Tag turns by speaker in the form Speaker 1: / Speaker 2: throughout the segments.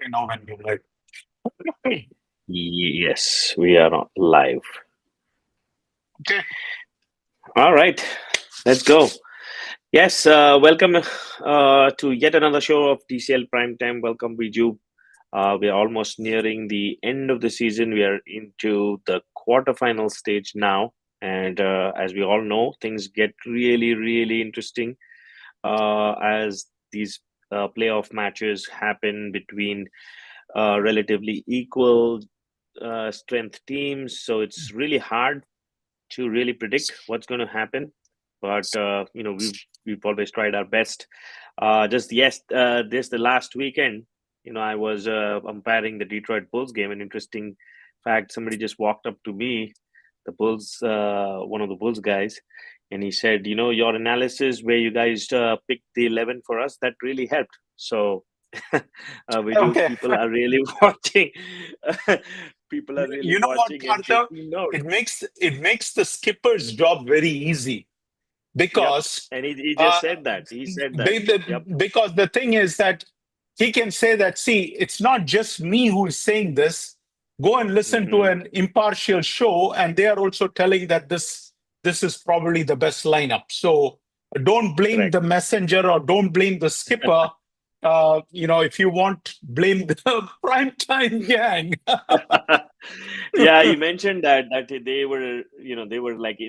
Speaker 1: know when we're live.
Speaker 2: Yes, we are live.
Speaker 1: Okay.
Speaker 2: All right, let's go. Yes, welcome to yet another show of DCL Primetime. Welcome, Biju. We are almost nearing the end of the season. We are into the quarterfinal stage now. And as we all know, things get really, really interesting as these playoff matches happen between relatively equal strength teams. So it's really hard to really predict what's going to happen. But we've always tried our best. This the last weekend. I was umpiring the Detroit Bulls game. An interesting fact: somebody just walked up to me, the Bulls, one of the Bulls guys, and he said, your analysis where you guys picked the 11 for us, that really helped. So,
Speaker 1: Okay.
Speaker 2: people are really watching. People are really
Speaker 1: You know what,
Speaker 2: watching and
Speaker 1: Partha?
Speaker 2: taking note.
Speaker 1: It makes the skipper's job very easy
Speaker 2: Yep.
Speaker 1: because
Speaker 2: And he just
Speaker 1: uh,
Speaker 2: said that. He said that.
Speaker 1: they, the,
Speaker 2: Yep.
Speaker 1: because the thing is that he can say that, see, it's not just me who is saying this. Go and listen to
Speaker 2: Hmm.
Speaker 1: an impartial show, and they are also telling that this is probably the best lineup. So don't blame
Speaker 2: Correct.
Speaker 1: the messenger or don't blame the skipper. If you want, blame the primetime gang.
Speaker 2: Yeah, you mentioned that they were, they were like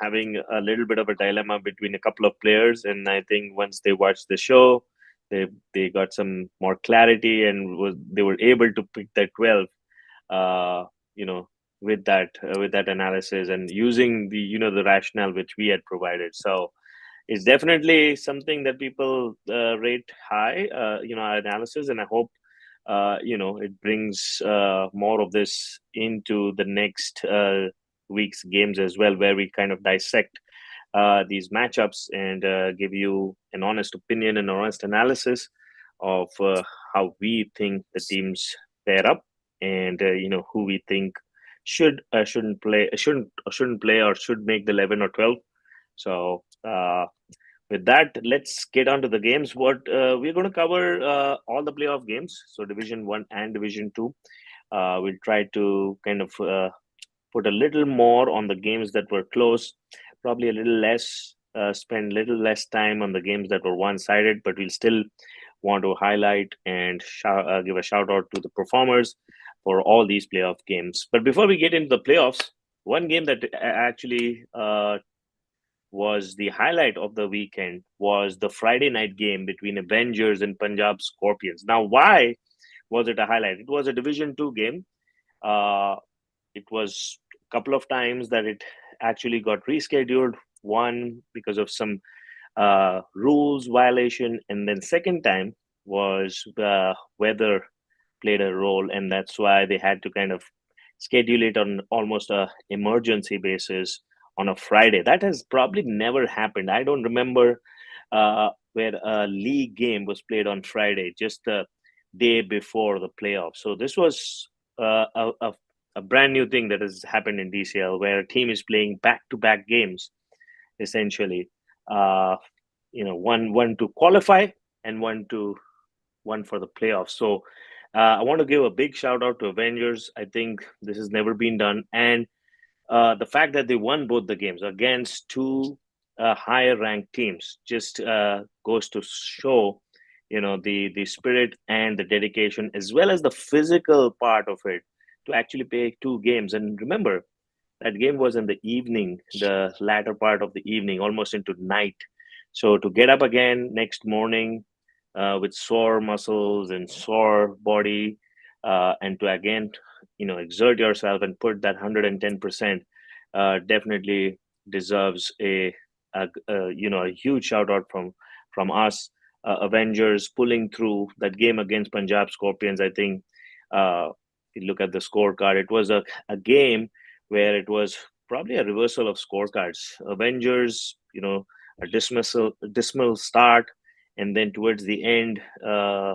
Speaker 2: having a little bit of a dilemma between a couple of players, and I think once they watched the show, they got some more clarity and they were able to pick that 12. Uh, you know, with that analysis and using the rationale which we had provided. So it's definitely something that people rate high, our analysis, and I hope it brings more of this into the next week's games as well, where we kind of dissect these matchups and give you an honest opinion and honest analysis of how we think the teams pair up, and who we think shouldn't play or should make the 11 or 12. So with that, let's get on to the games. What we're going to cover all the playoff games, so Division One and Division Two. We'll try to kind of put a little more on the games that were close, probably a little less, spend little less time on the games that were one-sided, but we'll still want to highlight and give a shout out to the performers for all these playoff games. But before we get into the playoffs, one game that actually was the highlight of the weekend was the Friday night game between Avengers and Punjab Scorpions. Now, why was it a highlight? It was a Division Two game. Uh, it was a couple of times that it actually got rescheduled. One because of some rules violation, and then second time was weather played a role, and that's why they had to kind of schedule it on almost a emergency basis on a Friday. That has probably never happened. I don't remember where a league game was played on Friday, just the day before the playoffs. So this was a brand new thing that has happened in DCL, where a team is playing back-to-back games, essentially. Uh, one to qualify and one for the playoffs. So I want to give a big shout out to Avengers. I think this has never been done, and the fact that they won both the games against two higher ranked teams just goes to show, the spirit and the dedication as well as the physical part of it to actually play two games. And remember, that game was in the evening, the latter part of the evening, almost into night. So to get up again next morning with sore muscles and sore body, and to again, exert yourself and put that 110%, definitely deserves a huge shout out from us, Avengers, pulling through that game against Punjab Scorpions. I think if you look at the scorecard, it was a game where it was probably a reversal of scorecards. Avengers, a dismal start, and then towards the end, a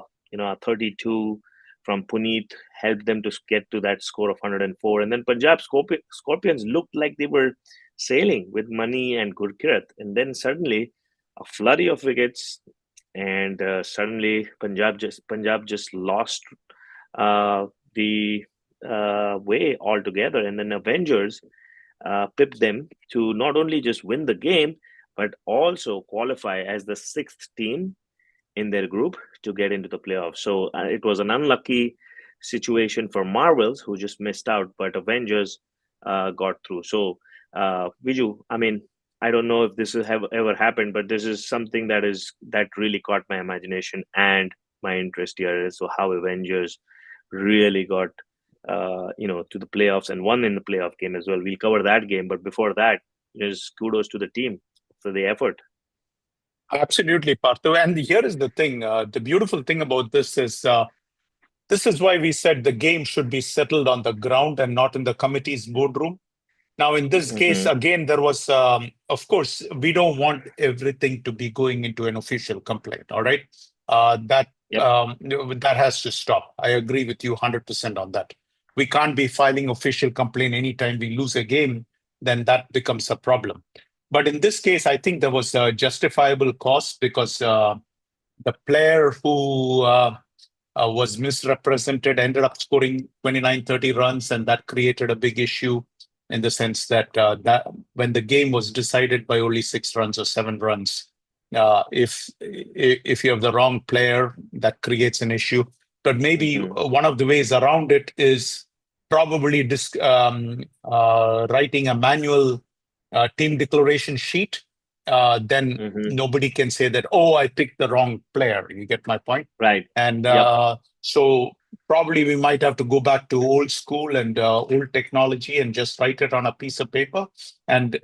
Speaker 2: 32 from Puneet helped them to get to that score of 104. And then Punjab Scorpions looked like they were sailing with Mani and Gurkirat. And then suddenly, a flurry of wickets. and suddenly Punjab just lost the way altogether, and then Avengers pipped them to not only just win the game but also qualify as the sixth team in their group to get into the playoffs. So it was an unlucky situation for Marvels, who just missed out, but Avengers got through. So, Viju, I mean, I don't know if this has ever happened, but this is something that really caught my imagination and my interest here. So how Avengers really got to the playoffs and won in the playoff game as well. We'll cover that game, but before that, just kudos to the team for the effort.
Speaker 1: Absolutely, Parthu. And here is the thing. The beautiful thing about this is why we said the game should be settled on the ground and not in the committee's boardroom. Now, in this case,
Speaker 2: Mm-hmm.
Speaker 1: again, there was, of course, we don't want everything to be going into an official complaint. All right, that
Speaker 2: Yep.
Speaker 1: that has to stop. I agree with you 100% on that. We can't be filing official complaint anytime we lose a game. Then that becomes a problem. But in this case, I think there was a justifiable cause because the player who was misrepresented ended up scoring 29, 30 runs, and that created a big issue in the sense that when the game was decided by only 6 runs or 7 runs, if you have the wrong player, that creates an issue. But maybe
Speaker 2: Mm-hmm.
Speaker 1: one of the ways around it is probably writing a manual team declaration sheet. Then
Speaker 2: Mm-hmm.
Speaker 1: nobody can say that, oh, I picked the wrong player. You get my point?
Speaker 2: Right.
Speaker 1: And
Speaker 2: Yep.
Speaker 1: so probably we might have to go back to old school and old technology and just write it on a piece of paper. And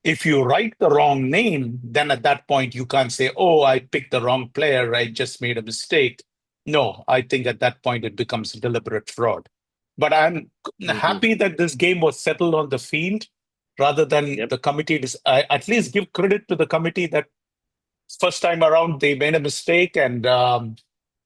Speaker 1: if you write the wrong name, then at that point you can't say, oh, I picked the wrong player. I just made a mistake. No, I think at that point it becomes deliberate fraud. But I'm
Speaker 2: Mm-hmm.
Speaker 1: happy that this game was settled on the field rather than
Speaker 2: Yep.
Speaker 1: the committee. I at least give credit to the committee that first time around they made a mistake and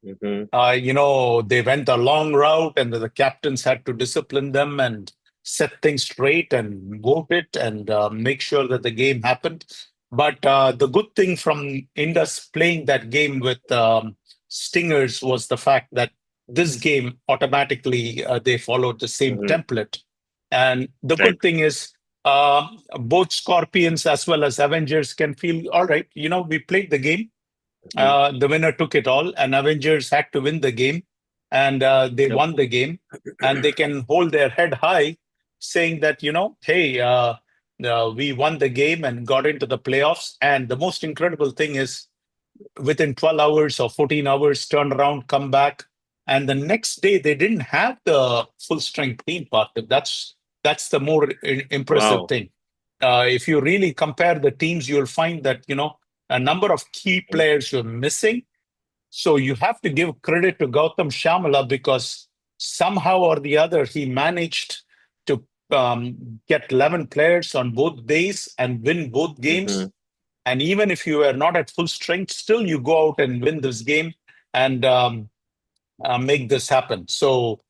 Speaker 2: Mm-hmm.
Speaker 1: they went a long route and the captains had to discipline them and set things straight and vote it and make sure that the game happened. But the good thing from Indus playing that game with Stingers was the fact that this game automatically they followed the same
Speaker 2: Mm-hmm.
Speaker 1: template. And the
Speaker 2: Right.
Speaker 1: good thing is both Scorpions as well as Avengers can feel, all right, we played the game.
Speaker 2: Mm-hmm.
Speaker 1: The winner took it all, and Avengers had to win the game, and they
Speaker 2: Yep.
Speaker 1: won the game, and they can hold their head high, saying that hey, we won the game and got into the playoffs. And the most incredible thing is, within 12 hours or 14 hours, turn around, come back, and the next day they didn't have the full strength team part. That's the more impressive
Speaker 2: Wow.
Speaker 1: thing. If you really compare the teams, you'll find that a number of key players were missing. So you have to give credit to Gautam Shamala because somehow or the other he managed to get 11 players on both days and win both
Speaker 2: Mm-hmm.
Speaker 1: games. And even if you are not at full strength, still you go out and win this game and make this happen. So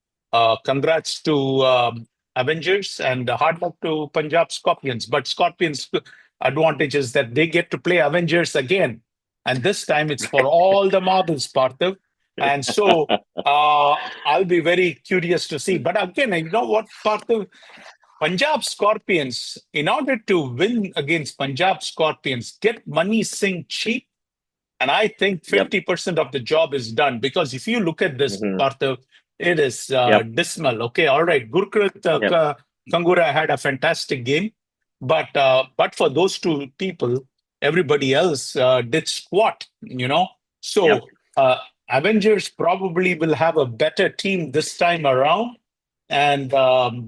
Speaker 1: congrats to Avengers and hard luck to Punjab Scorpions. But Scorpions' advantage is that they get to play Avengers again. And this time it's for all the marbles, Parthiv. And so I'll be very curious to see. But again, you know what, Parthiv? Punjab Scorpions, in order to win against Punjab Scorpions, get Money Singh cheap. And I think
Speaker 2: Yep.
Speaker 1: 50% of the job is done because if you look at this,
Speaker 2: Mm-hmm.
Speaker 1: Partha, it is
Speaker 2: Yep.
Speaker 1: dismal. Okay, all right. Gurkrit
Speaker 2: Yep.
Speaker 1: Kangura had a fantastic game, but for those two people, everybody else did squat.
Speaker 2: Yep.
Speaker 1: So Avengers probably will have a better team this time around, and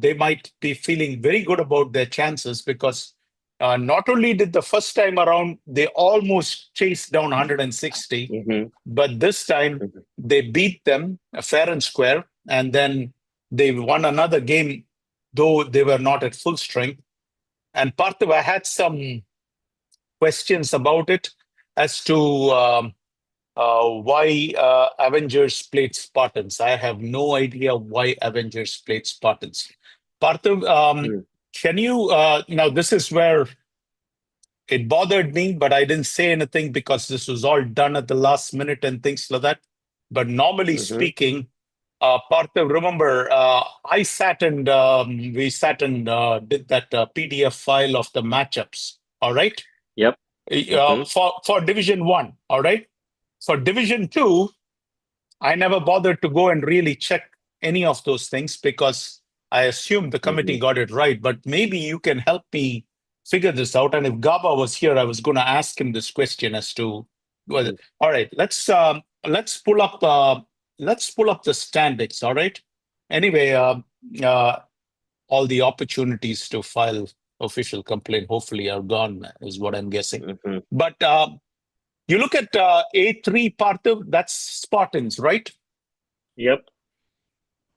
Speaker 1: they might be feeling very good about their chances because not only did the first time around they almost chased down 160,
Speaker 2: Mm-hmm.
Speaker 1: but this time
Speaker 2: Mm-hmm.
Speaker 1: they beat them fair and square, and then they won another game, though they were not at full strength. And Parthiv, I had some questions about it as to why Avengers played Spartans. I have no idea why Avengers played Spartans. Parthiv,
Speaker 2: Mm.
Speaker 1: can you now? This is where It bothered me, but I didn't say anything because this was all done at the last minute and things like that. But normally
Speaker 2: Mm-hmm.
Speaker 1: speaking, Partha, remember, we sat and did that PDF file of the matchups. All right,
Speaker 2: Yep. Mm-hmm.
Speaker 1: for Division One. All right, for Division Two, I never bothered to go and really check any of those things because I assumed the
Speaker 2: Mm-hmm.
Speaker 1: committee got it right. But maybe you can help me figure this out. And if Gaba was here, I was going to ask him this question as to whether.
Speaker 2: Mm-hmm.
Speaker 1: All right, let's pull up the standings. All right. Anyway, uh, all the opportunities to file official complaint hopefully are gone, is what I'm guessing.
Speaker 2: Mm-hmm.
Speaker 1: But you look at A3 Parthiv, that's Spartans, right?
Speaker 2: Yep.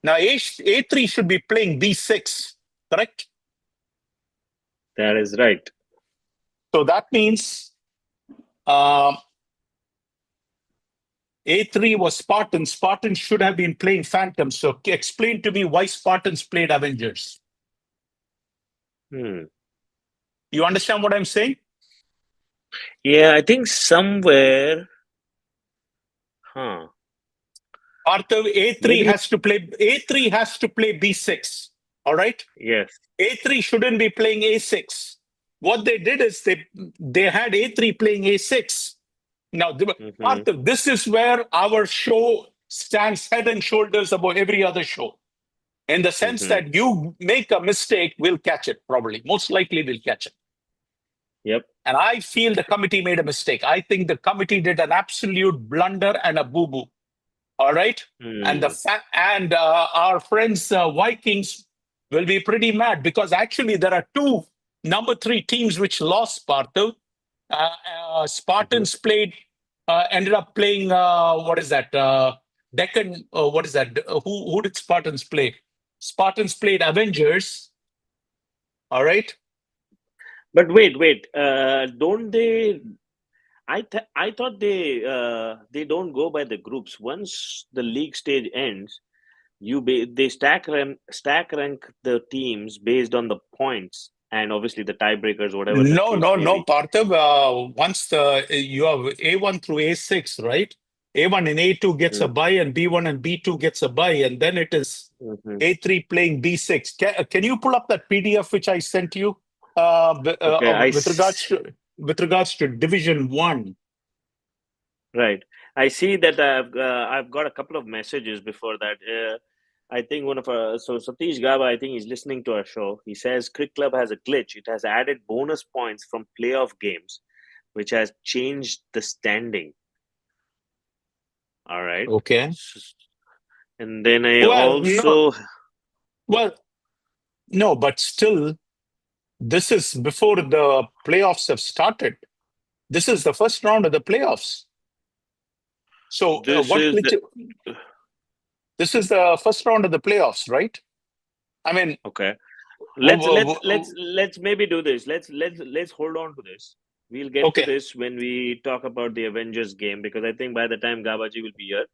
Speaker 1: Now A3 should be playing B6, correct?
Speaker 2: That is right.
Speaker 1: So that means A3 was Spartan. Spartans should have been playing Phantoms. So explain to me why Spartans played Avengers.
Speaker 2: Hmm.
Speaker 1: You understand what I'm saying?
Speaker 2: Yeah, I think somewhere. Huh.
Speaker 1: Parthiv, A3
Speaker 2: Maybe.
Speaker 1: has to play B6. All right.
Speaker 2: Yes.
Speaker 1: A3 shouldn't be playing A6. What they did is they had A3 playing A6. Now,
Speaker 2: Mm-hmm.
Speaker 1: Parthiv, this is where our show stands head and shoulders above every other show. In the sense
Speaker 2: Mm-hmm.
Speaker 1: that you make a mistake, we'll catch it probably. Most likely, we'll catch it.
Speaker 2: Yep.
Speaker 1: And I feel the committee made a mistake. I think the committee did an absolute blunder and a boo-boo. All right. And
Speaker 2: Hmm.
Speaker 1: our friends Vikings will be pretty mad because actually there are two number 3 teams which lost Parthiv.
Speaker 2: Mm-hmm.
Speaker 1: Spartans ended up playing what is that? Deccan. What is that? Who did Spartans play? Spartans played Avengers. All right.
Speaker 2: But wait. Don't they? I thought they don't go by the groups. Once the league stage ends, they stack rank the teams based on the points and obviously the tiebreakers, whatever the
Speaker 1: No,
Speaker 2: case
Speaker 1: no,
Speaker 2: may
Speaker 1: no,
Speaker 2: be.
Speaker 1: Parthiv. Once you have A1 through A6, right? A1 and A2 gets a
Speaker 2: Mm-hmm.
Speaker 1: bye, and B1 and B2 gets a bye, and then it is
Speaker 2: Mm-hmm.
Speaker 1: A3 playing B6. Can you pull up that PDF which I sent you
Speaker 2: Okay,
Speaker 1: with regards to Division One?
Speaker 2: right. I see that I've got a couple of messages before that. I think one of our Satish Gaba, I think he's listening to our show. He says Crick Club has a glitch. It has added bonus points from playoff games, which has changed the standing. All right.
Speaker 1: Okay.
Speaker 2: And then I
Speaker 1: Well, no,
Speaker 2: also
Speaker 1: well, no, but still, this is before the playoffs have started. This is the first round of the playoffs. So,
Speaker 2: this is the
Speaker 1: this is the first round of the playoffs, right? I mean,
Speaker 2: okay. Let's
Speaker 1: w-
Speaker 2: let's
Speaker 1: w-
Speaker 2: let's let's maybe do this. Let's hold on to this. We'll get to
Speaker 1: okay,
Speaker 2: this when we talk about the Avengers game because I think by the time Gabaji will be here.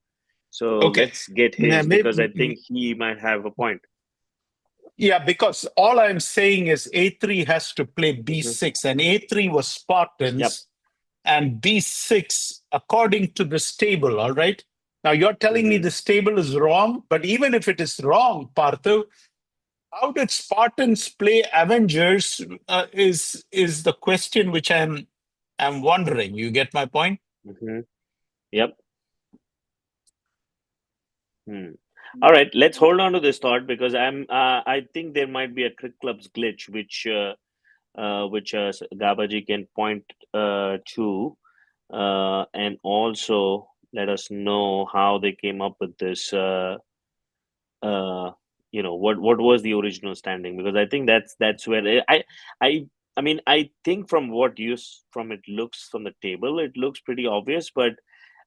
Speaker 2: So
Speaker 1: okay.
Speaker 2: let's get
Speaker 1: Nah,
Speaker 2: his because I think he might have a point.
Speaker 1: yeah, because all I'm saying is A3 has to play
Speaker 2: Hmm.
Speaker 1: B6, and A3 was
Speaker 2: Yep.
Speaker 1: Spartans, and B6 according to this table. All right. Now you're telling me
Speaker 2: Hmm.
Speaker 1: this table is wrong, but even if it is wrong, Parthu, how did Spartans play Avengers? Is the question which I'm wondering. You get my point?
Speaker 2: Hmm. Yep. Hmm. All right. Let's hold on to this thought because I think there might be a Crick Club's glitch, which Gabaji can point to, and also let us know how they came up with this. Uh, what was the original standing? Because I think that's where I I mean I think from what from it looks from the table, it looks pretty obvious, but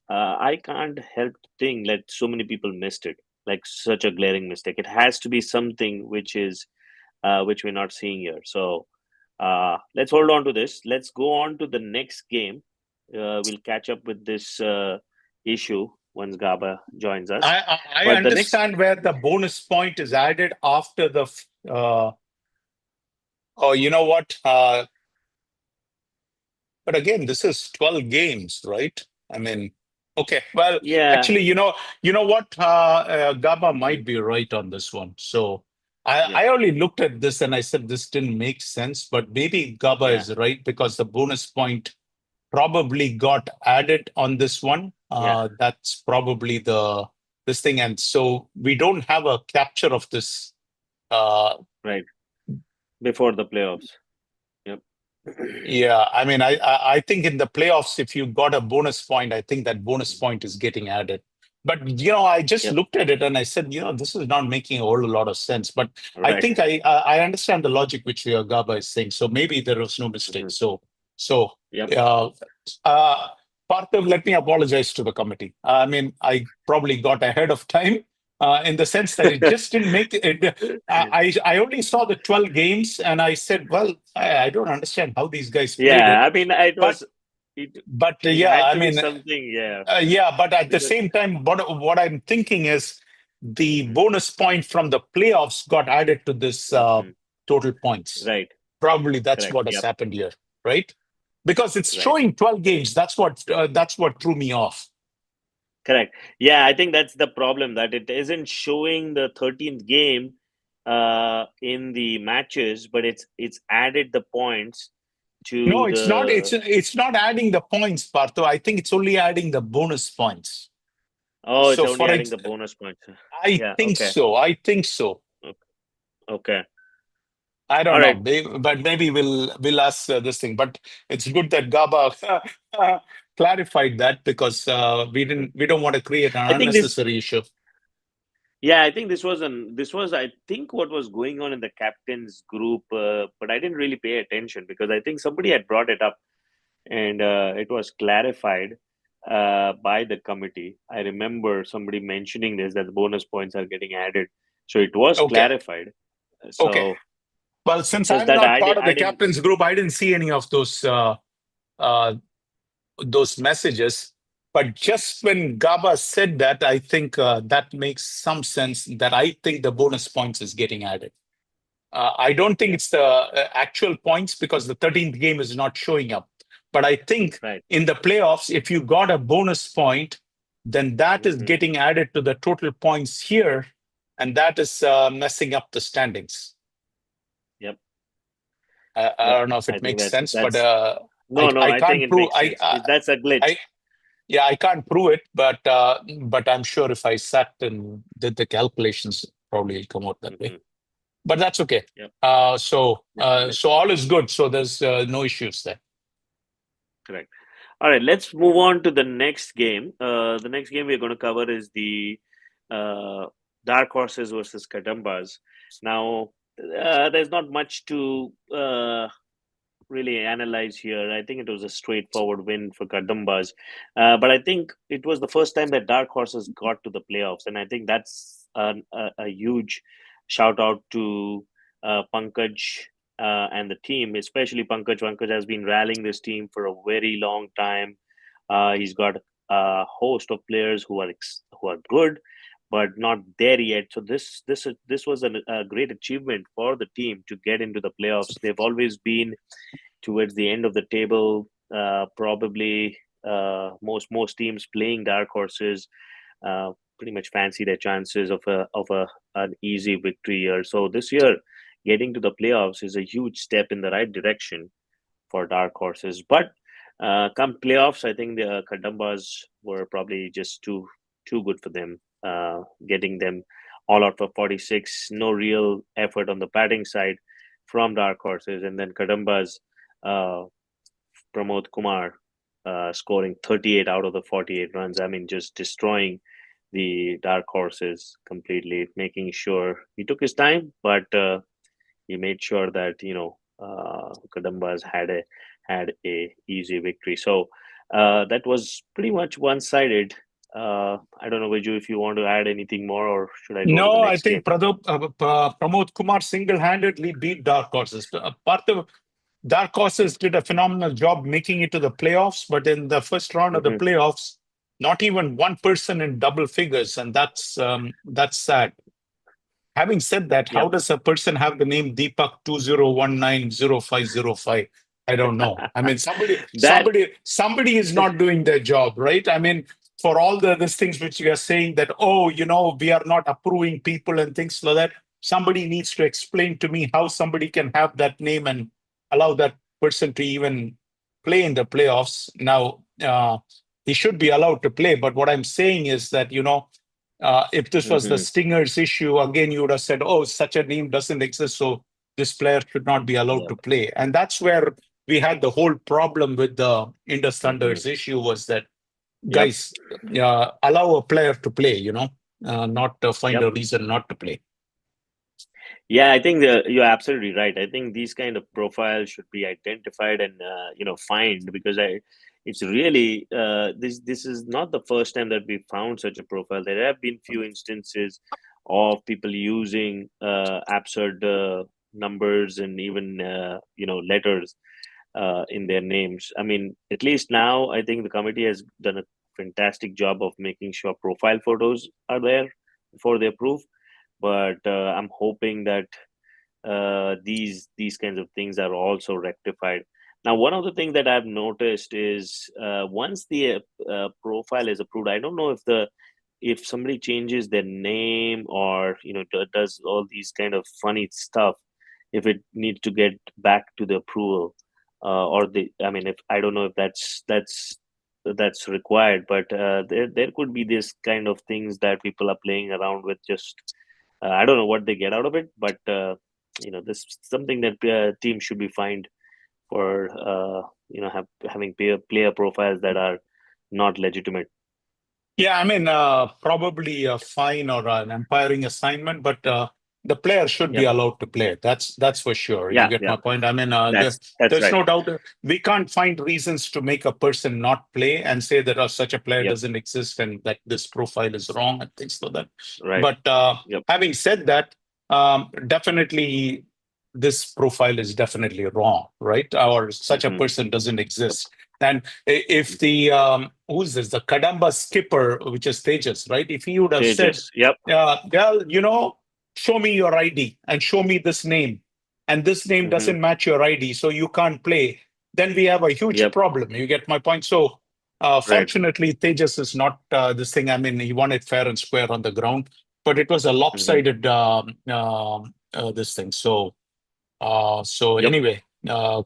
Speaker 2: I can't help to think that so many people missed it, like such a glaring mistake. It has to be something which we're not seeing here. So let's hold on to this. Let's go on to the next game. We'll catch up with this issue once Gaba joins us.
Speaker 1: I
Speaker 2: But the next,
Speaker 1: understand where the bonus point is added after oh, you know what? But again, this is 12 games, right? I mean, okay. Well,
Speaker 2: Yeah.
Speaker 1: actually, you know what? Gaba
Speaker 2: Mhm.
Speaker 1: might be right on this one. So
Speaker 2: Yep.
Speaker 1: I only looked at this and I said this didn't make sense, but maybe Gaba
Speaker 2: Yeah.
Speaker 1: is right because the bonus point probably got added on this one.
Speaker 2: Yeah.
Speaker 1: That's probably the this thing, and so we don't have a capture of this. Uh,
Speaker 2: Right. Before the playoffs. Yep.
Speaker 1: Yeah, I mean, I think in the playoffs, if you got a bonus point, I think that bonus point is getting added. But I just
Speaker 2: Yep.
Speaker 1: looked at it and I said, this is not making a whole lot of sense. But I
Speaker 2: Right.
Speaker 1: think I understand the logic which Gaba is saying. So maybe there was no mistake.
Speaker 2: Mhm.
Speaker 1: So
Speaker 2: Yep.
Speaker 1: uh, uh, Parthiv, let me apologize to the committee. I mean, I probably got ahead of time. In the sense that it just didn't make it. I only saw the 12 games and I said, well, I don't understand how these guys played
Speaker 2: Yeah.
Speaker 1: it.
Speaker 2: I mean, it
Speaker 1: But
Speaker 2: was it. It
Speaker 1: yeah,
Speaker 2: had
Speaker 1: I
Speaker 2: to be
Speaker 1: mean,
Speaker 2: something. Yeah.
Speaker 1: yeah, but at the
Speaker 2: Because.
Speaker 1: same time, what I'm thinking is the
Speaker 2: Mhm.
Speaker 1: bonus point from the playoffs got added to this
Speaker 2: Mhm.
Speaker 1: total points.
Speaker 2: Right.
Speaker 1: Probably that's
Speaker 2: Correct.
Speaker 1: what has
Speaker 2: Yep.
Speaker 1: happened here, right? Because it's
Speaker 2: Right.
Speaker 1: showing 12 games. That's what threw me off.
Speaker 2: Correct. Yeah, I think that's the problem, that it isn't showing the 13th game in the matches, but it's added the points
Speaker 1: No,
Speaker 2: to
Speaker 1: it's not.
Speaker 2: the.
Speaker 1: It's not adding the points, Partho. I think it's only adding the bonus points.
Speaker 2: Oh, it's
Speaker 1: So
Speaker 2: only adding the bonus points.
Speaker 1: I
Speaker 2: Yeah.
Speaker 1: think
Speaker 2: Okay.
Speaker 1: so. I think so.
Speaker 2: Okay.
Speaker 1: I don't
Speaker 2: All
Speaker 1: know,
Speaker 2: right.
Speaker 1: but maybe we'll ask this thing. But it's good that Gaba clarified that because
Speaker 2: Mhm.
Speaker 1: we don't want to create an
Speaker 2: I think this.
Speaker 1: unnecessary issue.
Speaker 2: Yeah, I think this was I think what was going on in the captain's group, but I didn't really pay attention because I think somebody had brought it up, and it was clarified by the committee. I remember somebody mentioning this, that the bonus points are getting added, so it was
Speaker 1: Okay,
Speaker 2: clarified.
Speaker 1: okay.
Speaker 2: So
Speaker 1: Well, since
Speaker 2: just
Speaker 1: I'm
Speaker 2: that
Speaker 1: not
Speaker 2: I
Speaker 1: part
Speaker 2: did
Speaker 1: of
Speaker 2: I
Speaker 1: the
Speaker 2: didn't.
Speaker 1: captain's group, I didn't see any of uh, those messages. But just when Gaba said that, I think that makes some sense. That I think the bonus points is getting added. I don't think
Speaker 2: Yep.
Speaker 1: it's the actual points because the 13th game is not showing up. But I think
Speaker 2: Right.
Speaker 1: in the playoffs, if you got a bonus point, then that is
Speaker 2: Hmm.
Speaker 1: getting added to the total points here, and that is messing up the standings.
Speaker 2: Yep.
Speaker 1: I
Speaker 2: Yep.
Speaker 1: don't know if
Speaker 2: I
Speaker 1: it
Speaker 2: think
Speaker 1: makes
Speaker 2: that's
Speaker 1: sense, but
Speaker 2: that's no, no.
Speaker 1: I
Speaker 2: I think
Speaker 1: can't
Speaker 2: it
Speaker 1: prove
Speaker 2: makes sense. That's a glitch.
Speaker 1: I yeah, I can't prove it, but I'm sure if I sat and did the calculations, probably it'll come out that way.
Speaker 2: Hmm.
Speaker 1: But that's okay.
Speaker 2: Yep. Yep.
Speaker 1: So all is good. So there's no issues there.
Speaker 2: Correct. All right, let's move on to the next game. The next game we're going to cover is the uh, Dark Horses versus Kadambas. Now, there's not much to really analyze here. I think it was a straightforward win for Kadambas, but I think it was the first time that Dark Horses got to the playoffs, and I think that's a huge shout out to Pankaj and the team, especially Pankaj. Pankaj has been rallying this team for a very long time. He's got a host of players who are good, but not there yet. So this was a great achievement for the team to get into the playoffs. They've always been towards the end of the table. Probably most teams playing dark horses pretty much fancy their chances of a an easy victory here. So this year, getting to the playoffs is a huge step in the right direction for dark horses. But come playoffs, I think the Kadambas were probably just too good for them. Getting them all out for 46, no real effort on the batting side from dark horses, and then Kadambas, uh, Pramod Kumar, scoring 38 out of the 48 runs. I mean, just destroying the dark horses completely, making sure he took his time, but he made sure that Kadambas had a easy victory. So that was pretty much one sided. I don't know, Viju, if you want to add anything more, or should I go to the
Speaker 1: No, I
Speaker 2: next game?
Speaker 1: think Pramod Kumar single-handedly beat Dark Horses. Partha, Dark Horses did a phenomenal job making it to the playoffs, but in the first round of the
Speaker 2: Hmm.
Speaker 1: playoffs, not even one person in double figures, and that's sad. Having said that, how
Speaker 2: Yep.
Speaker 1: does a person have the name Deepak 20190505? I don't know. I mean,
Speaker 2: That.
Speaker 1: somebody is not doing their job, right? I mean, for all these things which you are saying that, oh, we are not approving people and things like that. Somebody needs to explain to me how somebody can have that name and allow that person to even play in the playoffs. Now, he should be allowed to play. But what I'm saying is that, if this was the
Speaker 2: Hmm.
Speaker 1: Stingers issue, again, you would have said, oh, such a name doesn't exist. So this player should not be allowed
Speaker 2: Yep.
Speaker 1: to play. And that's where we had the whole problem with the Indus
Speaker 2: Hmm.
Speaker 1: Thunders issue was that,
Speaker 2: Yep.
Speaker 1: guys, allow a player to play, not find
Speaker 2: Yep.
Speaker 1: a reason not to play.
Speaker 2: Yeah, I think you're absolutely right. I think these kind of profiles should be identified and fined, because it's really this is not the first time that we found such a profile. There have been few instances of people using absurd numbers and even letters in their names. I mean, at least now I think the committee has done a fantastic job of making sure profile photos are there before they approve. But I'm hoping that these kinds of things are also rectified. Now, one of the things that I've noticed is once the profile is approved, I don't know if somebody changes their name or does all these kind of funny stuff, if it needs to get back to the approval, or the I mean, if I don't know if that's required, but there could be this kind of things that people are playing around with. Just I don't know what they get out of it, but this is something that teams should be fined for. Having player profiles that are not legitimate.
Speaker 1: Yeah, I mean, probably a fine or an umpiring assignment, but the player should be
Speaker 2: Yep.
Speaker 1: allowed to play. That's for sure. You
Speaker 2: Yeah.
Speaker 1: get
Speaker 2: Yeah.
Speaker 1: my point. I mean,
Speaker 2: That's
Speaker 1: there's
Speaker 2: right.
Speaker 1: no doubt we can't find reasons to make a person not play and say that such a player
Speaker 2: Yep.
Speaker 1: doesn't exist and that this profile is wrong and things like that.
Speaker 2: Right.
Speaker 1: But
Speaker 2: Yep.
Speaker 1: having said that, definitely this profile is definitely wrong, right? Or such a
Speaker 2: Hmm.
Speaker 1: person doesn't exist. And if the who's this? The Kadamba skipper, which is Tejas, right? If he would have said,
Speaker 2: Tejas. Yep.
Speaker 1: well, show me your ID and show me this name, and this name
Speaker 2: Hmm.
Speaker 1: doesn't match your ID, so you can't play, then we have a huge
Speaker 2: Yep.
Speaker 1: problem. You get my point? So,
Speaker 2: Right.
Speaker 1: fortunately, Tejas is not this thing. I mean, he won it fair and square on the ground, but it was a
Speaker 2: Hmm.
Speaker 1: lopsided this thing. So
Speaker 2: Yep.
Speaker 1: anyway,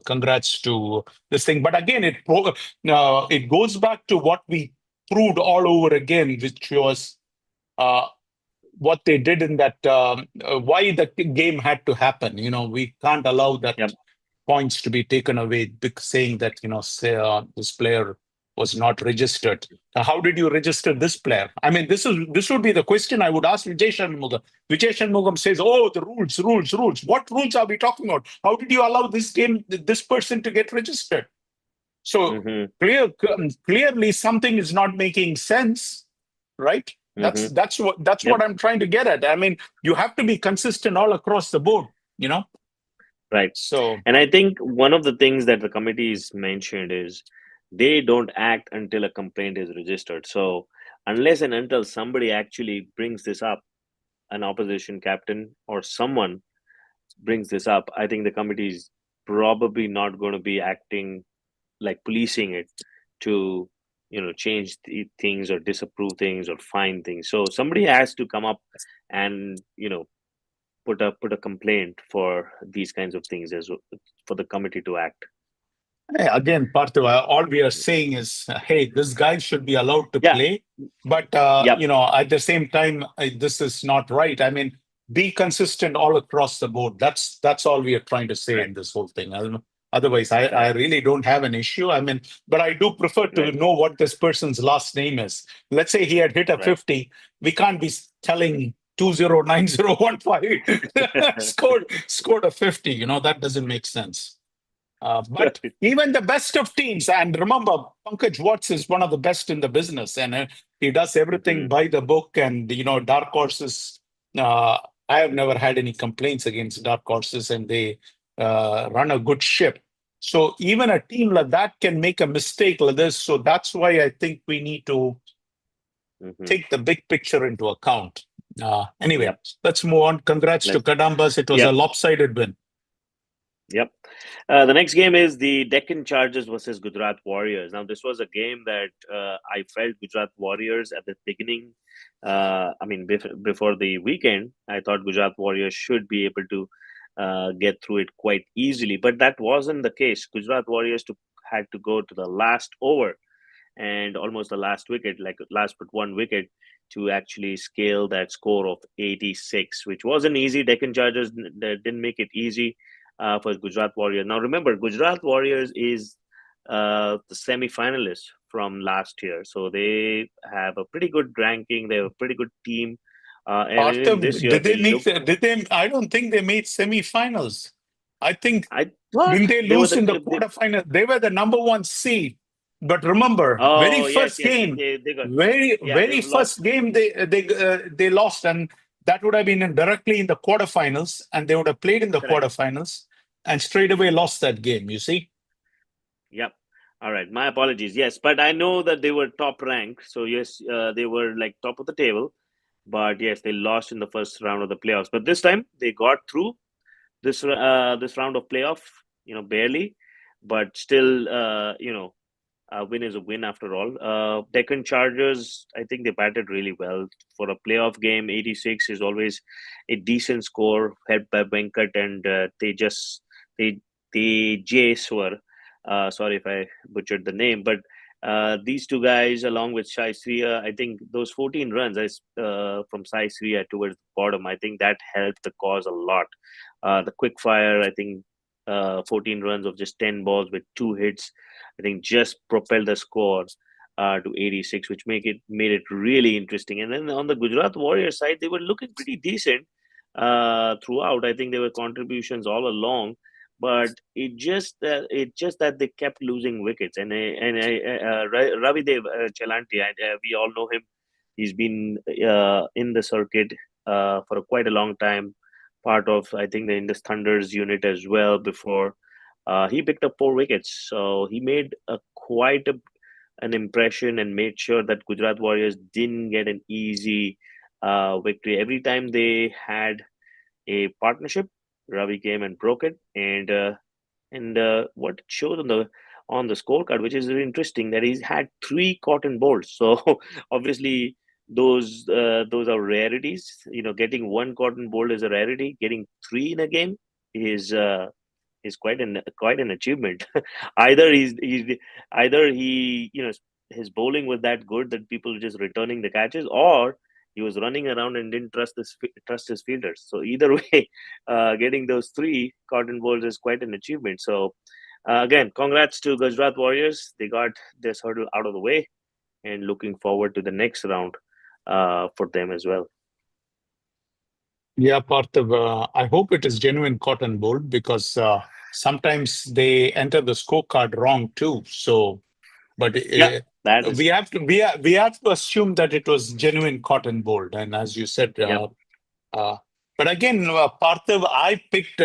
Speaker 1: congrats to this thing. But again, it goes back to what we proved all over again, which was uh, what they did in that why the game had to happen. We can't allow that
Speaker 2: Yep.
Speaker 1: points to be taken away, saying that say this player was not registered. How did you register this player? I mean, this would be the question I would ask Vijay Shanmugam. Vijay Shanmugam says, "Oh, the rules, rules, rules. What rules are we talking about? How did you allow this person to get registered?" So
Speaker 2: Hmm.
Speaker 1: clearly something is not making sense, right?
Speaker 2: Hmm.
Speaker 1: That's what
Speaker 2: Yep.
Speaker 1: I'm trying to get at. I mean, you have to be consistent all across the board, you know.
Speaker 2: Right.
Speaker 1: So
Speaker 2: And I think one of the things that the committees mentioned is they don't act until a complaint is registered. So unless and until somebody actually brings this up, an opposition captain or someone brings this up, I think the committee is probably not going to be acting like policing it to change things or disapprove things or find things. So somebody has to come up and put a complaint for these kinds of things for the committee to act.
Speaker 1: hey, again, Partha, all we are saying is, hey, this guy should be allowed to
Speaker 2: Yeah.
Speaker 1: play, but
Speaker 2: Yep.
Speaker 1: at the same time, this is not right. I mean, be consistent all across the board. That's all we are trying to say
Speaker 2: Right.
Speaker 1: in this whole thing. Otherwise, I
Speaker 2: Right.
Speaker 1: really don't have an issue. I mean, but I do prefer to
Speaker 2: Right.
Speaker 1: know what this person's last name is. Let's say he had hit a
Speaker 2: Right.
Speaker 1: 50. We can't be telling 209015 scored a 50. That doesn't make sense. But
Speaker 2: Right.
Speaker 1: even the best of teams, and remember, Pankaj Watts is one of the best in the business, and he does everything
Speaker 2: Hmm.
Speaker 1: by the book. And dark horses. Uh, I have never had any complaints against dark horses, and they run a good ship. So even a team like that can make a mistake like this. So that's why I think we need to
Speaker 2: Hmm.
Speaker 1: take the big picture into account. Anyway,
Speaker 2: Yep.
Speaker 1: let's move on. Congrats to
Speaker 2: Let's.
Speaker 1: Kadambas. It was a
Speaker 2: Yep.
Speaker 1: lopsided win.
Speaker 2: Yep. The next game is the Deccan Chargers versus Gujarat Warriors. Now, this was a game that I felt Gujarat Warriors at the beginning. Before the weekend, I thought Gujarat Warriors should be able to get through it quite easily, but that wasn't the case. Gujarat Warriors had to go to the last over and almost the last wicket, like last but one wicket, to actually scale that score of 86, which wasn't easy. Deccan Chargers didn't make it easy for Gujarat Warriors. Now, remember, Gujarat Warriors is the semi-finalists from last year, so they have a pretty good ranking. They have a pretty good team, and even this
Speaker 1: Parthiv,
Speaker 2: year
Speaker 1: did
Speaker 2: they
Speaker 1: they make
Speaker 2: look.
Speaker 1: the, did they? I don't think they made semi-finals. I think
Speaker 2: I thought
Speaker 1: didn't they
Speaker 2: they were
Speaker 1: lose
Speaker 2: the.
Speaker 1: in the quarterfinal? They were the number one seed. But remember, very
Speaker 2: Oh yes,
Speaker 1: first
Speaker 2: yes,
Speaker 1: game,
Speaker 2: they got.
Speaker 1: very
Speaker 2: Yeah, they've
Speaker 1: very
Speaker 2: lost.
Speaker 1: first game they lost, and that would have been directly in the quarterfinals, and they would have played in the
Speaker 2: Correct.
Speaker 1: quarterfinals, and straight away lost that game. You see,
Speaker 2: Yep. All right. My apologies. Yes, but I know that they were top ranked. So yes, they were like top of the table. But yes, they lost in the first round of the playoffs. But this time they got through this round of playoff. Barely, but still, a win is a win after all. Deccan Chargers, I think they batted really well for a playoff game. 86 is always a decent score, helped by Venkat and they Jaiswar. Sorry if I butchered the name, but these two guys, along with Sai Sriya, I think those 14 runs from Sai Sriya towards the bottom, I think that helped the cause a lot. The quick fire, I think 14 runs of just 10 balls with two hits, I think just propelled the score to 86, which made it really interesting. And then on the Gujarat Warriors side, they were looking pretty decent throughout. I think there were contributions all along, but it just that they kept losing wickets. Ravi Dev Chalanti, we all know him. He's been in the circuit for quite a long time. Part of, I think, the Indus Thunders unit as well before. He picked up 4 wickets, so he made an impression and made sure that Gujarat Warriors didn't get an easy victory. Every time they had a partnership, Ravi came and broke it, and what it shows on the scorecard, which is really interesting, that he's had 3 cotton bowls. So obviously those are rarities. Getting 1 cotton bowl is a rarity. Getting 3 in a game is quite an achievement. either he's either he his bowling was that good that people were just returning the catches, or he was running around and didn't trust his fielders. So either way, getting those 3 cotton balls is quite an achievement. So again, congrats to Gujarat Warriors. They got this hurdle out of the way, and looking forward to the next round for them as well.
Speaker 1: yeah, Parthiv. I hope it is genuine cotton bowl because sometimes they enter the scorecard wrong too. So, but
Speaker 2: Yeah, that is.
Speaker 1: we have to assume that it was genuine cotton bowl, and as you said,
Speaker 2: Yep.
Speaker 1: uh, but again, Parthiv, I picked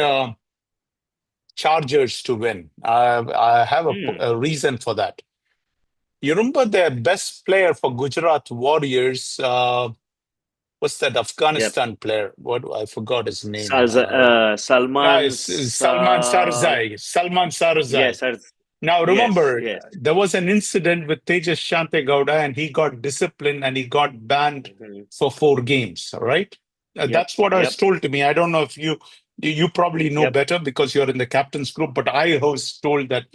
Speaker 1: Chargers to win. I have
Speaker 2: Hmm.
Speaker 1: a reason for that. You remember the best player for Gujarat Warriors? What's that
Speaker 2: Yep.
Speaker 1: Afghanistan player? What I forgot his name. It's
Speaker 2: Salman's.
Speaker 1: Salman Sarzai. Salman Sarzai.
Speaker 2: Yes, sir.
Speaker 1: Now
Speaker 2: Yes,
Speaker 1: remember,
Speaker 2: yes.
Speaker 1: there was an incident with Tejas Shantegowda, and he got disciplined and he got banned
Speaker 2: Hmm.
Speaker 1: for 4 games. All right,
Speaker 2: Yep,
Speaker 1: that's what was
Speaker 2: yep,
Speaker 1: told to me. I don't know if you probably know
Speaker 2: yep,
Speaker 1: better because you're in the captain's group, but I was told that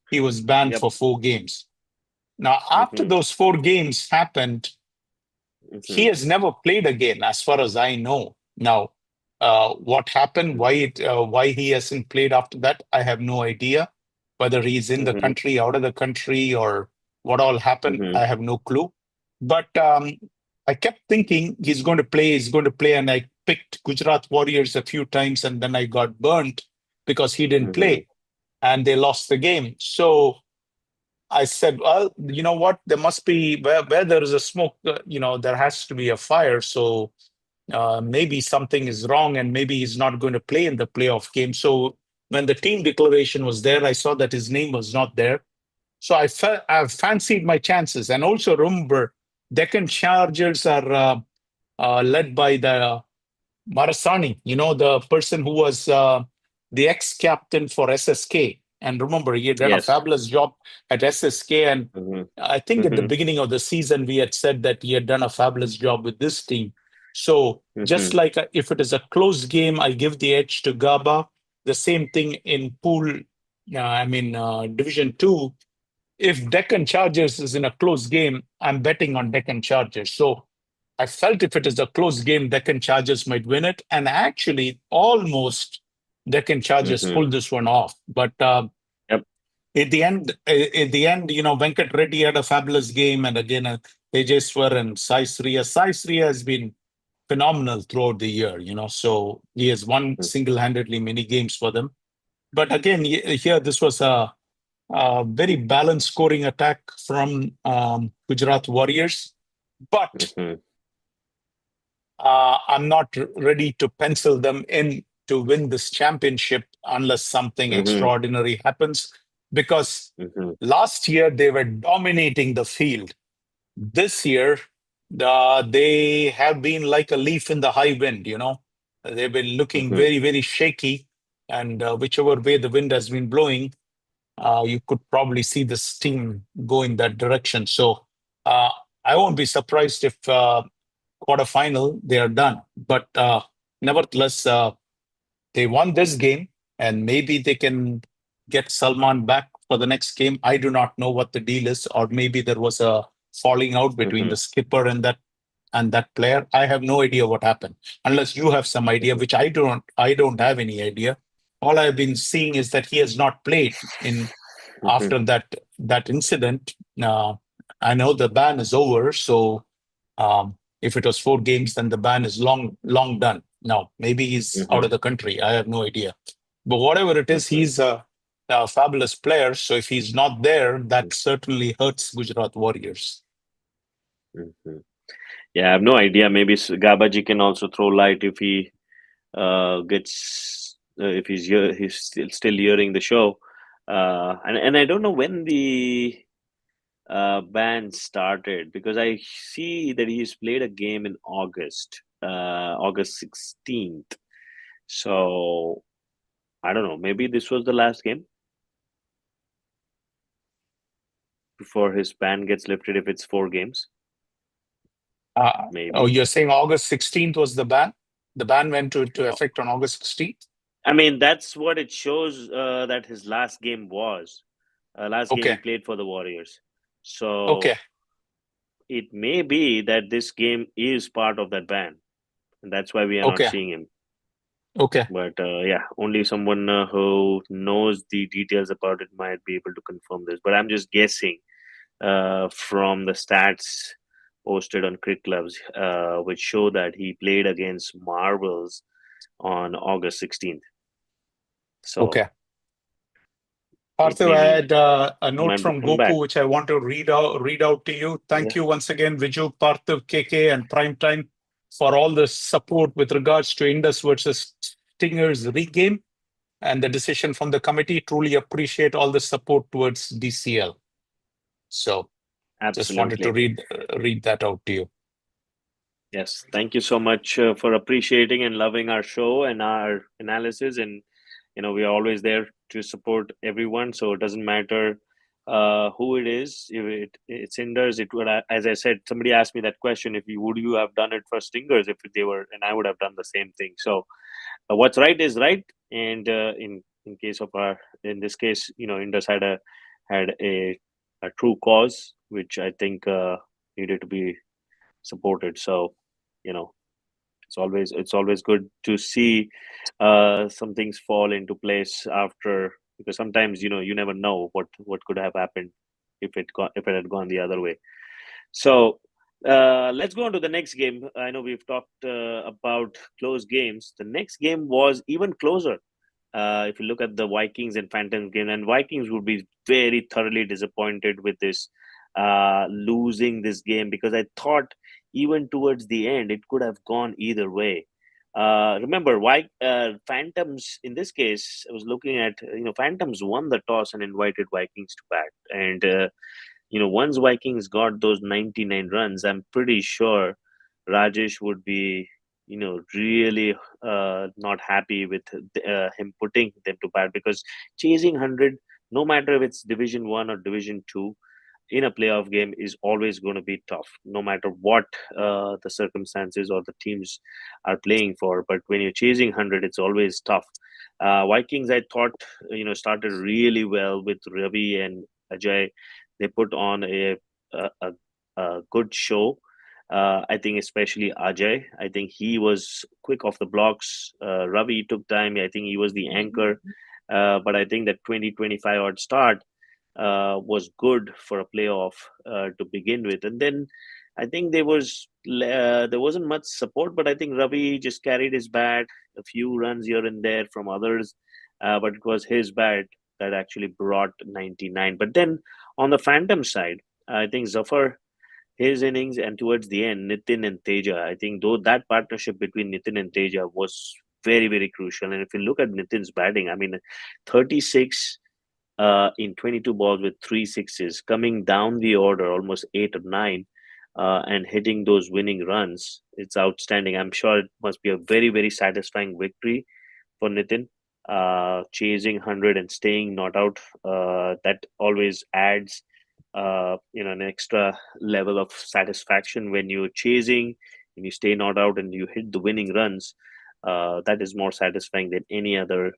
Speaker 1: he was banned
Speaker 2: yep.
Speaker 1: for 4 games. Now, after
Speaker 2: Hmm.
Speaker 1: those 4 games happened, he
Speaker 2: Hmm.
Speaker 1: has never played again, as far as I know. Now, what happened? Why he hasn't played after that? I have no idea. Whether he's in the
Speaker 2: Hmm.
Speaker 1: country, out of the country, or what all happened,
Speaker 2: Hmm.
Speaker 1: I have no clue. But I kept thinking he's going to play. He's going to play, and I picked Gujarat Warriors a few times, and then I got burnt because he didn't
Speaker 2: Hmm.
Speaker 1: play, and they lost the game. So I said, well, you know what? There must be where there is a smoke, there has to be a fire. So maybe something is wrong, and maybe he's not going to play in the playoff game. So when the team declaration was there, I saw that his name was not there. So I fancied my chances. And also remember, Deccan Chargers are led by the Marasani, the person who was the ex-captain for SSK. And remember, he had done a
Speaker 2: Yes.
Speaker 1: fabulous job at SSK. And
Speaker 2: Mm-hmm.
Speaker 1: I think at the
Speaker 2: Mm-hmm.
Speaker 1: beginning of the season, we had said that he had done a fabulous job with this team. So
Speaker 2: Mm-hmm.
Speaker 1: just like if it is a close game, I give the edge to Gaba. The same thing in Division 2. If Deccan Chargers is in a close game, I'm betting on Deccan Chargers. So I felt if it is a close game, Deccan Chargers might win it. And actually, almost Deccan Chargers
Speaker 2: Mm-hmm.
Speaker 1: pulled this one off. But
Speaker 2: Yep.
Speaker 1: Venkat Reddy had a fabulous game. And again, Tejeswar and Sai Sriya. Sai Sriya has been phenomenal throughout the year, So he has won single-handedly many games for them. But again, here, this was a very balanced scoring attack from Gujarat Warriors. But
Speaker 2: Mm-hmm.
Speaker 1: I'm not ready to pencil them in to win this championship unless something
Speaker 2: Mm-hmm.
Speaker 1: extraordinary happens. Because
Speaker 2: Mm-hmm.
Speaker 1: last year they were dominating the field. This year, they have been like a leaf in the high wind. They've been looking
Speaker 2: Mm-hmm.
Speaker 1: very, very shaky. And whichever way the wind has been blowing, you could probably see this team go in that direction. So uh, I won't be surprised if quarterfinal they are done. But nevertheless, they won this game, and maybe they can get Salman back for the next game. I do not know what the deal is, or maybe there was a falling out between
Speaker 2: Mm-hmm.
Speaker 1: the skipper and that player. I have no idea what happened, unless you have some idea, which I don't. I don't have any idea. All I've been seeing is that he has not played in
Speaker 2: Mm-hmm.
Speaker 1: after that incident. I know the ban is over, so if it was 4 games, then the ban is long done. Now maybe he's out
Speaker 2: Mm-hmm.
Speaker 1: of the country. I have no idea. But whatever it is,
Speaker 2: Mm-hmm.
Speaker 1: he's a fabulous player. So if he's not there, that certainly hurts Gujarat Warriors.
Speaker 2: Mm-hmm. Yeah, I have no idea. Maybe Gabaji can also throw light if he gets if he's still hearing the show. And I don't know when the ban started because I see that he's played a game in August 16th. So I don't know. Maybe this was the last game before his ban gets lifted. If it's 4 games,
Speaker 1: Oh,
Speaker 2: maybe.
Speaker 1: you're saying August 16th was the ban? The ban went to effect on August 16th?
Speaker 2: I mean, that's what it shows that his last game was. Last game he
Speaker 1: Okay.
Speaker 2: played for the Warriors.
Speaker 1: Okay.
Speaker 2: So it may be that this game is part of that ban, and that's why we are not
Speaker 1: Okay.
Speaker 2: seeing him.
Speaker 1: Okay.
Speaker 2: But yeah, only someone who knows the details about it might be able to confirm this. But I'm just guessing from the stats posted on Cricket Clubs, which show that he played against Marvels on August 16th. So
Speaker 1: Okay.
Speaker 2: it
Speaker 1: Parthiv,
Speaker 2: may
Speaker 1: I
Speaker 2: mean
Speaker 1: had a
Speaker 2: he
Speaker 1: note
Speaker 2: might be
Speaker 1: from
Speaker 2: coming back.
Speaker 1: Gopu, which I want to read out to you. Thank
Speaker 2: Yeah,
Speaker 1: you once again, Viju, Parthiv, KK, and Primetime for all the support with regards to Indus versus Stingers regame and the decision from the committee. Truly appreciate all the support towards DCL. So just wanted to
Speaker 2: absolutely.
Speaker 1: read that out to you.
Speaker 2: Yes, thank you so much for appreciating and loving our show and our analysis. And we are always there to support everyone. So it doesn't matter who it is. If it's Inders, it would. As I said, somebody asked me that question: if you would you have done it for Stingers if they were, and I would have done the same thing. So what's right is right. And in case of in this case, Indus had a true cause, which I think needed to be supported. So you know it's always good to see some things fall into place after, because sometimes you never know what could have happened if it had gone the other way. So let's go on to the next game. I know we've talked about close games. The next game was even closer. If you look at the Vikings and Phantoms game, and Vikings would be very thoroughly disappointed with this losing this game, because I thought even towards the end it could have gone either way. Remember, why Phantoms in this case? I was looking at Phantoms won the toss and invited Vikings to bat, and once Vikings got those 99 runs, I'm pretty sure Rajesh would be. really not happy with him putting them to bat, because chasing 100, no matter if it's Division 1 or Division 2, in a playoff game is always going to be tough, no matter what the circumstances or the teams are playing for. But when you're chasing 100, it's always tough. Vikings, I thought, started really well with Ravi and Ajay. They put on a, a, a good show. I think especially Ajay. I think he was quick off the blocks. Ravi took time. I think he was the anchor. But I think that 2025 odd start was good for a playoff to begin with. And then I think there wasn't much support, but I think Ravi just carried his bat, a few runs here and there from others, but it was his bat that actually brought 99. But then on the Phantom side, I think Zafar, his innings, and towards the end, Nitin and Teja. I think though that partnership between Nitin and Teja was very, very crucial. And if you look at Nitin's batting, I mean, 36 in 22 balls with three sixes, coming down the order almost eight or nine, and hitting those winning runs. It's outstanding. I'm sure it must be a very, very satisfying victory for Nitin. Chasing 100 and staying not out, that always adds an extra level of satisfaction when you're chasing and you stay not out and you hit the winning runs. That is more satisfying than any other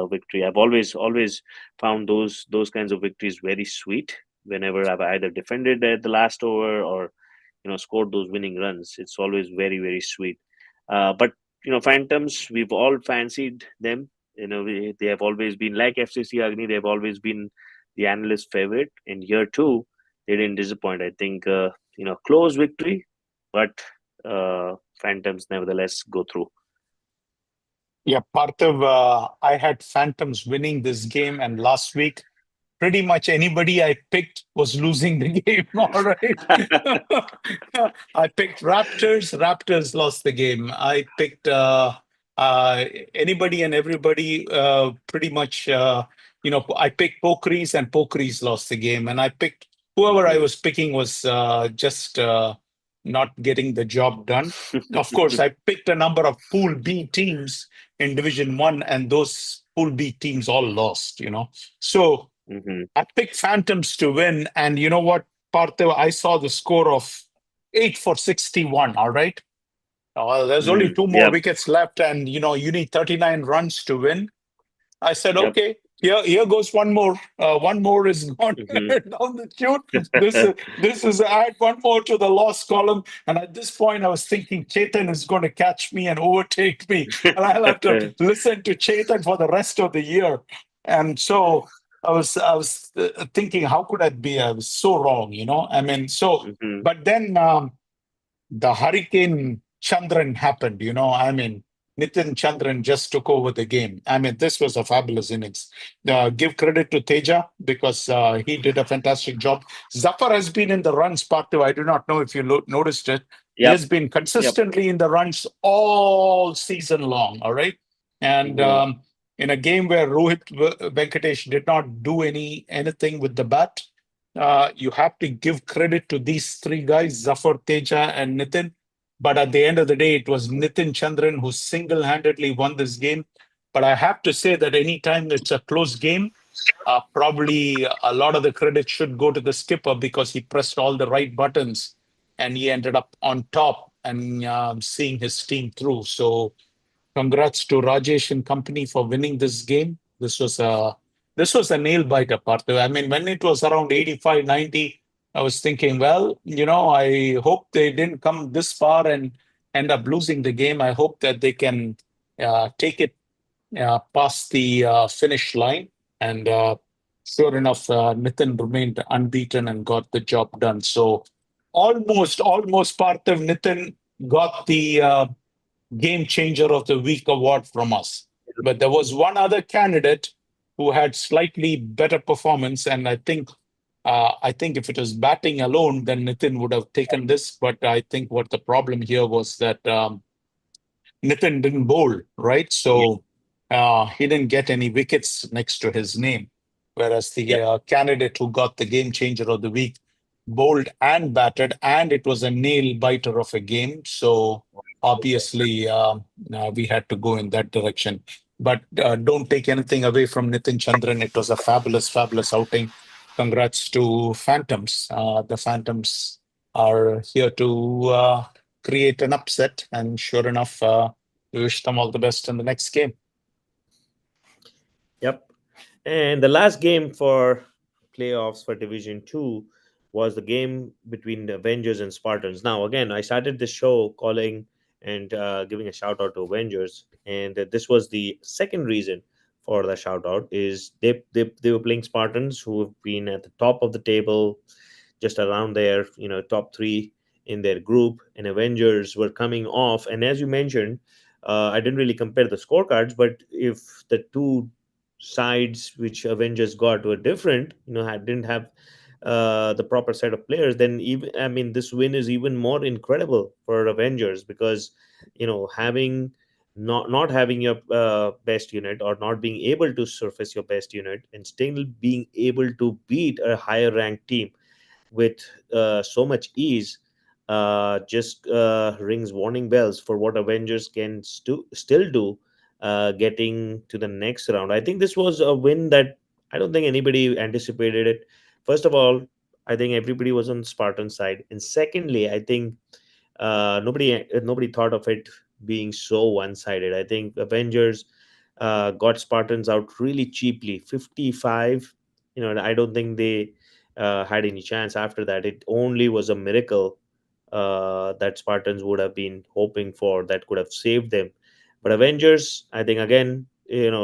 Speaker 2: victory. I've always found those kinds of victories very sweet. Whenever I've either defended at the last over or scored those winning runs, it's always very, very sweet. But Phantoms, we've all fancied them. They have always been like FCC Agni. They've always been the analyst favorite. In year two, they didn't disappoint. I think close victory, but Phantoms nevertheless go through.
Speaker 1: Yeah, Parthiv, I had Phantoms winning this game, and last week pretty much anybody I picked was losing the game. All right. I picked Raptors. Raptors lost the game. I picked uh, anybody and everybody pretty much. I picked Pokeries and Pokeries lost the game. And I picked whoever I
Speaker 2: Mhm.
Speaker 1: was picking was just not getting the job done. Of course, I picked a number of Pool B teams in Division 1, and those Pool B teams all lost. So
Speaker 2: Mhm.
Speaker 1: I picked Phantoms to win, and you know what, Parthiv? I saw the score of 8 for 61. All right. There's only two more
Speaker 2: Yep.
Speaker 1: wickets left, and you need 39 runs to win. I said,
Speaker 2: Yep.
Speaker 1: okay, here goes one more. One more is gone
Speaker 2: Mhm.
Speaker 1: down the chute. This is add one more to the loss column. And at this point, I was thinking Chetan is going to catch me and overtake me, and I'll have to listen to Chetan for the rest of the year. And so I was thinking, how could I be? I was so wrong. I mean,
Speaker 2: Mhm.
Speaker 1: but then the Hurricane Chandran happened. I mean, Nitin Chandran just took over the game. I mean, this was a fabulous innings. Give credit to Teja because he did a fantastic job. Zafar has been in the runs part two. I do not know if you noticed it. He
Speaker 2: Yep.
Speaker 1: has been
Speaker 2: Yep.
Speaker 1: consistently in the runs all season long. All right. And
Speaker 2: Mhm.
Speaker 1: in a game where Rohit Venkatesh did not do anything with the bat, you have to give credit to these three guys, Zafar, Teja, and Nitin. But at the end of the day, it was Nitin Chandran who single handedly won this game. But I have to say that anytime it's a close game, probably a lot of the credit should go to the skipper because he pressed all the right buttons and he ended up on top and seeing his team through. So congrats to Rajesh and company for winning this game. This was a nail biter, Partha. I mean, when it was around 85, 90, I was thinking, well, I hope they didn't come this far and end up losing the game. I hope that they can take it past the finish line. And sure enough, Nitin remained unbeaten and got the job done. So almost Partha, Nitin got the game changer of the week award from us. But there was one other candidate who had slightly better performance, and I think if it was batting alone, then Nitin would have taken this. But I think what the problem here was that Nitin didn't bowl, right?
Speaker 2: Yep.
Speaker 1: So he didn't get any wickets next to his name, whereas the
Speaker 2: Yep.
Speaker 1: candidate who got the game changer of the week bowled and batted, and it was a nail biter of a game. So obviously we had to go in that direction. But don't take anything away from Nitin Chandran. It was a fabulous, fabulous outing. Congrats to Phantoms. The Phantoms are here to create an upset, and sure enough, we wish them all the best in the next game.
Speaker 2: Yep. And the last game for playoffs for Division 2 was the game between the Avengers and Spartans. Now, again, I started this show calling and giving a shout out to Avengers, and this was the second reason for the shout out is they were playing Spartans who have been at the top of the table, just around their top three in their group, and Avengers were coming off. And as you mentioned, I didn't really compare the scorecards, but if the two sides which Avengers got were different, didn't have the proper set of players, then even I mean this win is even more incredible for Avengers because having not having your best unit or not being able to surface your best unit and still being able to beat a higher ranked team with so much ease just rings warning bells for what Avengers can still do getting to the next round. I think this was a win that I don't think anybody anticipated it. First of all, I think everybody was on Spartan side, and secondly, I think nobody thought of it being so one-sided. I think Avengers got Spartans out really cheaply, 55. I don't think they had any chance after that. It only was a miracle that Spartans would have been hoping for that could have saved them. But Avengers, I think again,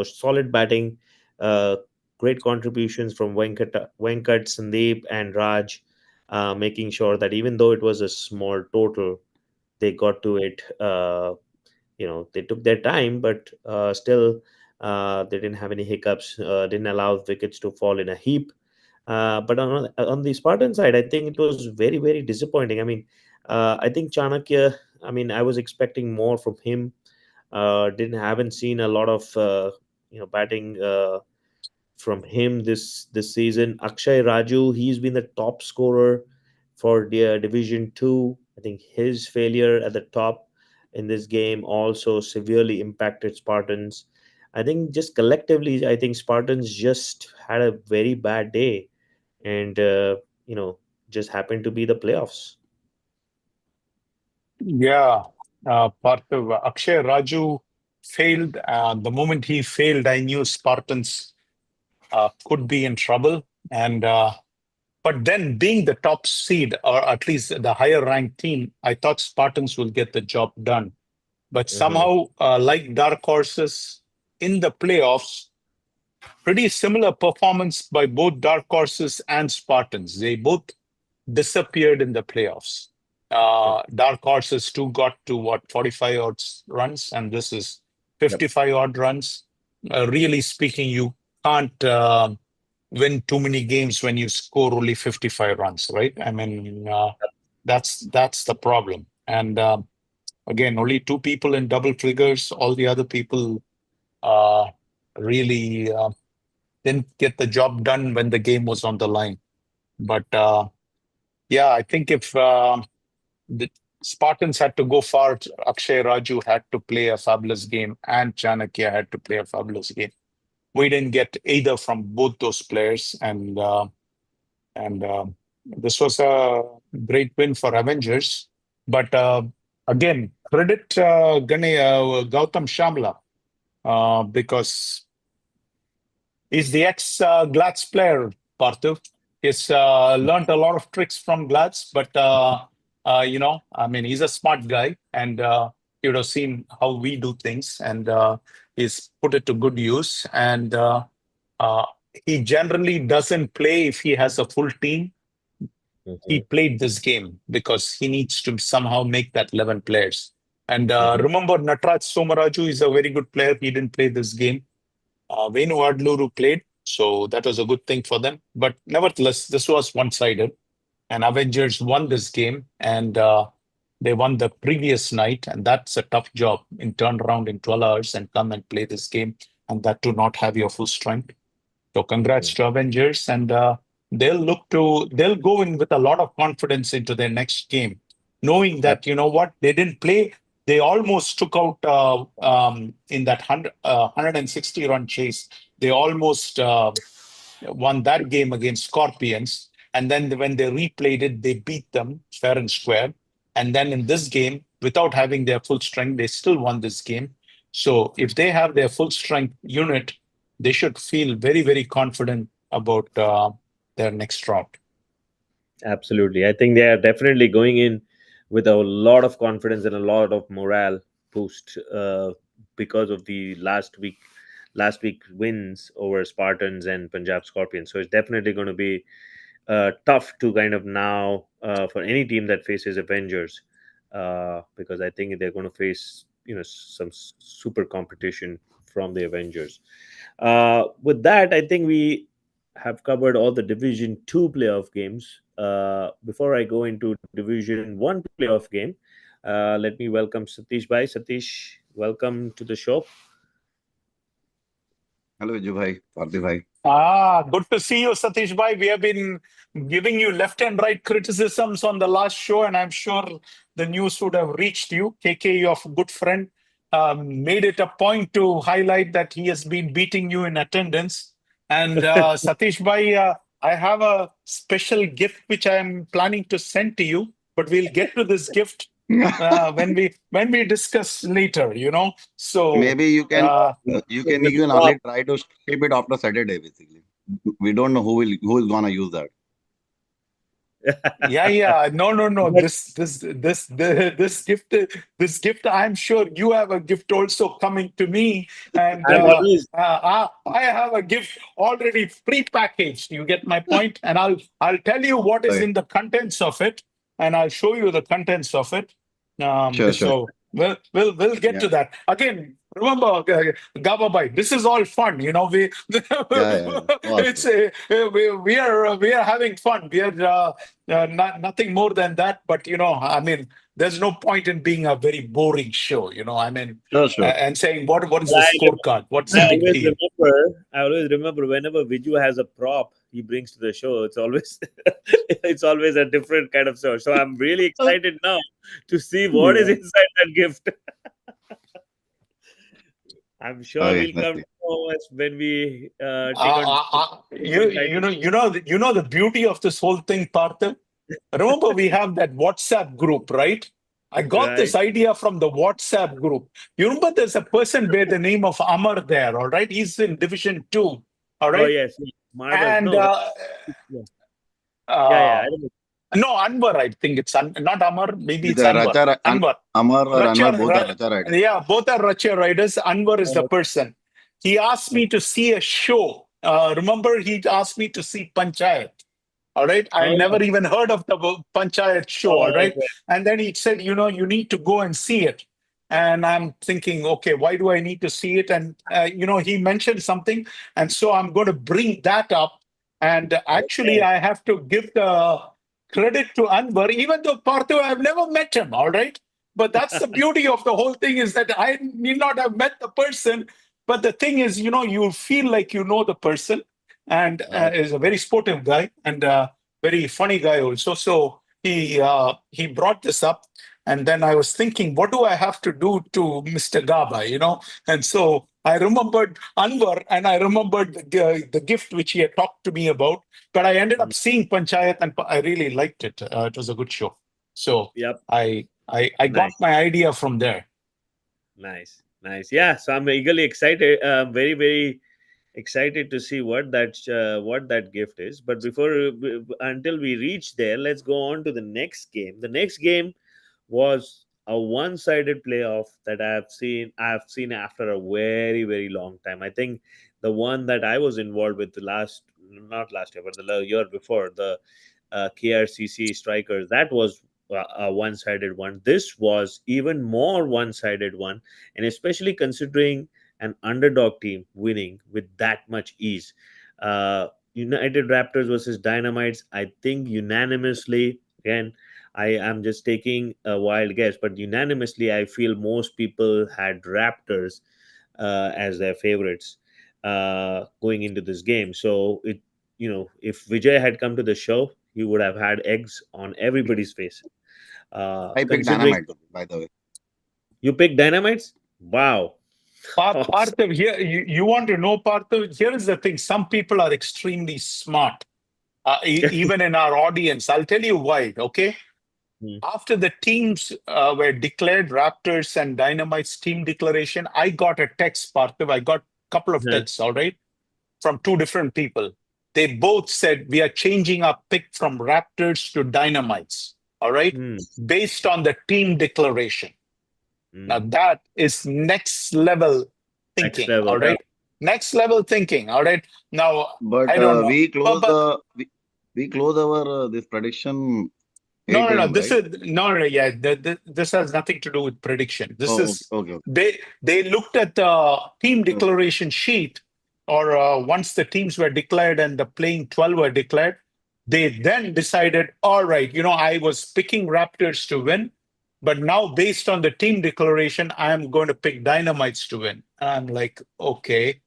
Speaker 2: solid batting, uh, great contributions from Venkat, Sandeep, and Raj, making sure that even though it was a small total, they got to it. They took their time, but still, they didn't have any hiccups. Didn't allow wickets to fall in a heap. But on the Spartan side, I think it was very, very disappointing. I mean, I think Chanakya. I mean, I was expecting more from him. Didn't haven't seen a lot of batting from him this season. Akshay Raju, he's been the top scorer for the Division Two. I think his failure at the top in this game also severely impacted Spartans. I think just collectively, I think Spartans just had a very bad day, and just happened to be the playoffs.
Speaker 1: Yeah, part of Akshay Raju failed. The moment he failed, I knew Spartans could be in trouble. And but then, being the top seed, or at least the higher ranked team, I thought Spartans will get the job done. But
Speaker 2: Hmm.
Speaker 1: somehow, like dark horses in the playoffs, pretty similar performance by both dark horses and Spartans. They both disappeared in the playoffs.
Speaker 2: Yep.
Speaker 1: Dark Horses too got to what 45 odd runs, and this is
Speaker 2: Yep.
Speaker 1: 55 odd runs. Really speaking, you can't win too many games when you score only 55 runs, right? I mean, that's the problem. And again, only two people in double figures. All the other people uh, really didn't get the job done when the game was on the line. But yeah, I think if the Spartans had to go far, Akshay Raju had to play a fabulous game, and Chanakya had to play a fabulous game. We didn't get either from both those players, and this was a great win for Avengers. But again, credit Gautam Shamla because he's the ex Glatz player, Parthu. He's learned a lot of tricks from Glatz, but I mean, he's a smart guy, and you would have seen how we do things, and he's put it to good use. And uh, he generally doesn't play if he has a full team. He
Speaker 2: Hmm.
Speaker 1: played this game because he needs to somehow make that 11 players. And
Speaker 2: Hmm.
Speaker 1: remember, Natraj Somaraju is a very good player. He didn't play this game. Venu Adluru played, so that was a good thing for them. But nevertheless, this was one-sided, and Avengers won this game, and they won the previous night, and that's a tough job in turnaround in 12 hours and come and play this game, and that to not have your full strength. So congrats to Avengers, and they'll go in with a lot of confidence into their next game, knowing
Speaker 2: Yep.
Speaker 1: that you know what they didn't play. They almost took out in that 160 run chase. They almost won that game against Scorpions. And then when they replayed it, they beat them fair and square. And then in this game, without having their full strength, they still won this game. So if they have their full strength unit, they should feel very, very confident about their next round.
Speaker 2: Absolutely. I think they are definitely going in with a lot of confidence and a lot of morale boost because of the last week wins over Spartans and Punjab Scorpions. So it's definitely going to be tough to kind of now for any team that faces Avengers, because I think they're going to face some super competition from the Avengers. With that, I think we have covered all the Division 2 playoff games. Before I go into Division 1 playoff game, let me welcome Satish Bhai. Satish, welcome to the show.
Speaker 3: Hello, Viju bhai, Parthiv bhai.
Speaker 1: Good to see you, Satish Bhai. We have been giving you left and right criticisms on the last show, and I'm sure the news would have reached you. KK, your good friend, made it a point to highlight that he has been beating you in attendance. And Satish Bhai, I have a special gift which I am planning to send to you, but we'll get to this gift when we discuss later. So.
Speaker 3: Maybe
Speaker 1: Uh,
Speaker 3: you can only try to skip it after Saturday. Basically, we don't know who is gonna use that.
Speaker 1: Yeah. No.
Speaker 2: But
Speaker 1: This gift. I'm sure you have a gift also coming to me, and
Speaker 2: I'm always
Speaker 1: I have a gift already pre-packaged. You get my point, and I'll tell you what is
Speaker 3: Right.
Speaker 1: in the contents of it, and I'll show you the contents of it.
Speaker 3: Sure.
Speaker 1: So we'll get
Speaker 3: Yeah,
Speaker 1: to that again. Remember, Gaba Bhai, this is all fun. We
Speaker 3: yeah. Of course.
Speaker 1: it's we are having fun. We are. Nothing more than that. But I mean, there's no point in being a very boring show. I mean,
Speaker 3: Sure.
Speaker 1: and saying what is the
Speaker 2: I
Speaker 1: scorecard? What's
Speaker 2: I
Speaker 1: the big
Speaker 2: always
Speaker 1: deal?
Speaker 2: remember. I always remember whenever Viju has a prop he brings to the show. It's always it's always a different kind of show. So I'm really excited now to see what is
Speaker 1: Yeah.
Speaker 2: inside that gift. I'm sure we'll come
Speaker 3: Exactly.
Speaker 2: to know as when we take on.
Speaker 1: Uh, you know the beauty of this whole thing, Partha. Remember, we have that WhatsApp group, right? I got
Speaker 2: Right.
Speaker 1: this idea from the WhatsApp group. You remember there's a person by the name of Amar there, all right? He's in Division 2, all
Speaker 2: Oh
Speaker 1: right?
Speaker 2: yes, yes. Marbles.
Speaker 1: And
Speaker 2: No. Yeah. Yeah. I
Speaker 1: uh,
Speaker 2: don't
Speaker 1: no, Anwar, I think it's not Amar, maybe
Speaker 3: With
Speaker 1: it's
Speaker 3: the
Speaker 1: Anwar. Anwar.
Speaker 3: Amar or Anwar,
Speaker 1: Racha,
Speaker 3: both are Racha riders.
Speaker 1: yeah, both are Racha riders. Anwar is the
Speaker 2: know.
Speaker 1: person. He asked me to see a show. Remember, he asked me to see Panchayat. All right. I
Speaker 2: Oh,
Speaker 1: never even heard of the Panchayat show. All right.
Speaker 2: okay.
Speaker 1: And then he said, you need to go and see it. And I'm thinking, okay, why do I need to see it? And, he mentioned something. And so I'm going to bring that up. And actually,
Speaker 2: Okay.
Speaker 1: I have to give the credit to Anwar, even though Partho, I've never met him. All right. But that's the beauty of the whole thing is that I need not have met the person. But the thing is, you feel like you know the person and
Speaker 2: Oh,
Speaker 1: is a very sportive guy and very funny guy also. So he brought this up, and then I was thinking, what do I have to do to Mr. Gaba? And so I remembered Anwar, and I remembered the gift which he had talked to me about. But I ended up seeing Panchayat, and I really liked it. It was a good show. So
Speaker 2: yep.
Speaker 1: I got
Speaker 2: Nice.
Speaker 1: my idea from there.
Speaker 2: Nice. Yeah. So I'm eagerly excited. Very, very excited to see what that gift is. But until we reach there, let's go on to the next game. The next game was a one-sided playoff that I've seen after a very, very long time. I think the one that I was involved with the last not last year, but the year before, the KRCC Strikers, that was a one-sided one. This was even more one-sided one, and especially considering an underdog team winning with that much ease. United Raptors versus Dynamites, I think unanimously, again, I am just taking a wild guess, but unanimously, I feel most people had Raptors as their favorites going into this game. So if Vijay had come to the show, he would have had eggs on everybody's face.
Speaker 3: I picked
Speaker 2: Considering
Speaker 3: Dynamite, by the way.
Speaker 2: You pick Dynamites? Wow. Awesome.
Speaker 1: Parthiv, here you want to know, Parthiv? Here is the thing: some people are extremely smart, even in our audience. I'll tell you why. Okay,
Speaker 2: Hmm.
Speaker 1: after the teams were declared, Raptors and Dynamite's team declaration, I got a text, Parthiv. I got a couple of
Speaker 2: Yeah.
Speaker 1: texts. All right, from two different people. They both said we are changing our pick from Raptors to Dynamites. All right,
Speaker 2: Hmm.
Speaker 1: based on the team declaration. Now
Speaker 2: Hmm.
Speaker 1: that is next level
Speaker 2: Next
Speaker 1: thinking.
Speaker 2: level.
Speaker 1: All right, next level thinking. All right. Now
Speaker 3: But
Speaker 1: I don't know, but
Speaker 3: we close our this prediction
Speaker 1: no,
Speaker 3: 8
Speaker 1: no, no.
Speaker 3: a.m.
Speaker 1: This
Speaker 3: right?
Speaker 1: is no, no. Yeah, this has nothing to do with prediction. This
Speaker 3: Oh,
Speaker 1: is
Speaker 3: okay, okay.
Speaker 1: they looked at the team
Speaker 3: Okay.
Speaker 1: declaration sheet, or once the teams were declared and the playing 12 were declared, they then decided, all right, I was picking Raptors to win, but now based on the team declaration, I am going to pick Dynamites to win. And I'm like, okay,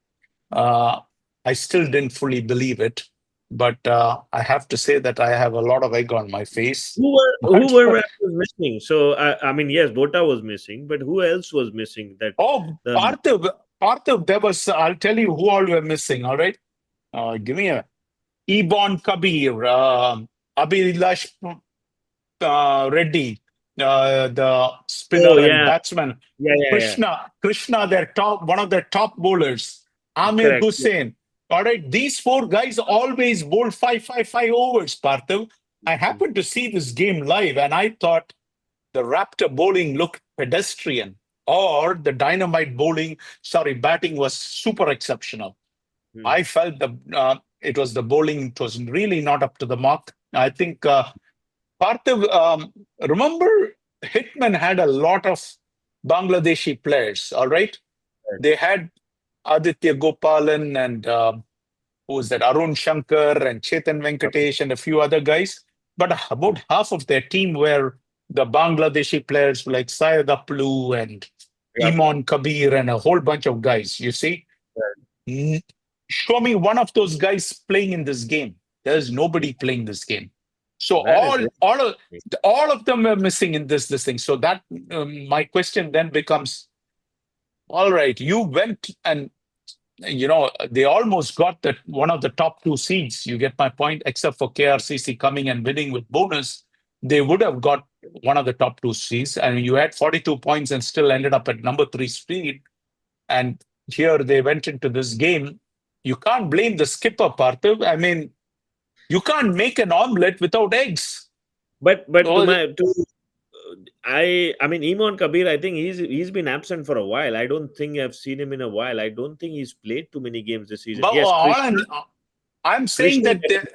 Speaker 1: uh, I still didn't fully believe it, but I have to say that I have a lot of egg on my face.
Speaker 2: Who
Speaker 1: But
Speaker 2: were rappers missing? So I mean, yes, Bota was missing, but who else was missing? That
Speaker 1: oh,
Speaker 2: the
Speaker 1: Parthiv, there was, I'll tell you who all were missing. All right. Give me a Ebon Kabir, Abhilash Reddy, the
Speaker 2: oh
Speaker 1: spinner and
Speaker 2: yeah,
Speaker 1: batsman,
Speaker 2: yeah,
Speaker 1: Krishna, one of their top bowlers, Amir
Speaker 2: correct. Yeah.
Speaker 1: Hussain. All right, these four guys always bowl 5 overs, Parthiv. I happened to see this game live, and I thought the Raptor bowling looked pedestrian, or the Dynamite batting was super exceptional.
Speaker 2: Hmm.
Speaker 1: I felt it was the bowling. It was really not up to the mark. I think Parthiv, remember, Hitman had a lot of Bangladeshi players. All right,
Speaker 2: Right.
Speaker 1: they had Aditya Gopalan and who was that? Arun Shankar and Chetan
Speaker 2: Yep.
Speaker 1: Venkatesh and a few other guys. But about half of their team were the Bangladeshi players like Syed Aplu and
Speaker 2: Yep.
Speaker 1: Imon Kabir and a whole bunch of guys. You see,
Speaker 2: Right.
Speaker 1: N- show me one of those guys playing in this game. There's nobody playing this game. So
Speaker 2: That is
Speaker 1: all of them were missing in this thing. So that my question then becomes: all right, you went and they almost got that one of the top two seeds. You get my point, except for KRCC coming and winning with bonus, they would have got one of the top two seeds. And you had 42 points and still ended up at number three seed. And here they went into this game. You can't blame the skipper, Parthiv. I mean, you can't make an omelette without eggs.
Speaker 2: but to
Speaker 1: Oh,
Speaker 2: my to I mean Imon Kabir, I think he's been absent for a while. I don't think I've seen him in a while. I don't think he's played too many games this season.
Speaker 1: but
Speaker 2: Yes,
Speaker 1: I'm saying
Speaker 2: Krishna.
Speaker 1: that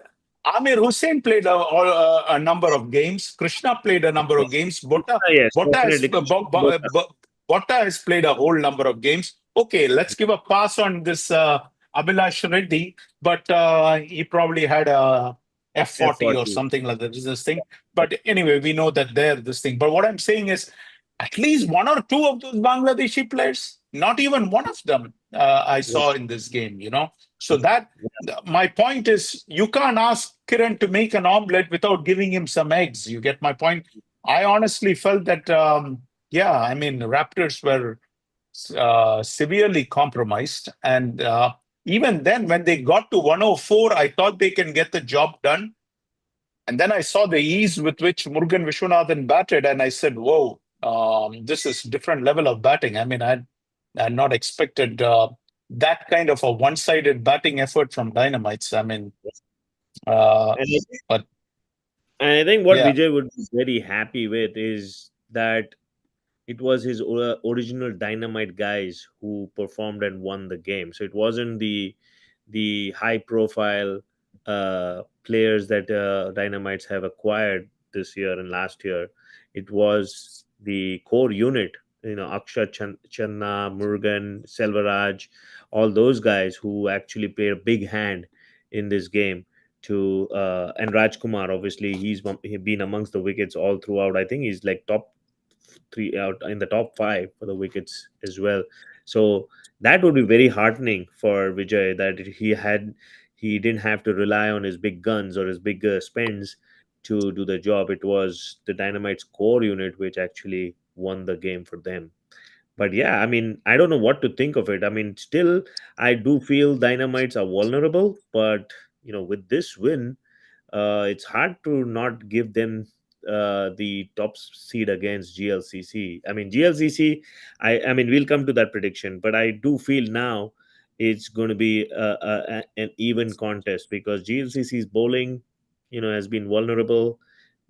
Speaker 1: Amir Hussain played a number of games. Krishna played a number of games.
Speaker 2: Yes,
Speaker 1: Botta has,
Speaker 2: definitely Krishna. Botha.
Speaker 1: Botta has played a whole number of games. Okay, let's give a pass on this Abhilash Reddy, but he probably had a F40 or
Speaker 2: F40.
Speaker 1: something like that. This thing. But anyway, we know that they're this thing. But what I'm saying is, at least one or two of those Bangladeshi players, not even one of them, I saw in this game. So that my point is, you can't ask Kiran to make an omelette without giving him some eggs. You get my point? I honestly felt that, yeah, I mean, Raptors were severely compromised. And even then, when they got to 104, I thought they can get the job done. And then I saw the ease with which Murugan Vishwanathan batted, and I said, whoa, this is different level of batting. I mean, I had not expected that kind of a one-sided batting effort from Dynamites. I mean, uh,
Speaker 2: And I
Speaker 1: but
Speaker 2: And I think what
Speaker 1: yeah,
Speaker 2: Vijay would be very happy with is that it was his original Dynamite guys who performed and won the game. So it wasn't the high profile players that Dynamites have acquired this year and last year. It was the core unit, Akshat Channa, Murugan, Selvaraj, all those guys who actually played a big hand in this game. To and Rajkumar, obviously, he's been amongst the wickets all throughout. I think he's like top three out in the top five for the wickets as well. So that would be very heartening for Vijay that he didn't have to rely on his big guns or his big spends to do the job. It was the Dynamite's core unit which actually won the game for them. But yeah, I mean, I don't know what to think of it. I mean, still, I do feel Dynamites are vulnerable, but with this win, it's hard to not give them the top seed against GLCC. I mean, GLCC, I mean, we'll come to that prediction, but I do feel now it's going to be an even contest because GLCC's bowling, has been vulnerable.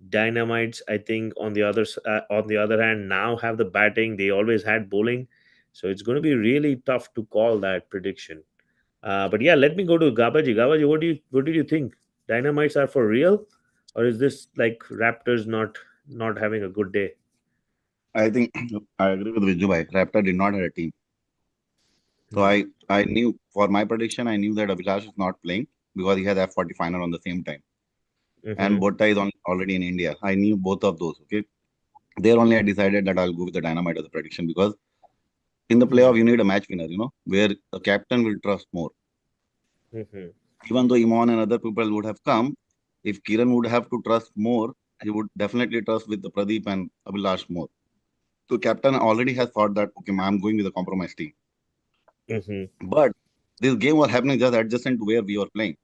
Speaker 2: Dynamites, I think, on the other hand, now have the batting. They always had bowling, so it's going to be really tough to call that prediction. But yeah, let me go to Gabaji. Gabaji, what did you think? Dynamites are for real, or is this like Raptors not having a good day?
Speaker 3: I think I agree with Viju bhai. Raptor did not have a team. So
Speaker 2: Hmm.
Speaker 3: I knew for my prediction, I knew that Abhilash is not playing because he has F40 final on the same time. And
Speaker 2: Mm-hmm.
Speaker 3: Botta is already in India. I knew both of those. Okay. There only I decided that I'll go with the Dynamite as a prediction because in the playoff,
Speaker 2: Mm-hmm.
Speaker 3: you need a match winner, where the captain will trust more.
Speaker 2: Mm-hmm.
Speaker 3: Even though Iman and other people would have come, if Kiran would have to trust more, he would definitely trust with the Pradeep and Abhilash more. So captain already has thought that, okay, I'm going with a compromise team.
Speaker 2: Mm-hmm.
Speaker 3: But this game was happening just adjacent to where we were playing.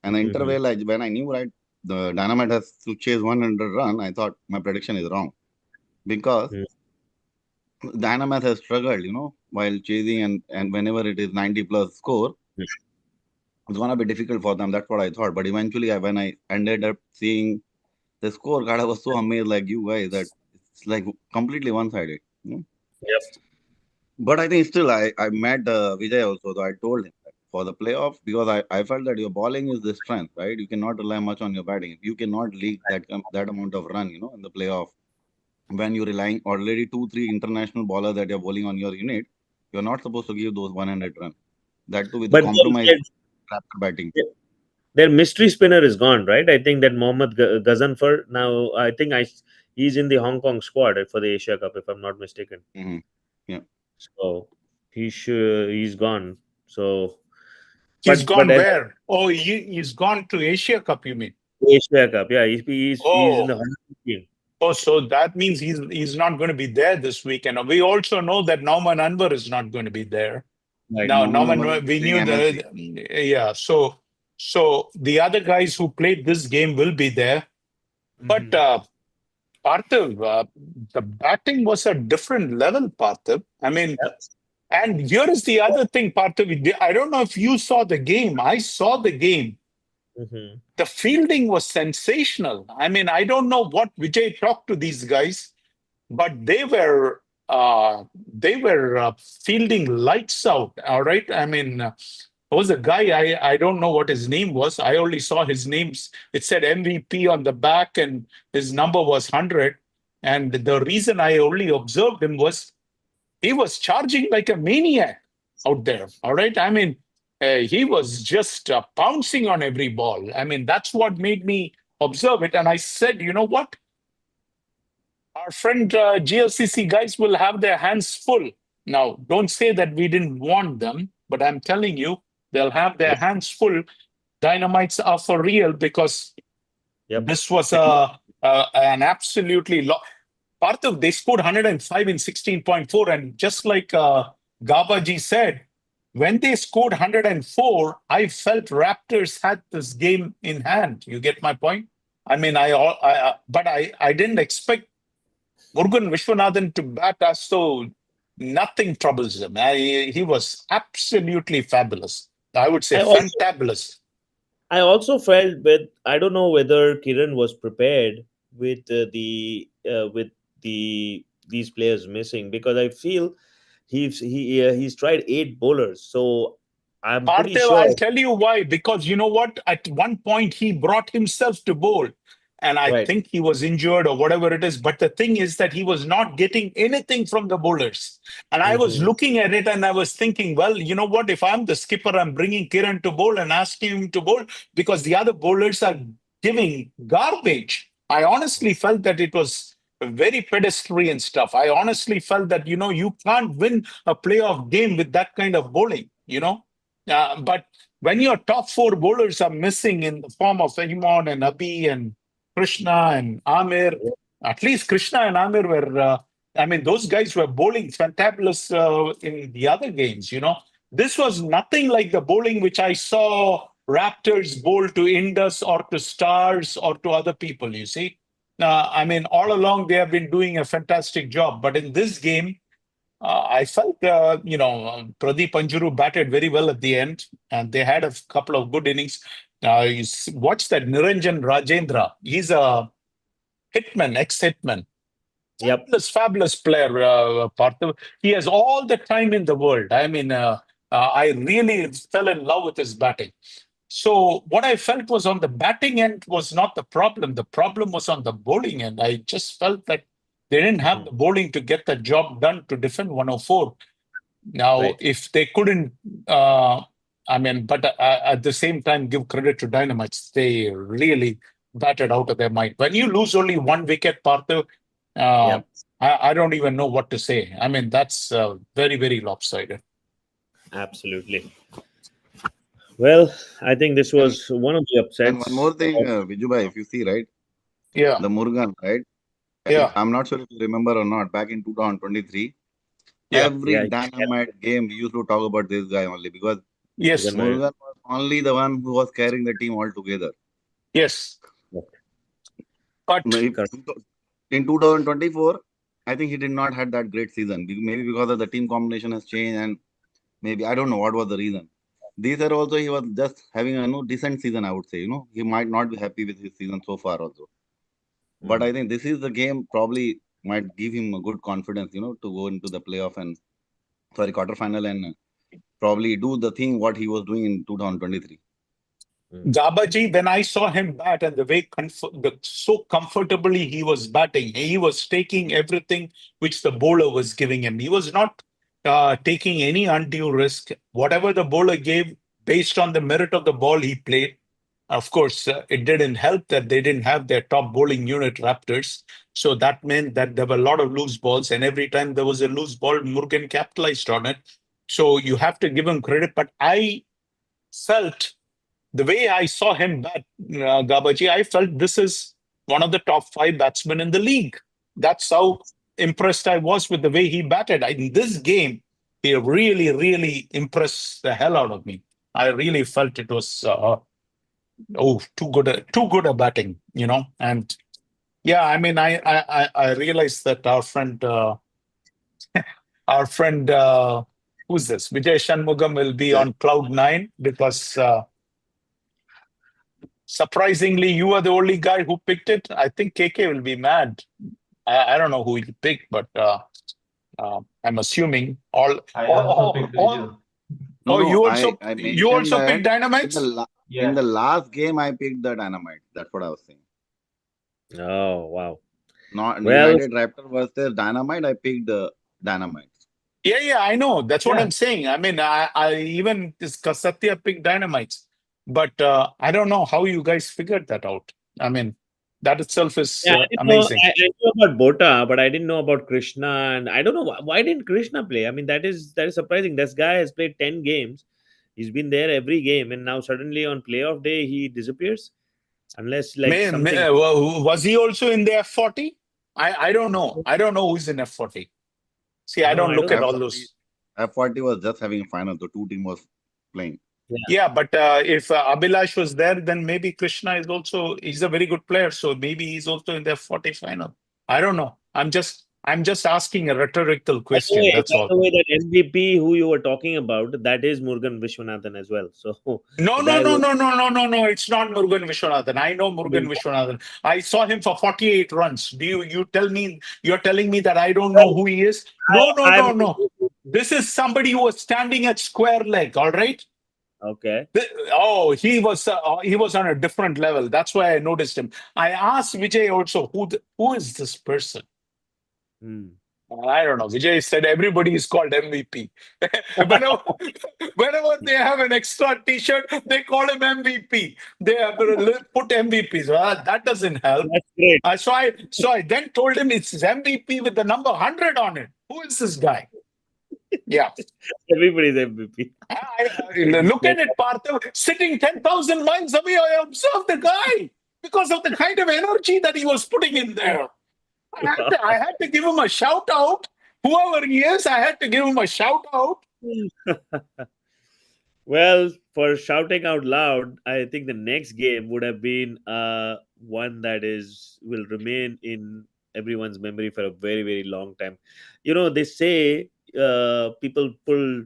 Speaker 3: And the
Speaker 2: Mm-hmm.
Speaker 3: interval, when I knew right, the Dynamite has to chase 100 run, I thought my prediction is wrong because Dynamite has struggled, while chasing and whenever it is 90 plus score, it's gonna be difficult for them. That's what I thought. But eventually, when I ended up seeing the scorecard, I was so amazed, like you guys, that it's like completely one-sided.
Speaker 2: Yep.
Speaker 3: But I think still, I met Vijay also. So I told him that for the playoff because I felt that your bowling is the strength, right? You cannot rely much on your batting. If you cannot leak that amount of run, in the playoff, when you're relying already 2 3 international bowlers that you're bowling on your unit, you're not supposed to give those 100 runs. That too with the
Speaker 2: But
Speaker 3: compromise batting.
Speaker 2: their mystery spinner is gone, right? I think that Mohammad Ghazanfar now. He's in the Hong Kong squad for the Asia Cup, if I'm not mistaken.
Speaker 3: Hmm. Yeah.
Speaker 2: So he's gone. So,
Speaker 1: He's
Speaker 2: but
Speaker 1: gone
Speaker 2: at
Speaker 1: where? Oh, he's gone to Asia Cup, you mean?
Speaker 2: Asia Cup, yeah, he's in the
Speaker 1: Oh,
Speaker 2: Hong Kong team.
Speaker 1: oh, so that means he's not going to be there this weekend. We also know that Norman Anwar is not going to be there.
Speaker 2: Right.
Speaker 1: Now,
Speaker 3: Norman
Speaker 1: Norman,
Speaker 3: Anwar is
Speaker 1: we
Speaker 3: playing
Speaker 1: knew
Speaker 3: MLC.
Speaker 1: that. Yeah. So the other guys who played this game will be there. But
Speaker 2: Hmm.
Speaker 1: Parthiv, the batting was a different level, Parthiv. I mean,
Speaker 2: Yep.
Speaker 1: and here is the other thing, Parthiv. I don't know if you saw the game. I saw the game.
Speaker 2: Hmm.
Speaker 1: The fielding was sensational. I mean, I don't know what Vijay talked to these guys, but they were fielding lights out. All right. I mean, there was a guy, I don't know what his name was. I only saw his names. It said MVP on the back, and his number was 100. And the reason I only observed him was he was charging like a maniac out there. All right. I mean, he was just pouncing on every ball. I mean, that's what made me observe it. And I said, you know what? Our friend GLCC guys will have their hands full. Now, don't say that we didn't want them, but I'm telling you, they'll have their hands full. Dynamites are for real because
Speaker 2: Yep.
Speaker 1: this was an absolutely Parthiv, they scored 105 in 16.4. And just like Gabaji said, when they scored 104, I felt Raptors had this game in hand. You get my point? I mean, but I didn't expect Murugan Vishwanathan to bat as though nothing troubles him. He was absolutely fabulous. I would say
Speaker 2: I also
Speaker 1: fantabulous.
Speaker 2: I also felt with I don't know whether Kiran was prepared with with these players missing because I feel he's tried 8 bowlers, so I'm pretty
Speaker 1: Parthiv,
Speaker 2: sure.
Speaker 1: I'll tell you why. Because you know what? At one point, he brought himself to bowl. And I
Speaker 2: Right.
Speaker 1: think he was injured or whatever it is. But the thing is that he was not getting anything from the bowlers. And I was
Speaker 2: Hmm.
Speaker 1: looking at it and I was thinking, well, you know what? If I'm the skipper, I'm bringing Kiran to bowl and asking him to bowl because the other bowlers are giving garbage. I honestly felt that it was very pedestrian stuff. I honestly felt that, you can't win a playoff game with that kind of bowling. But when your top four bowlers are missing in the form of Imon and Abhi and Krishna and Amir, at least Krishna and Amir were I mean, those guys were bowling fantabulous in the other games. This was nothing like the bowling which I saw Raptors bowl to Indus or to Stars or to other people. You see, I mean, all along they have been doing a fantastic job, but in this game. I felt, Pradeep Anjuru batted very well at the end, and they had a couple of good innings. Watch that Niranjan Rajendra. He's a hitman, ex-hitman.
Speaker 2: Yep.
Speaker 1: Fabulous player, Partha. He has all the time in the world. I mean, I really fell in love with his batting. So what I felt was on the batting end was not the problem. The problem was on the bowling end. I just felt that they didn't have the bowling to get the job done to defend 104. Now,
Speaker 2: Right.
Speaker 1: if they couldn't, but at the same time, give credit to Dynamites, they really batted out of their mind. When you lose only one wicket, Partha,
Speaker 2: Yep.
Speaker 1: I don't even know what to say. I mean, that's very, very lopsided.
Speaker 2: Absolutely. Well, I think this was one of the
Speaker 3: And
Speaker 2: upsets.
Speaker 3: one more thing, Vijubhai, if you see, right,
Speaker 1: Yeah,
Speaker 3: the Murugan, right?
Speaker 1: yeah,
Speaker 3: I'm not sure if you remember or not. Back in 2023,
Speaker 1: yeah.
Speaker 3: every
Speaker 2: Yeah.
Speaker 3: Dynamite game we used to talk about this guy only because
Speaker 1: Yes,
Speaker 2: Murugan,
Speaker 3: Murugan was only the one who was carrying the team altogether.
Speaker 1: yes.
Speaker 2: Correct.
Speaker 1: But
Speaker 2: Correct.
Speaker 3: In 2024, I think he did not had that great season. Maybe because of the team combination has changed, and maybe I don't know what was the reason. This year also he was just having a decent season. I would say he might not be happy with his season so far also. But I think this is the game probably might give him a good confidence, to go into the playoff and quarterfinal and probably do the thing what he was doing in 2023.
Speaker 1: Gabaji, when I saw him bat and the way so comfortably he was batting, he was taking everything which the bowler was giving him. He was not taking any undue risk. Whatever the bowler gave, based on the merit of the ball he played. Of course, it didn't help that they didn't have their top bowling unit, Raptors. So that meant that there were a lot of loose balls, and every time there was a loose ball, Murugan capitalized on it. So you have to give him credit. But I felt the way I saw him bat, Gabaji, I felt this is one of the top 5 batsmen in the league. That's how impressed I was with the way he batted. In this game, he really, really impressed the hell out of me. I really felt it was too good a batting, And yeah, I mean, I realized that our friend, who's this? Vijay Shanmugam will be on cloud 9 because. Surprisingly, you are the only guy who picked it. I think KK will be mad. I don't know who he picked, but I'm assuming all.
Speaker 4: I also picked Vijay.
Speaker 3: No,
Speaker 1: You
Speaker 3: I mentioned
Speaker 1: also
Speaker 3: that
Speaker 1: picked Dynamites?
Speaker 3: in the last game I picked the Dynamite. That's what I was saying.
Speaker 2: Oh, wow.
Speaker 3: Not
Speaker 2: Well,
Speaker 3: United Raptor versus Dynamite. I picked the Dynamite.
Speaker 1: Yeah, I know. That's what
Speaker 4: Yeah.
Speaker 1: I'm saying. I mean, I even this Satya picked Dynamites, but I don't know how you guys figured that out. I mean, that itself is
Speaker 2: yeah, I didn't know.
Speaker 1: amazing.
Speaker 2: I knew about Bota, but I didn't know about Krishna, and I don't know why didn't Krishna play. I mean, that is surprising. This guy has played 10 games. He's been there every game, and now suddenly on playoff day he disappears, unless like something.
Speaker 1: Was he also in the F40? I don't know. I don't know who's in F40. See, I
Speaker 2: No,
Speaker 1: don't
Speaker 2: I
Speaker 1: look
Speaker 2: don't
Speaker 1: at
Speaker 2: know.
Speaker 1: all those.
Speaker 3: F40 was just having a final. The two team was playing.
Speaker 1: Yeah, but if Abhilash was there, then maybe Krishna is also, he's a very good player. So maybe he's also in the 40 final. I don't know. I'm just asking a rhetorical question. That's
Speaker 2: By
Speaker 1: all.
Speaker 2: the way, that MVP who you were talking about, that is Murugan Vishwanathan as well. So
Speaker 1: No.
Speaker 2: the guy who
Speaker 1: It's not Murugan Vishwanathan. I know Murugan Vishwanathan. I saw him for 48 runs. You're telling me that I don't know who he is? No.
Speaker 2: I'm
Speaker 1: This is somebody who was standing at square leg, all right?
Speaker 2: okay.
Speaker 1: He was on a different level. That's why I noticed him. I asked Vijay also, who is this person? I don't know. Vijay said everybody is called MVP. whenever they have an extra T-shirt, they call him MVP. They have put MVPs. Well, that doesn't help.
Speaker 2: That's great.
Speaker 1: So I then told him it's MVP with the number 100 on it. Who is this guy? Yeah.
Speaker 2: Everybody's MVP.
Speaker 1: Look at it, Partha. Sitting 10,000 miles away, I observed the guy because of the kind of energy that he was putting in there. I had to give him a shout out. Whoever he is, I had to give him a shout out.
Speaker 2: Well, for shouting out loud, I think the next game would have been one that is will remain in everyone's memory for a very, very long time. They say people pull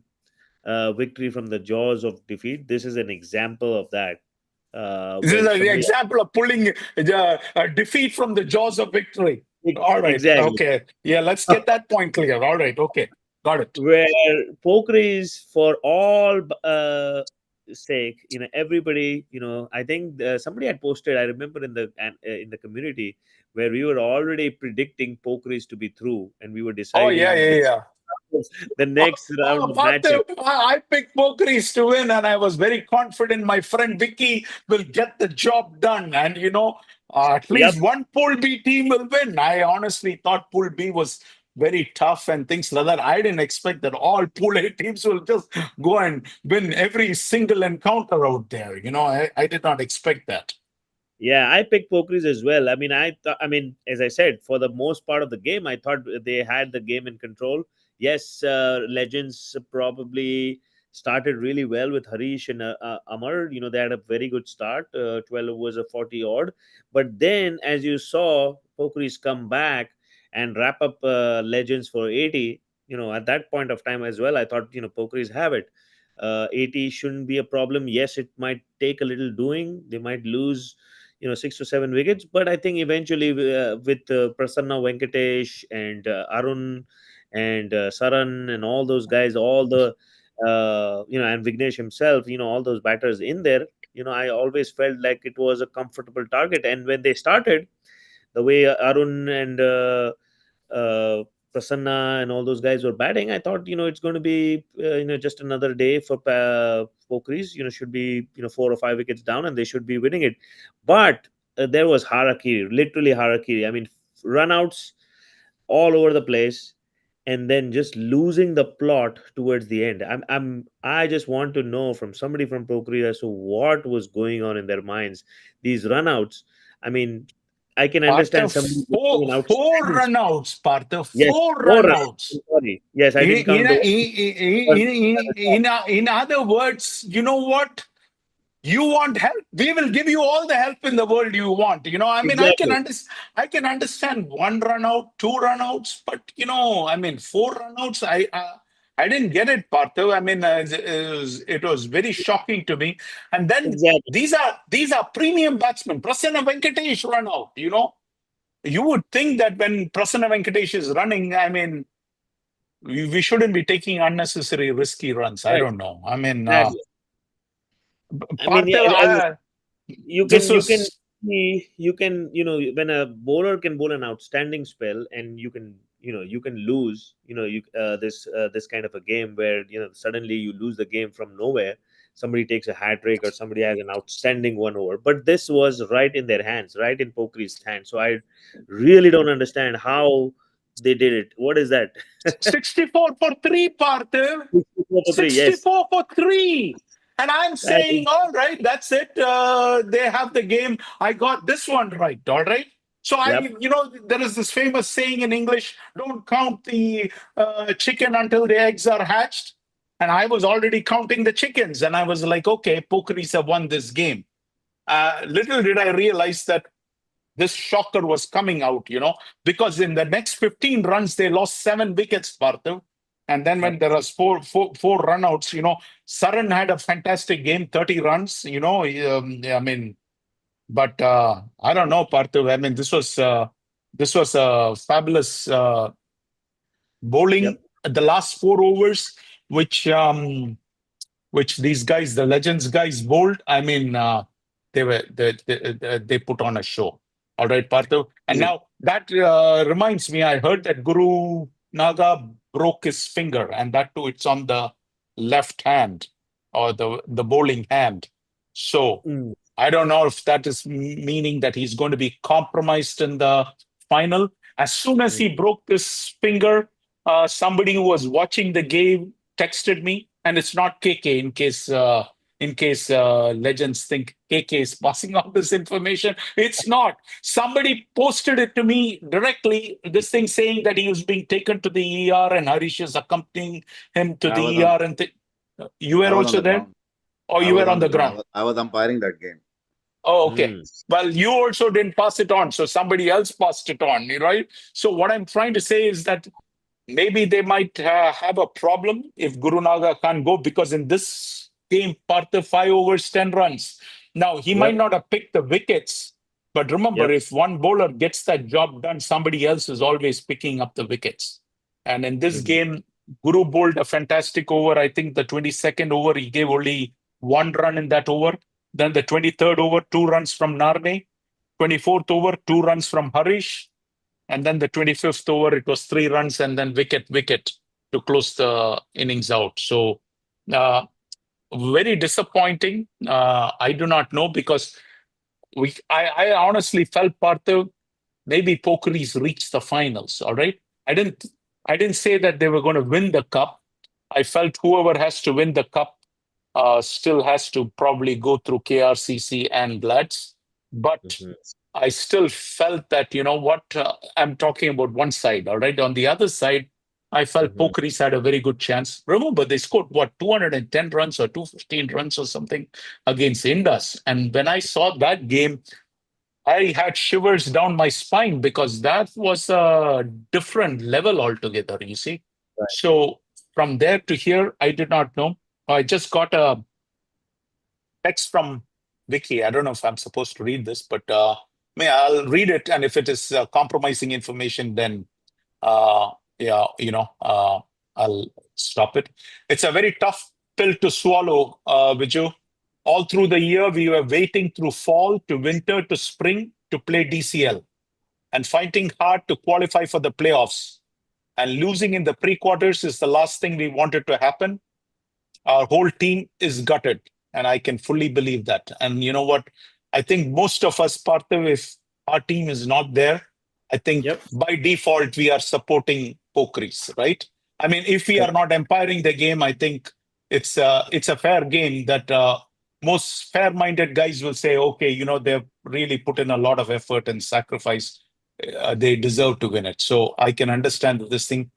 Speaker 2: victory from the jaws of defeat. This is an example of that,
Speaker 1: This is
Speaker 2: where
Speaker 1: an
Speaker 2: somebody
Speaker 1: example of pulling a defeat from the jaws of victory. All right.
Speaker 2: exactly
Speaker 1: Okay. Yeah, let's get that point clear. All right. Okay. Got it.
Speaker 2: where poker is for all sake. Everybody. I think somebody had posted. I remember in the community where we were already predicting poker is to be through, and we were
Speaker 1: Oh, yeah,
Speaker 2: deciding
Speaker 1: yeah, yeah.
Speaker 2: the next round of matches.
Speaker 1: Partha, I picked Pokeries to win, and I was very confident my friend Vicky will get the job done. And, at
Speaker 2: Yep.
Speaker 1: least one Pool B team will win. I honestly thought Pool B was very tough and things like that. I didn't expect that all Pool A teams will just go and win every single encounter out there. I did not expect that.
Speaker 2: Yeah, I picked Pokeries as well. As I said, for the most part of the game, I thought they had the game in control. Yes, Legends probably started really well with Harish and Amar. They had a very good start. 12 was a 40 odd. But then, as you saw, Pokeries come back and wrap up Legends for 80. At that point of time as well, I thought, Pokeries have it. 80 shouldn't be a problem. Yes, it might take a little doing. They might lose 6 to 7 wickets. But I think eventually with Prasanna Venkatesh and Arun and Saran and all those guys, all the and Vignesh himself, all those batters in there, I always felt like it was a comfortable target. And when they started, the way Arun and uh, Prasanna and all those guys were batting, I thought it's going to be just another day for Pokeries. Should be 4 or 5 wickets down, and they should be winning it. But there was harakiri, literally harakiri. I mean, runouts all over the place, and then just losing the plot towards the end. I just want to know from somebody from Pokeries as to what was going on in their minds. These runouts. I mean, I can
Speaker 1: Partha,
Speaker 2: understand somebody
Speaker 1: four,
Speaker 2: getting an
Speaker 1: four
Speaker 2: outstanding.
Speaker 1: runouts, Partha,
Speaker 2: Yes,
Speaker 1: four
Speaker 2: more runs.
Speaker 1: runouts.
Speaker 2: I'm sorry. Yes, I
Speaker 1: In,
Speaker 2: didn't
Speaker 1: in,
Speaker 2: count the one. But
Speaker 1: in other words, you know what? You want help, we will give you all the help in the world you want.
Speaker 2: exactly,
Speaker 1: I can understand one run out, two run outs, but four run outs, I didn't get it, Partha. It was very shocking to me. And then
Speaker 2: exactly,
Speaker 1: these are premium batsmen. Prasanna Venkatesh run out. You would think that when Prasanna Venkatesh is running, we shouldn't be taking unnecessary risky runs. I
Speaker 2: correct,
Speaker 1: don't know.
Speaker 2: exactly. I mean, yeah,
Speaker 1: Partha,
Speaker 2: you
Speaker 1: this
Speaker 2: can you can
Speaker 1: was
Speaker 2: you can when a bowler can bowl an outstanding spell, and you can lose this kind of a game where suddenly you lose the game from nowhere. Somebody takes a hat trick or somebody has an outstanding one over, but this was right in their hands, right in Pokery's hands. So I really don't understand how they did it. What is that?
Speaker 1: 64 for three, Partha.
Speaker 2: 64 for 3, yes.
Speaker 1: 64 for three. And I'm
Speaker 2: I
Speaker 1: saying, all right, that's it. They have the game. I got this one right. All right. So
Speaker 2: Yep.
Speaker 1: there is this famous saying in English: "Don't count the chicken until the eggs are hatched." And I was already counting the chickens, and I was like, "Okay, Pokeries have won this game." Little did I realize that this shocker was coming out, because in the next 15 runs, they lost 7 wickets, Partha. And then when
Speaker 2: Yep.
Speaker 1: there was four runouts, Saran had a fantastic game, 30 runs, but I don't know, Partha. This was a fabulous bowling
Speaker 2: Yep.
Speaker 1: the last 4 overs, which these guys, the Legends guys, bowled. They put on a show. All right, Partha. And now that reminds me, I heard that Guru Naga broke his finger, and that too, it's on the left hand or the bowling hand. So
Speaker 2: Mm.
Speaker 1: I don't know if that is meaning that he's going to be compromised in the final. As soon as
Speaker 2: Mm.
Speaker 1: he broke this finger, somebody who was watching the game texted me, and it's not KK in case in case legends think KK is passing on this information. It's not. Somebody posted it to me directly, this thing saying that he was being taken to the ER and Harish is accompanying him to
Speaker 3: I was
Speaker 1: the
Speaker 3: on.
Speaker 1: ER. And you were
Speaker 3: I was on
Speaker 1: also
Speaker 3: the
Speaker 1: there?
Speaker 3: ground.
Speaker 1: Or
Speaker 3: I
Speaker 1: you
Speaker 3: was
Speaker 1: were on
Speaker 3: on the
Speaker 1: the
Speaker 3: ground.
Speaker 1: ground?
Speaker 3: I was umpiring that game.
Speaker 1: Oh, okay. Well, you also didn't pass it on, so somebody else passed it on, right? So what I'm trying to say is that maybe they might have a problem if Gurunaga can't go, because in this game, Partha 5 overs, 10 runs. Now, he might
Speaker 2: Yep.
Speaker 1: not have picked the wickets, but remember,
Speaker 2: Yep.
Speaker 1: if one bowler gets that job done, somebody else is always picking up the wickets. And in this game, Guru bowled a fantastic over. I think the 22nd over, he gave only one run in that over. Then the 23rd over, 2 runs from Narne. 24th over, 2 runs from Harish. And then the 25th over, it was 3 runs and then wicket to close the innings out. So very disappointing. I do not know, because I honestly felt Parthiv, maybe Pokhari's reached the finals. All right. I didn't say that they were going to win the cup. I felt whoever has to win the cup still has to probably go through KRCC and Bloods. But I still felt that, you know what, I'm talking about one side, all right? On the other side, I felt Pokhari's had a very good chance. Remember, they scored, what, 210 runs or 215 runs or something against Indus. And when I saw that game, I had shivers down my spine, because that was a different level altogether, you see.
Speaker 2: Right.
Speaker 1: So from there to here, I did not know. I just got a text from Vicky. I don't know if I'm supposed to read this, but I'll read it. And if it is compromising information, then yeah, I'll stop it. It's a very tough pill to swallow, Viju. All through the year, we were waiting through fall to winter to spring to play DCL and fighting hard to qualify for the playoffs. And losing in the pre-quarters is the last thing we wanted to happen. Our whole team is gutted, and I can fully believe that. And you know what? I think most of us, Parthiv, if our team is not there, I think
Speaker 2: Yep.
Speaker 1: by default we are supporting Pokris, right? I mean, if we are not umpiring the game, I think it's a fair game that most fair-minded guys will say, okay, they've really put in a lot of effort and sacrifice. They deserve to win it. So I can understand this thing.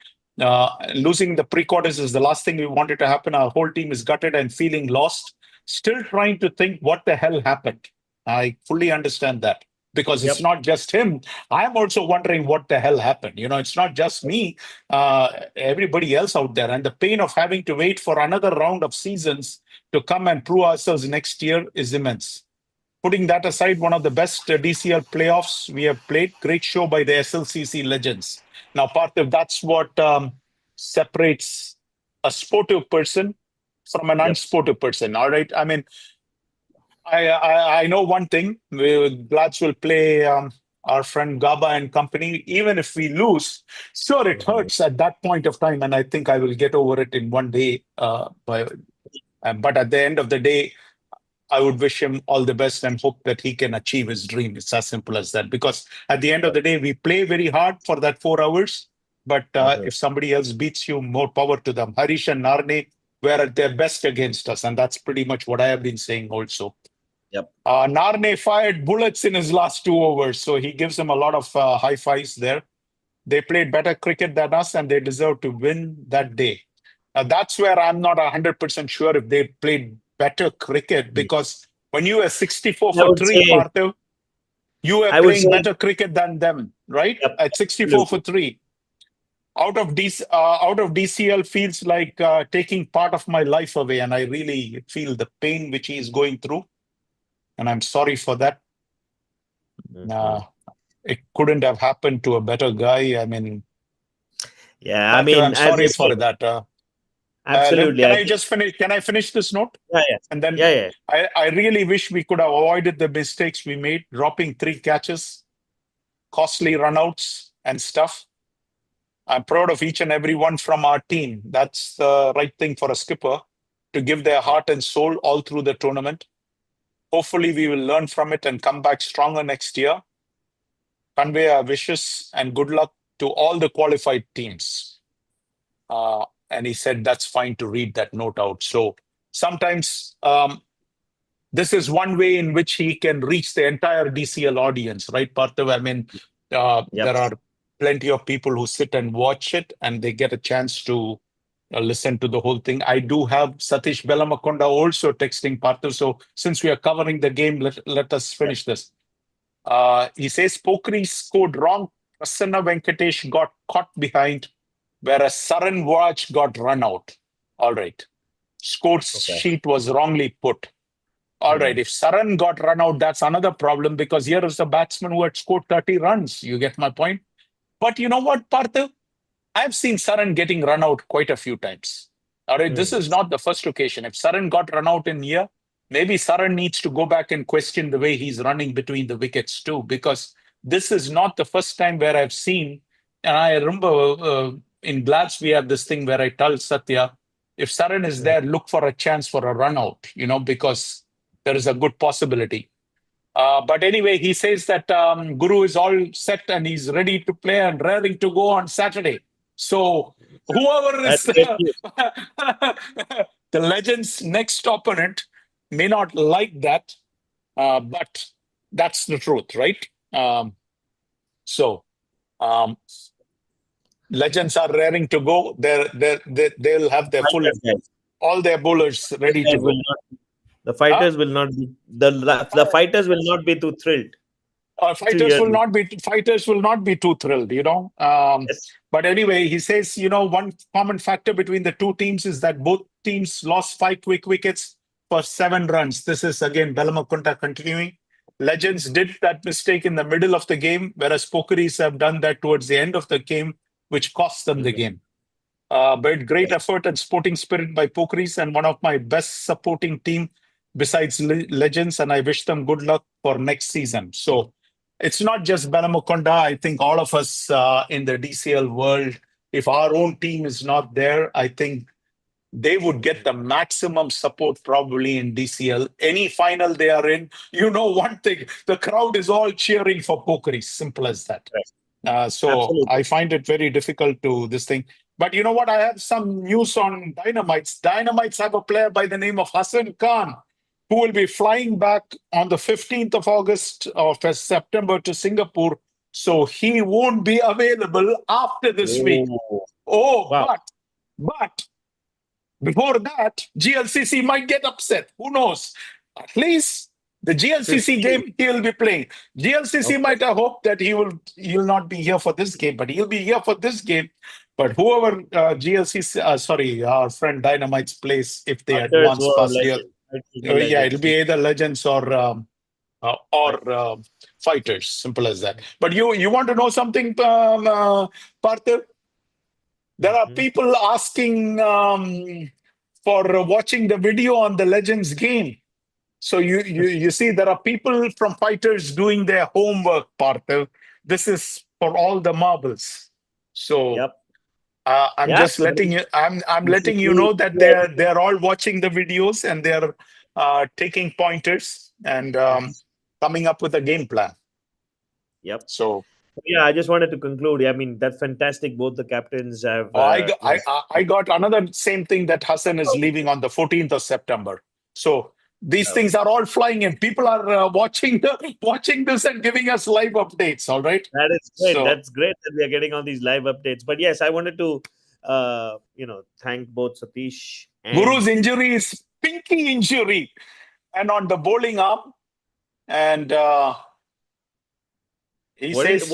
Speaker 1: Losing the pre-quarters is the last thing we wanted to happen. Our whole team is gutted and feeling lost, still trying to think what the hell happened. I fully understand that, because it's not just him. I'm also wondering what the hell happened. It's not just me, everybody else out there. And the pain of having to wait for another round of seasons to come and prove ourselves next year is immense. Putting that aside, one of the best DCL playoffs we have played. Great show by the SLCC legends. Now, Parthiv, that's what separates a sportive person from an unsportive person. All right. I mean, I know one thing. Bloods will play our friend Gaba and company. Even if we lose, sure, it hurts at that point of time. And I think I will get over it in one day. But at the end of the day, I would wish him all the best and hope that he can achieve his dream. It's as simple as that. Because at the end of the day, we play very hard for that 4 hours. But if somebody else beats you, more power to them. Harish and Narne were at their best against us. And that's pretty much what I have been saying also.
Speaker 3: Yep.
Speaker 1: Narne fired bullets in his last 2 overs. So he gives them a lot of high fives there. They played better cricket than us, and they deserve to win that day. That's where I'm not 100% sure if they played better cricket, because when you were 64 for 3, Parthiv, you were playing better cricket than them, right? At 64 for 3. Out of DCL feels like taking part of my life away, and I really feel the pain which he is going through, and I'm sorry for that. It couldn't have happened to a better guy. I mean,
Speaker 2: yeah,
Speaker 1: I mean, I'm sorry for that.
Speaker 2: Absolutely.
Speaker 1: Can I just finish? Can I finish this note?
Speaker 2: Yeah.
Speaker 1: And then
Speaker 2: Yeah.
Speaker 1: I really wish we could have avoided the mistakes we made, dropping 3 catches, costly runouts and stuff. I'm proud of each and every one from our team. That's the right thing for a skipper, to give their heart and soul all through the tournament. Hopefully, we will learn from it and come back stronger next year. Convey our wishes and good luck to all the qualified teams. And he said that's fine to read that note out. So sometimes this is one way in which he can reach the entire DCL audience, right, Parthav? I mean,
Speaker 2: Yep.
Speaker 1: there are plenty of people who sit and watch it, and they get a chance to listen to the whole thing. I do have Satish Belamakonda also texting Parthav. So since we are covering the game, let us finish this. He says Pokri scored wrong. Prasanna Venkatesh got caught behind, whereas Saran Vaj got run out. All right. Score sheet was wrongly put. All right. If Saran got run out, that's another problem, because here is a batsman who had scored 30 runs. You get my point? But you know what, Parthav? I've seen Saran getting run out quite a few times. All right. This is not the first occasion. If Saran got run out in here, maybe Saran needs to go back and question the way he's running between the wickets too, because this is not the first time where I've seen. And I remember in Glads, we have this thing where I tell Satya, if Saran is there, look for a chance for a run out, because there is a good possibility. But anyway, he says that Guru is all set and he's ready to play and raring to go on Saturday. So whoever is the Legends' next opponent may not like that, but that's the truth, right? So Legends are raring to go. They'll have their all their bowlers ready to go.
Speaker 2: The fighters will not be the fighters will not be too thrilled.
Speaker 1: Fighters will not be too thrilled, But anyway, he says, one common factor between the two teams is that both teams lost 5 quick wickets for 7 runs. This is again Belamakunta continuing. Legends did that mistake in the middle of the game, whereas Pokeries have done that towards the end of the game, which cost them the game. But great effort and sporting spirit by Pokeries, and one of my best supporting team besides Legends, and I wish them good luck for next season. So it's not just Belamakonda. I think all of us in the DCL world, if our own team is not there, I think they would get the maximum support probably in DCL. Any final they are in, one thing, the crowd is all cheering for Pokeries. Simple as that. So absolutely. I find it very difficult to this thing. But you know what? I have some news on Dynamites. Dynamites have a player by the name of Hassan Khan, who will be flying back on the 15th of August of September to Singapore. So he won't be available after this week. Wow. But before that, GLCC might get upset. Who knows? At least the GLCC game he will be playing. GLCC might have hoped that he'll not be here for this game, but he'll be here for this game. But whoever GLCC, our friend Dynamite's plays, if they advance past here, it'll be either Legends or Fighters. Simple as that. But you want to know something, Parthiv? There are people asking for watching the video on the Legends game. So you see, there are people from Fighters doing their homework, Parthiv. This is for all the marbles. So I'm just letting you. I'm letting you know that they're all watching the videos and they're taking pointers and coming up with a game plan.
Speaker 2: Yep.
Speaker 1: So.
Speaker 2: Yeah, I just wanted to conclude. I mean, that's fantastic. Both the captains have.
Speaker 1: I got another same thing that Hassan is leaving on the 14th of September. So these things are all flying in. People are watching this and giving us live updates. All right.
Speaker 2: That is great. So, that's great that we are getting all these live updates. But yes, I wanted to, thank both Satish and
Speaker 1: Guru's injury is pinky injury, and on the bowling arm, and. He says,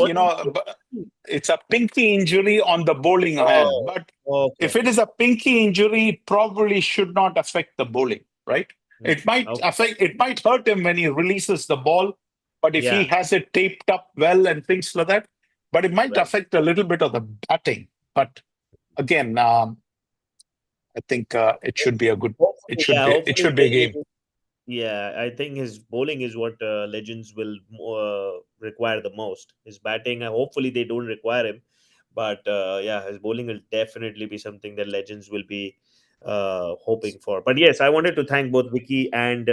Speaker 1: it's a pinky injury on the bowling hand. But if it is a pinky injury, it probably should not affect the bowling, right? It might it might hurt him when he releases the ball. But if he has it taped up well and things like that, but it might affect a little bit of the batting. But again, I think it should be a good. It should be a game.
Speaker 2: Yeah, I think his bowling is what Legends will require the most. His batting, hopefully they don't require him. But his bowling will definitely be something that Legends will be hoping for. But yes, I wanted to thank both Vicky and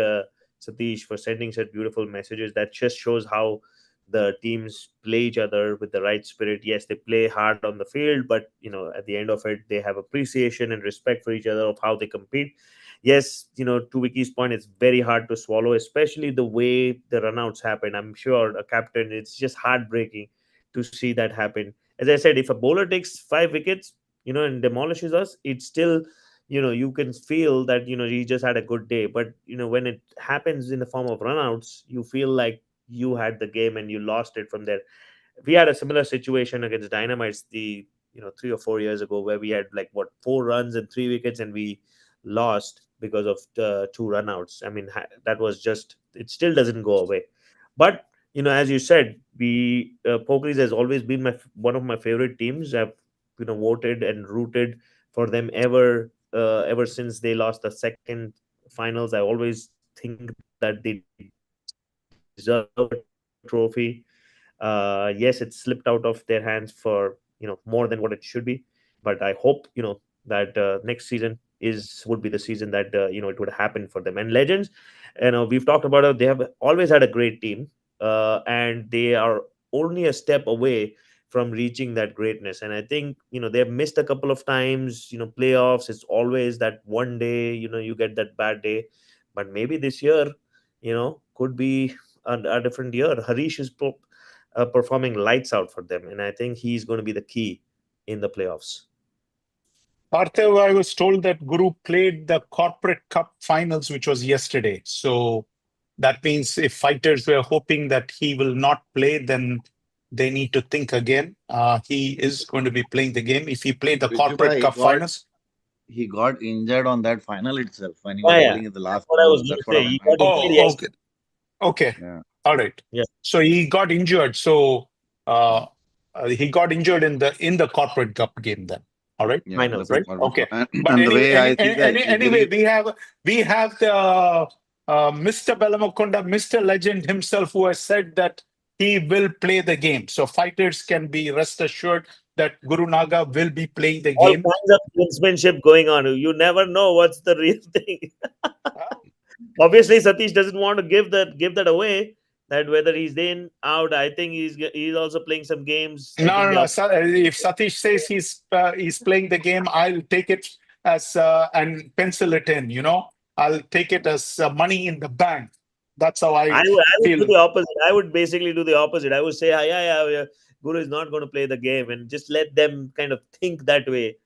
Speaker 2: Satish for sending such beautiful messages. That just shows how the teams play each other with the right spirit. Yes, they play hard on the field, but at the end of it, they have appreciation and respect for each other of how they compete. yes, to Vicky's point, it's very hard to swallow, especially the way the runouts happen. I'm sure a captain, it's just heartbreaking to see that happen. As I said, if a bowler takes 5 wickets, and demolishes us, it's still, you can feel that, he just had a good day. But, when it happens in the form of runouts, you feel like you had the game and you lost it from there. We had a similar situation against Dynamites 3 or 4 years ago, where we had like 4 runs and 3 wickets, and we lost because of the 2 runouts. I mean, that was just, it still doesn't go away. But as you said, we Pokies has always been one of my favorite teams. I've voted and rooted for them ever since they lost the second finals. I always think that they deserve a trophy. Yes, it slipped out of their hands for more than what it should be, but I hope that next season is would be the season that it would happen for them. And Legends, we've talked about it, they have always had a great team, and they are only a step away from reaching that greatness. And I think they've missed a couple of times, playoffs. It's always that one day, you get that bad day. But maybe this year, could be a different year. Harish is performing lights out for them, and I think he's going to be the key in the playoffs.
Speaker 1: Parthiv, I was told that Guru played the Corporate Cup finals, which was yesterday. So that means if fighters were hoping that he will not play, then they need to think again. He is going to be playing the game. If he played the Corporate Cup finals,
Speaker 3: he got injured on that final itself when he
Speaker 2: Yeah,
Speaker 3: was
Speaker 2: yeah.
Speaker 3: bowling in the
Speaker 2: That's
Speaker 3: last
Speaker 2: what I was
Speaker 3: over.
Speaker 2: going to
Speaker 3: That's what
Speaker 2: say. He got
Speaker 3: I
Speaker 2: injured
Speaker 1: oh,
Speaker 2: yesterday.
Speaker 1: okay.
Speaker 3: yeah.
Speaker 1: All right.
Speaker 2: Yeah.
Speaker 1: So he got injured. So he got injured in the Corporate Cup game then. All right.
Speaker 3: Yeah,
Speaker 2: Finals.
Speaker 1: Right. Okay. But
Speaker 3: and the way I see the
Speaker 1: anyway,
Speaker 3: injury,
Speaker 1: we have the Mr. Belamakonda, Mr. Legend himself, who has said that he will play the game. So fighters can be rest assured that Guru Naga will be playing the
Speaker 2: All
Speaker 1: game.
Speaker 2: kinds of gamesmanship going on. You never know what's the real thing. Obviously, Satish doesn't want to give that away. That whether he's in out, I think he's also playing some games. I think
Speaker 1: No. If Satish says he's playing the game, I'll take it as and pencil it in. I'll take it as money in the bank. That's how I
Speaker 2: I would do
Speaker 1: feel.
Speaker 2: the opposite. I would basically do the opposite. I would say, yeah, Guru is not going to play the game, and just let them kind of think that way,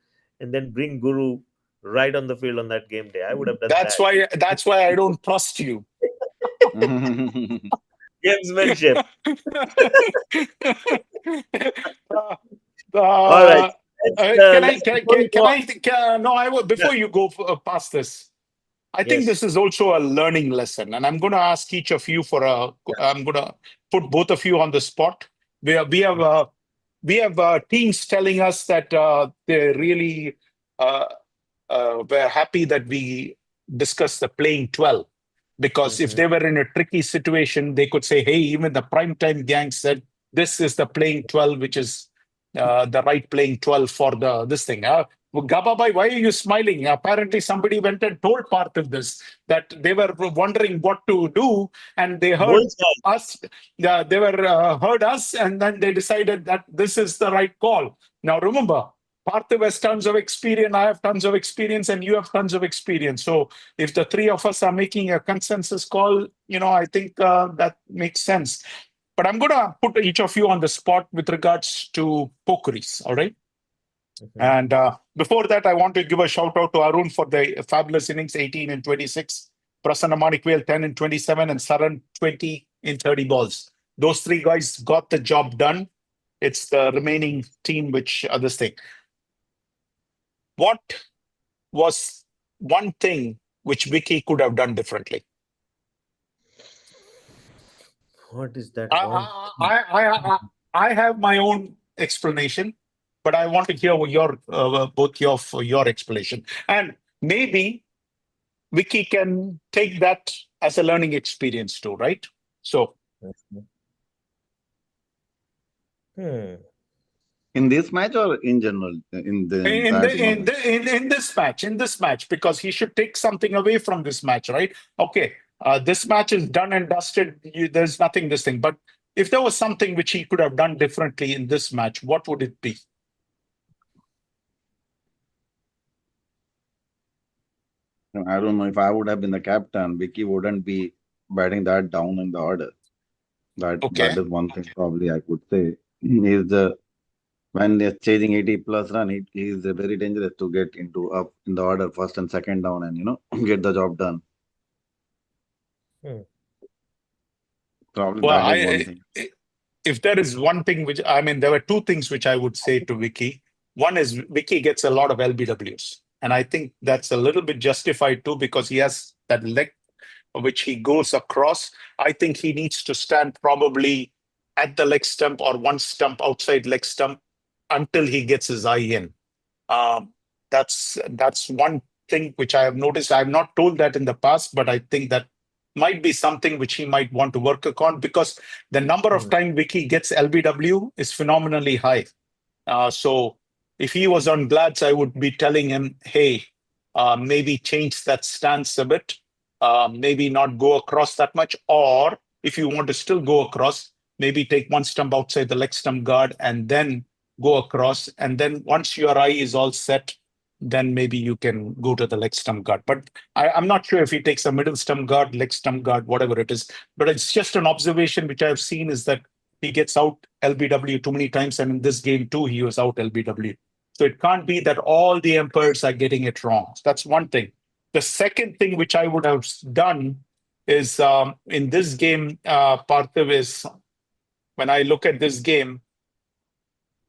Speaker 2: and then bring Guru right on the field on that game day. I would have done
Speaker 1: That's
Speaker 2: that.
Speaker 1: why. That's why I don't trust you.
Speaker 2: Gamesmanship. All right.
Speaker 1: Uh, can I?
Speaker 2: Before we go on,
Speaker 1: No, I will.
Speaker 2: yeah,
Speaker 1: Before you go past this, I think this
Speaker 2: yes.
Speaker 1: is also a learning lesson, and I'm going to ask each of you for a. I'm going to put both of you on the spot. We have teams telling us that they really uh, were happy that we discussed the playing 12, because if
Speaker 2: Mhm.
Speaker 1: they were in a tricky situation, they could say, "Hey, even the primetime gang said this is the playing 12, which is the right playing 12 for the this thing." Well, Gababai, why are you smiling? Apparently, somebody went and told part of this, that they were wondering what to do, and they heard
Speaker 2: Bullseye.
Speaker 1: us. They were heard us, and then they decided that this is the right call. Now, remember, Parthiv has tons of experience, I have tons of experience, and you have tons of experience. So, if the three of us are making a consensus call, I think that makes sense. But I'm going to put each of you on the spot with regards to pokeries. All right.
Speaker 2: Mhm.
Speaker 1: And before that, I want to give a shout out to Arun for the fabulous innings, 18 and 26. Prasanna Manikvel, 10 and 27, and Saran, 20 in 30 balls. Those three guys got the job done. It's the remaining team which this thing. What was one thing which Vicky could have done differently?
Speaker 2: What is that
Speaker 1: I,
Speaker 2: one?
Speaker 1: I, I, I, I have my own explanation, but I want to hear both your explanation, and maybe Vicky can take that as a learning experience too, right? So
Speaker 2: Hmm.
Speaker 3: in this match or in general in the
Speaker 1: in
Speaker 3: entire
Speaker 1: the in
Speaker 3: tournament.
Speaker 1: the in this match, because he should take something away from this match, right? Okay, this match is done and dusted. There's nothing this thing, but if there was something which he could have done differently in this match, what would it be?
Speaker 3: I don't know if I would have been the captain, Vicky wouldn't be batting that down in the order. That
Speaker 1: Okay.
Speaker 3: is one thing probably I could say. He's the when they're chasing 80 plus run, he is very dangerous to get into up in the order first and second down and get the job done.
Speaker 2: Hmm.
Speaker 3: Probably
Speaker 1: Well,
Speaker 3: that is one thing.
Speaker 1: if there is one thing which I mean, there were two things which I would say to Vicky. One is Vicky gets a lot of LBWs, and I think that's a little bit justified too because he has that leg which he goes across. I think he needs to stand probably at the leg stump or one stump outside leg stump until he gets his eye in. Um, that's one thing which I have noticed. I have not told that in the past, but I think that might be something which he might want to work upon because the number of
Speaker 2: Hmm.
Speaker 1: time Vicky gets LBW is phenomenally high. So if he was on Glads, I would be telling him, hey, maybe change that stance a bit, maybe not go across that much, or if you want to still go across, maybe take one stump outside the leg stump guard and then go across. And then once your eye is all set, then maybe you can go to the leg stump guard. But I'm not sure if he takes a middle stump guard, leg stump guard, whatever it is. But it's just an observation which I've seen is that he gets out LBW too many times, and in this game too, he was out LBW. So it can't be that all the umpires are getting it wrong. That's one thing. The second thing which I would have done is in this game, Parthiv, is when I look at this game,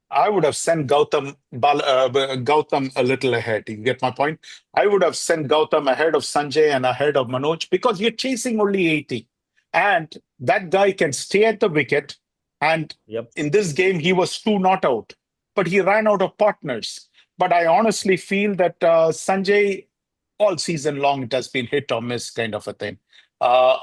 Speaker 1: I would have sent Gautam a little ahead. You get my point? I would have sent Gautam ahead of Sanjay and ahead of Manoj because you're chasing only 80. And that guy can stay at the wicket. And
Speaker 2: Yep.
Speaker 1: in this game, he was two not out, but he ran out of partners. But I honestly feel that Sanjay, all season long, it has been hit or miss kind of a thing. Uh,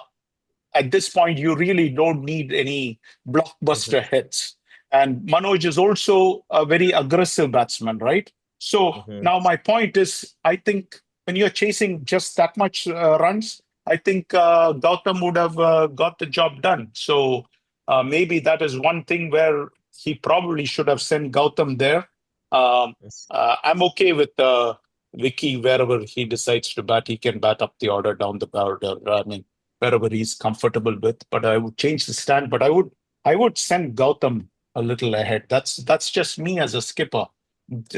Speaker 1: at this point, you really don't need any
Speaker 2: Hmm.
Speaker 1: blockbuster hits. And Manoj is also a very aggressive batsman, right? So
Speaker 2: Hmm.
Speaker 1: now my point is, I think when you're chasing just that much runs, I think Gautam would have got the job done. So maybe that is one thing where he probably should have sent Gautam there. Um, I'm okay with Vicky wherever he decides to bat. He can bat up the order, down the order. I mean, wherever he's comfortable with. But I would change the stand. But I would send Gautam a little ahead. That's just me as a skipper.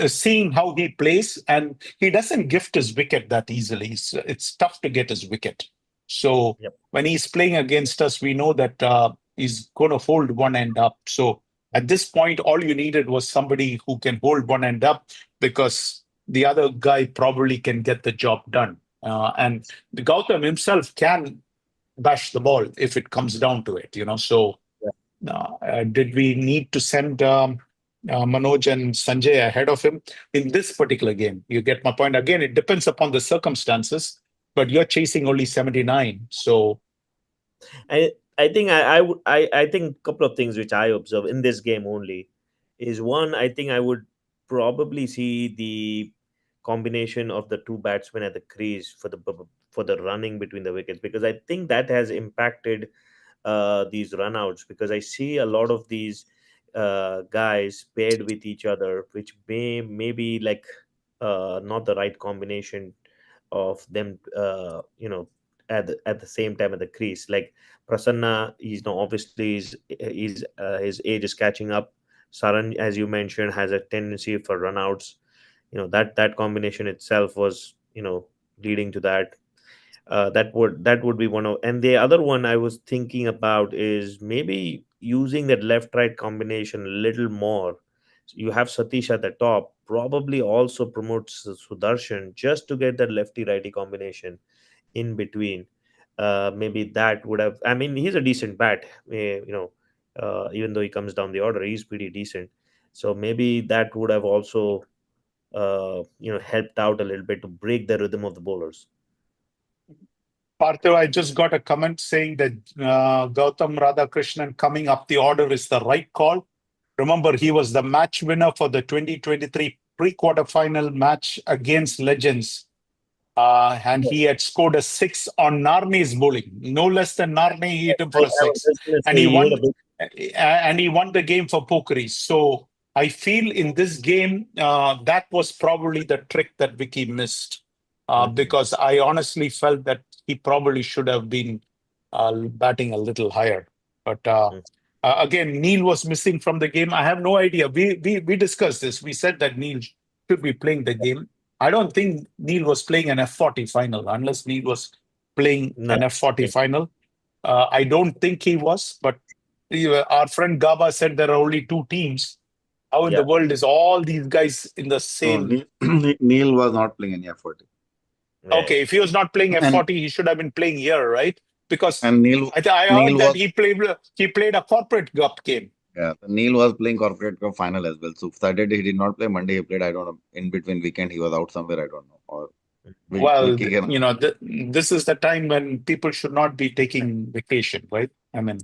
Speaker 1: Seeing how he plays, and he doesn't gift his wicket that easily. It's tough to get his wicket. So
Speaker 2: Yep.
Speaker 1: when he's playing against us, we know that he's going to hold one end up. So at this point, all you needed was somebody who can hold one end up because the other guy probably can get the job done. And the Gautam himself can bash the ball if it comes down to it, So,
Speaker 2: Yeah.
Speaker 1: did we need to send Manoj and Sanjay ahead of him in this particular game? You get my point. Again, it depends upon the circumstances, but you're chasing only 79. So,
Speaker 2: I think I would I think a couple of things which I observe in this game only is one. I think I would probably see the combination of the two batsmen at the crease for the running between the wickets, because I think that has impacted these runouts, because I see a lot of these guys paired with each other, which maybe like not the right combination of them. At the same time at the crease, like Prasanna, he's no obviously his age is catching up. Saran, as you mentioned, has a tendency for runouts. That combination itself was leading to that. That would be one of, and the other one I was thinking about is maybe using that left right combination a little more. You have Satish at the top, probably also promotes Sudarshan just to get that lefty righty combination in between. Maybe that would have, I mean, he's a decent bat, even though he comes down the order, he's pretty decent. So maybe that would have also helped out a little bit to break the rhythm of the bowlers.
Speaker 1: Partho, I just got a comment saying that Gautam Radhakrishnan coming up the order is the right call. Remember, he was the match winner for the 2023 pre-quarter final match against Legends. And he had scored a six on Narne's bowling. No less than Narne, he hit him
Speaker 2: I,
Speaker 1: for a
Speaker 2: I was
Speaker 1: six.
Speaker 2: just going to
Speaker 1: And
Speaker 2: say
Speaker 1: he
Speaker 2: he had
Speaker 1: won
Speaker 2: a big.
Speaker 1: and he won the game for Pokeri. So I feel in this game, that was probably the trick that Vicky missed. because I honestly felt that he probably should have been batting a little higher. But again, Neil was missing from the game. I have no idea. We discussed this. We said that Neil should be playing the game. I don't think Neil was playing an F40 final unless Neil was playing
Speaker 2: No.
Speaker 1: an F40 final. I don't think he was, but our friend Gaba said there are only two teams. How in the world is all these guys in the
Speaker 3: No,
Speaker 1: same?
Speaker 3: Neil was not playing any F40.
Speaker 1: Okay, if he was not playing
Speaker 3: And
Speaker 1: F40, he should have been playing here, right? Because
Speaker 3: and Neil
Speaker 1: I
Speaker 3: Neil
Speaker 1: heard that
Speaker 3: was
Speaker 1: he played a corporate cup game.
Speaker 3: yeah, Neil was playing corporate cup final as well. So Saturday he did not play. Monday he played. I don't know. In between weekend he was out somewhere. I don't know. Or
Speaker 1: Well,
Speaker 3: Vicky can.
Speaker 1: this is the time when people should not be taking vacation, right? I mean,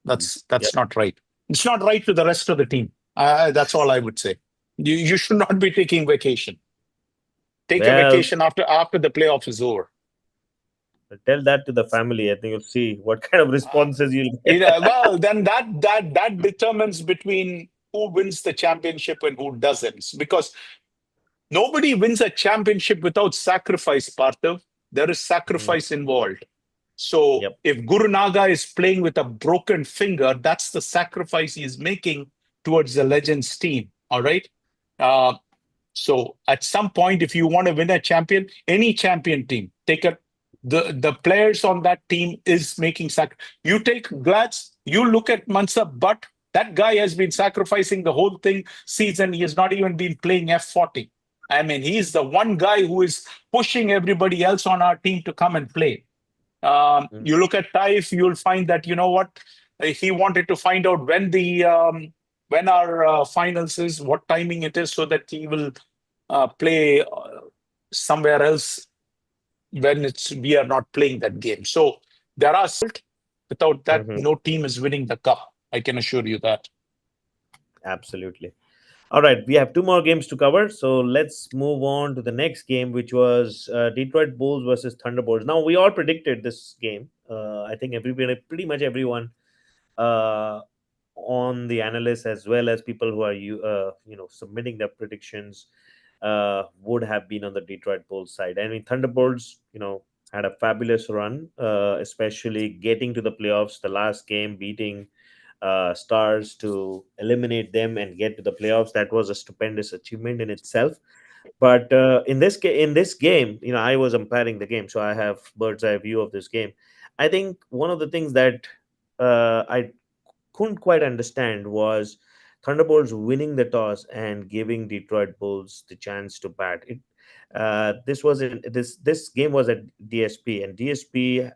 Speaker 1: that's not right. It's not right to the rest of the team. That's all I would say. You should not be taking vacation. Take a
Speaker 2: Well,
Speaker 1: vacation after the playoff is over.
Speaker 2: tell that to the family. I think you'll see what kind of responses you'll get.
Speaker 1: Well, then that determines between who wins the championship and who doesn't. Because nobody wins a championship without sacrifice, Parthav. There is sacrifice involved. So
Speaker 2: Yep.
Speaker 1: if Guru Naga is playing with a broken finger, that's the sacrifice he's making towards the Legends team. All right. So at some point, if you want to win a champion, any champion team, the players on that team is making You take Glads, you look at Mansab Butt, that guy has been sacrificing the whole thing season. He has not even been playing F40. I mean, he's the one guy who is pushing everybody else on our team to come and play. You look at Taif, you'll find that, you know what, he wanted to find out when our finals is, what timing it is, so that he will play somewhere else when we are not playing that game. So there are without that, no team is winning the cup. I can assure you that.
Speaker 2: Absolutely. All right, we have two more games to cover, so let's move on to the next game, which was Detroit Bulls versus Thunderbolts. Now, we all predicted this game. I think everybody, pretty much everyone, uh, on the analysts as well as people who are submitting their predictions, would have been on the Detroit Bulls side. I mean, Thunderbolts, had a fabulous run, especially getting to the playoffs. The last game, beating Stars to eliminate them and get to the playoffs. That was a stupendous achievement in itself. But in this game, I was umpiring the game, so I have bird's eye view of this game. I think one of the things that I couldn't quite understand was Thunderbolts winning the toss and giving Detroit Bulls the chance to bat. This game was at DSP, and DSP,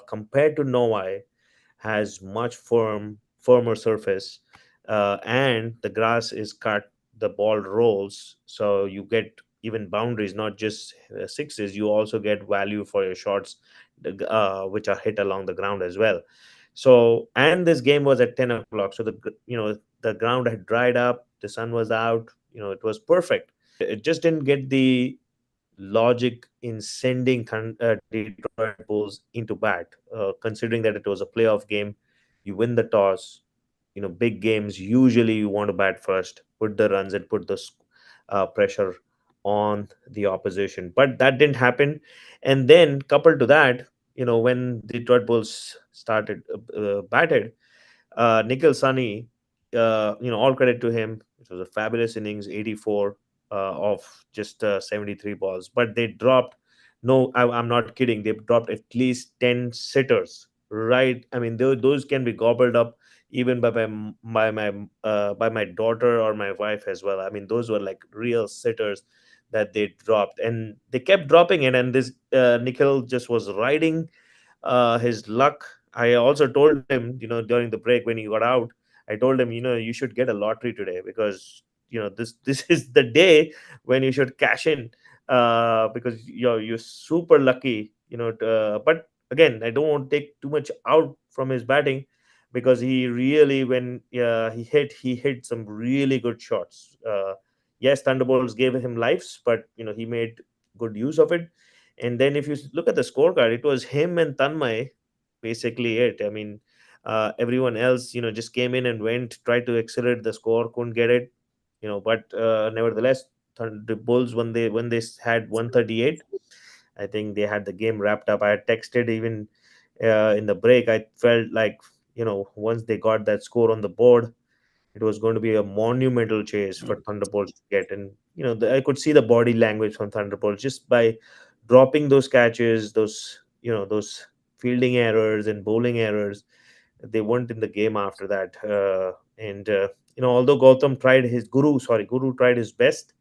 Speaker 2: compared to Novi, has much firmer surface, and the grass is cut, the ball rolls, so you get even boundaries, not just sixes. You also get value for your shots, which are hit along the ground as well. So, and this game was at 10 o'clock, so the ground had dried up, the sun was out, it was perfect. It just didn't get the logic in sending Detroit Bulls into bat, considering that it was a playoff game. You win the toss. Big games, usually you want to bat first, put the runs and put the pressure on the opposition. But that didn't happen. And then, coupled to that, when Detroit Bulls started batted, Nikhil Sani, all credit to him. It was a fabulous innings, 84 of just 73 balls. But they dropped, no, I'm not kidding, they dropped at least 10 sitters, right? I mean, those can be gobbled up even by my daughter or my wife as well. I mean, those were like real sitters that they dropped, and they kept dropping it. And this Nikhil just was riding his luck. I also told him, during the break when he got out, I told him, you should get a lottery today, because this is the day when you should cash in, because you're super lucky, but again, I don't want to take too much out from his batting, because he really, when he hit some really good shots. Yes, Thunderbolts gave him lives, but he made good use of it. And then if you look at the scorecard, it was him and Tanmay, basically it. I mean, everyone else, just came in and went, tried to accelerate the score, couldn't get it. But nevertheless,
Speaker 4: The Bulls when they had 138. I think they had the game wrapped up. I had texted even in the break. I felt like, once they got that score on the board, it was going to be a monumental chase for Thunderbolts to get. And I could see the body language from Thunderbolts just by dropping those catches, those fielding errors and bowling errors. They weren't in the game after that. And although Guru tried his best.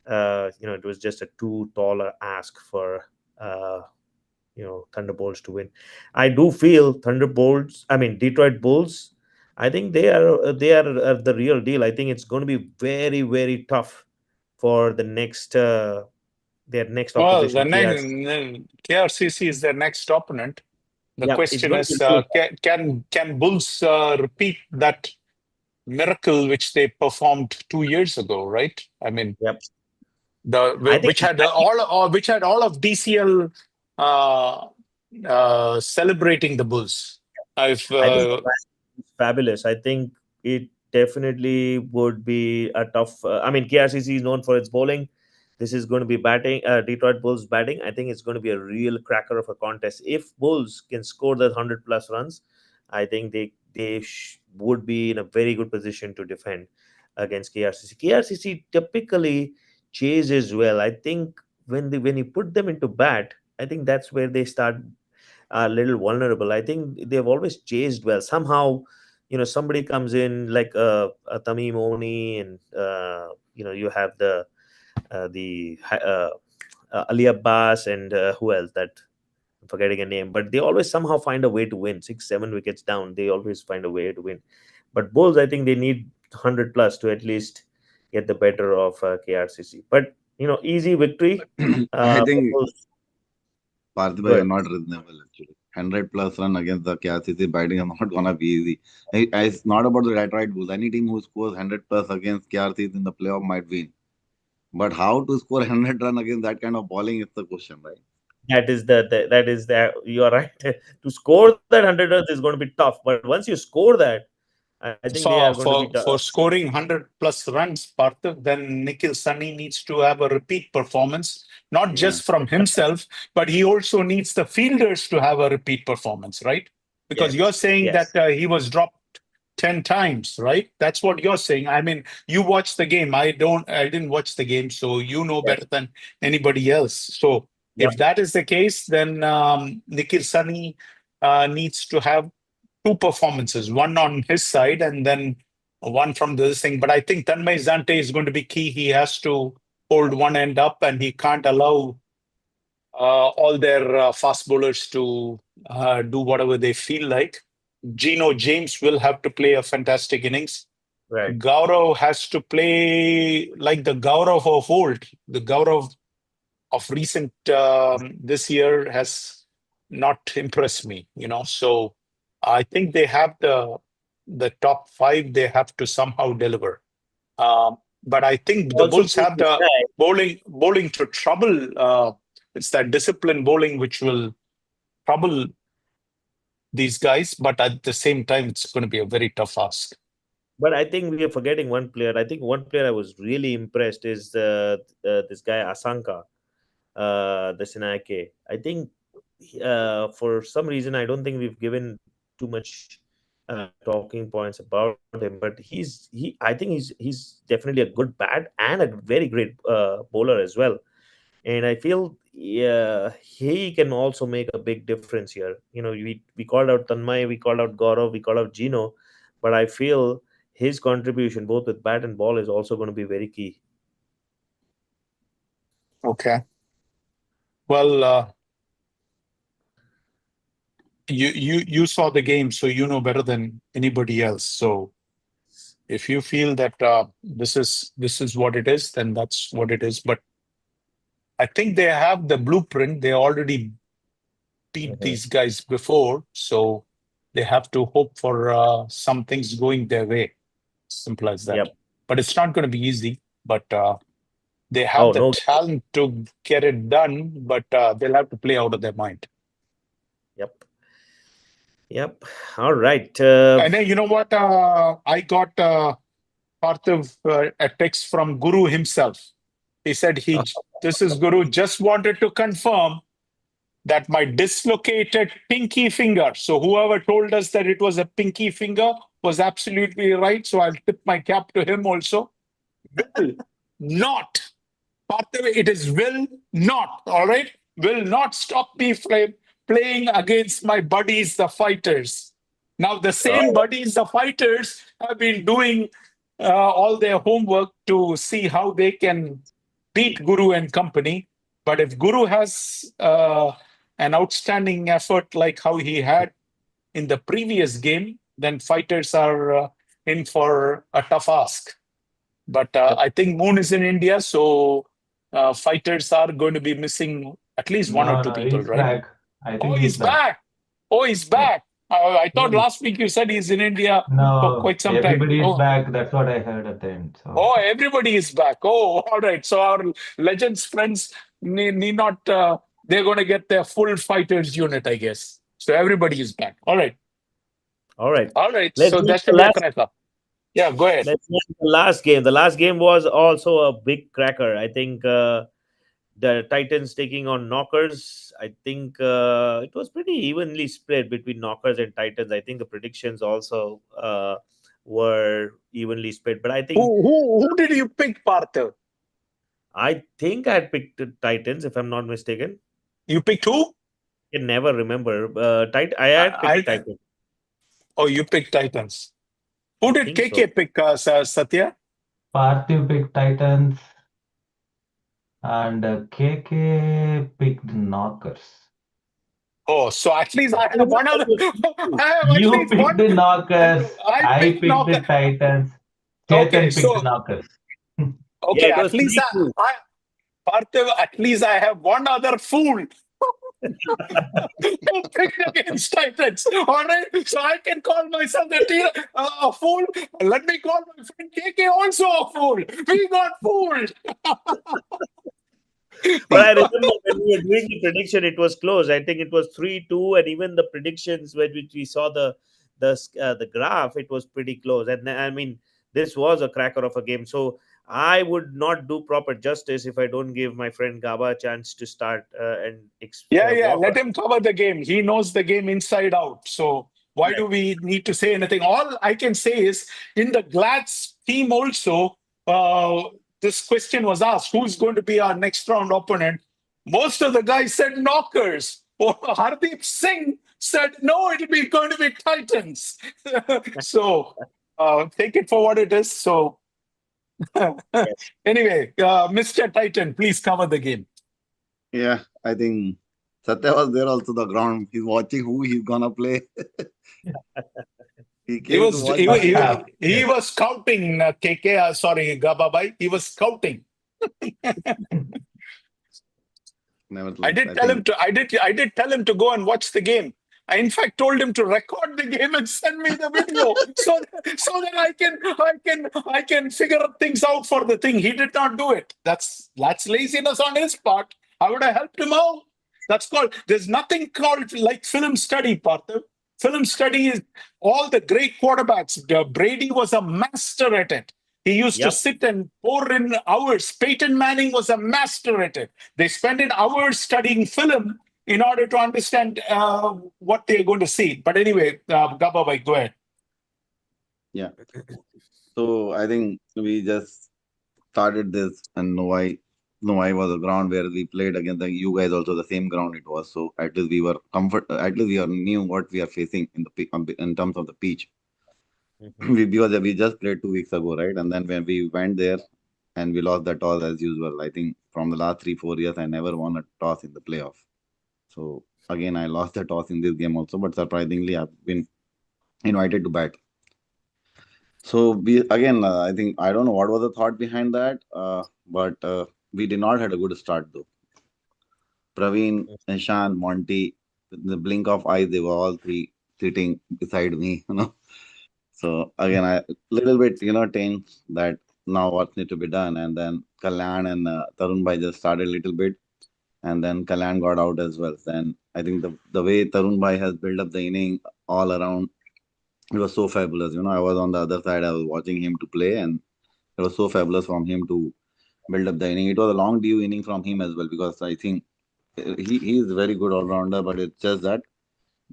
Speaker 4: It was just a too tall a ask for uh, Thunderbolts to win. I do feel Detroit Bulls. I think they are the real deal. I think it's going to be very very tough for their next
Speaker 1: Well, the
Speaker 4: opposition,
Speaker 1: next
Speaker 4: KRC.
Speaker 1: KRCC is their next opponent. The
Speaker 4: Yeah, it's
Speaker 1: question
Speaker 4: going to be
Speaker 1: is,
Speaker 4: really tough.
Speaker 1: can Bulls repeat that miracle which they performed 2 years ago? Right? I mean,
Speaker 4: Yep.
Speaker 1: the
Speaker 4: I think
Speaker 1: which had all of DCL uh, celebrating the Bulls. I've
Speaker 4: I think the match is fabulous. I think it definitely would be a tough. KRCC is known for its bowling. This is going to be batting. Detroit Bulls batting. I think it's going to be a real cracker of a contest. If Bulls can score the 100+ runs, I think they would be in a very good position to defend against KRCC. KRCC typically chases well. I think when you put them into bat, I think that's where they start a little vulnerable. I think they've always chased well. Somehow, somebody comes in like a Tamim Oni, and you have the Ali Abbas, and who else that I'm forgetting a name, but they always somehow find a way to win. 6, 7 wickets down, they always find a way to win. But Bulls, I think they need 100+ to at least get the better of KRCC. But easy victory.
Speaker 3: I
Speaker 4: For
Speaker 3: think
Speaker 4: Bulls.
Speaker 3: Parthiba, you're
Speaker 4: Good.
Speaker 3: not reasonable actually. 100+ run against the KRCC batting is not gonna be easy. It's not about the Detroit Bulls. Any team who scores 100+ against KRCC in the playoff might win. But how to score 100 run against that kind of bowling is the question, right?
Speaker 4: That is the you are right. To score that 100 runs is going to be tough, but once you score that, I think they are
Speaker 1: for
Speaker 4: going to be
Speaker 1: for
Speaker 4: tough.
Speaker 1: for scoring 100+ runs, Parthiv, then Nikhil Sunny needs to have a repeat performance, not
Speaker 3: Yeah.
Speaker 1: just from himself, but he also needs the fielders to have a repeat performance, right? Because you're
Speaker 4: Yes,
Speaker 1: saying
Speaker 4: yes,
Speaker 1: that he was dropped 10 times, right? That's what you're saying. I mean, you watched the game. I didn't watch the game, so you know
Speaker 4: yes,
Speaker 1: better than anybody else. So
Speaker 4: yep.
Speaker 1: if that is the case, then Nikhil Sunny needs to have two performances, one on his side and then one from this thing. But I think Tanmay Zante is going to be key. He has to hold one end up and he can't allow all their fast bowlers to do whatever they feel like. Gino James will have to play a fantastic innings.
Speaker 4: Right.
Speaker 1: Gaurav has to play like the Gaurav of old. The Gaurav of recent this year has not impressed me, So I think they have the top five. They have to somehow deliver. But I think the
Speaker 4: Also,
Speaker 1: Bulls
Speaker 4: put
Speaker 1: have
Speaker 4: this
Speaker 1: the
Speaker 4: guy,
Speaker 1: bowling to trouble. It's that disciplined bowling which will trouble these guys. But at the same time, it's going to be a very tough ask.
Speaker 4: but I think we are forgetting one player. I think one player I was really impressed is this guy Asanka, the Sinake. I think for some reason I don't think we've given too much talking points about him, but I think he's definitely a good bat and a very great bowler as well. And I feel, yeah, he can also make a big difference here. We called out Tanmay, we called out Gaurav, we called out Gino, but I feel his contribution both with bat and ball is also going to be very key.
Speaker 1: Okay. Well, you saw the game, so you know better than anybody else. So if you feel that this is what it is, then that's what it is. But I think they have the blueprint. They already beat
Speaker 4: Mhm.
Speaker 1: these guys before, so they have to hope for some things going their way. Simple as that.
Speaker 4: Yep.
Speaker 1: But it's not going to be easy. But they have
Speaker 4: Oh
Speaker 1: the
Speaker 4: no.
Speaker 1: talent to get it done. But they'll have to play out of their mind.
Speaker 4: Yep. Yep. All right.
Speaker 1: And then you know what? I got part of a text from Guru himself. He said this is Guru, just wanted to confirm that my dislocated pinky finger. So whoever told us that it was a pinky finger was absolutely right. So I'll tip my cap to him also. Will not. Parthav, it is will not. All right. Will not stop me from playing against my buddies, the fighters. Now, the same buddies, the fighters, have been doing all their homework to see how they can beat Guru and company. But if Guru has an outstanding effort like how he had in the previous game, then fighters are in for a tough ask. But I think Moon is in India, so fighters are going to be missing at least one or
Speaker 5: No,
Speaker 1: two
Speaker 5: no,
Speaker 1: people,
Speaker 5: he's
Speaker 1: right?
Speaker 5: back. I
Speaker 1: Oh,
Speaker 5: think
Speaker 1: he's
Speaker 5: he's back.
Speaker 1: back. Oh, he's
Speaker 5: Yeah.
Speaker 1: back. I thought
Speaker 4: Hmm.
Speaker 1: last week you said he's in India for
Speaker 5: No,
Speaker 1: quite some time.
Speaker 5: everybody is
Speaker 1: Oh,
Speaker 5: back. That's what I heard at the end. So
Speaker 1: oh, everybody is back. Oh, all right. So our Legends friends need not, they're going to get their full fighters unit, I guess. So everybody is back. All right.
Speaker 4: All right.
Speaker 1: All right.
Speaker 4: Let's
Speaker 1: So
Speaker 4: move
Speaker 1: that
Speaker 4: to the
Speaker 1: should be a
Speaker 4: last.
Speaker 1: cracker. Yeah, go ahead.
Speaker 4: Let's move to the last game. The last game was also a big cracker. I think the Titans taking on Knockers. I think it was pretty evenly split between Knockers and Titans. I think the predictions also were evenly split. But I think
Speaker 1: Who did you pick, Partha?
Speaker 4: I picked the Titans, if I'm not mistaken.
Speaker 1: You picked who?
Speaker 4: I can never remember. I had picked Titans.
Speaker 1: Oh, you picked Titans. Who did
Speaker 4: think so.
Speaker 1: KK pick, Satya?
Speaker 5: Parthiv picked Titans and KK picked Knockers.
Speaker 1: Oh, so at least I have one other. I have at
Speaker 5: You
Speaker 1: least
Speaker 5: picked
Speaker 1: one.
Speaker 5: the Knockers. I
Speaker 1: picked
Speaker 5: picked the
Speaker 1: Knocker.
Speaker 5: Titans.
Speaker 1: Okay,
Speaker 5: Chetan picked
Speaker 1: so
Speaker 5: the Knockers.
Speaker 1: okay,
Speaker 4: Yeah, it was
Speaker 1: at least
Speaker 4: 3-2.
Speaker 1: Parthiv, at least I have one other fool who picked against Titans. All right, so I can call myself a fool. Let me call my friend KK also a fool. We got fooled.
Speaker 4: But I remember when we were doing the prediction, it was close. I think it was 3-2, and even the predictions when which we saw the graph, it was pretty close. And I mean, this was a cracker of a game. So I would not do proper justice if I don't give my friend Gaba a chance to start
Speaker 1: Yeah,
Speaker 4: walk
Speaker 1: let him cover the game. He knows the game inside out. So why do we need to say anything? All I can say is in the Glad's team also, this question was asked, who's going to be our next round opponent? Most of the guys said Knockers. Or Hardeep Singh said, no, it'll be going to be Titans. So take it for what it is. So anyway, Mr. Titan, please cover the game.
Speaker 3: Yeah, I think Satya was there also the ground. He's watching who he's gonna play. He
Speaker 1: He
Speaker 3: came to
Speaker 1: was
Speaker 3: watch.
Speaker 1: he was scouting, KK. Sorry, Gababai. He was scouting.
Speaker 3: Nevertheless,
Speaker 1: I did tell him to. I did tell him to go and watch the game. I in fact told him to record the game and send me the video so that I can figure things out for the thing. He did not do it. That's laziness on his part. I would have helped him out. That's called. There's nothing called like film study, Partha. Film study is all the great quarterbacks. Brady was a master at it. He used to sit and pour in hours. Peyton Manning was a master at it. They spent hours studying film in order to understand what they're going to see. But anyway, Gababai, go ahead.
Speaker 3: Yeah. So I think we just started this, and Noai was a ground where we played against you guys also the same ground it was. So at least we were at least we knew what we are facing in terms of the pitch. Because we just played 2 weeks ago, right? And then when we went there and we lost the toss as usual. I think from the last 3-4 years, I never won a toss in the playoff. So again, I lost the toss in this game also, but surprisingly, I've been invited to bat. So we again, I think I don't know what was the thought behind that, but we did not had a good start though. Praveen, Ishan, Monty, in the blink of eyes, they were all three sitting beside me, So again, I little bit, tense that now what need to be done. And then Kalyan and Tarun Bhai just started a little bit, and then Kalyan got out as well. Then I think the way Tarun Bhai has built up the inning all around, it was so fabulous. I was on the other side, I was watching him to play, and it was so fabulous from him to build up the inning. It was a long due inning from him as well, because I think he is a very good all rounder, but it's just that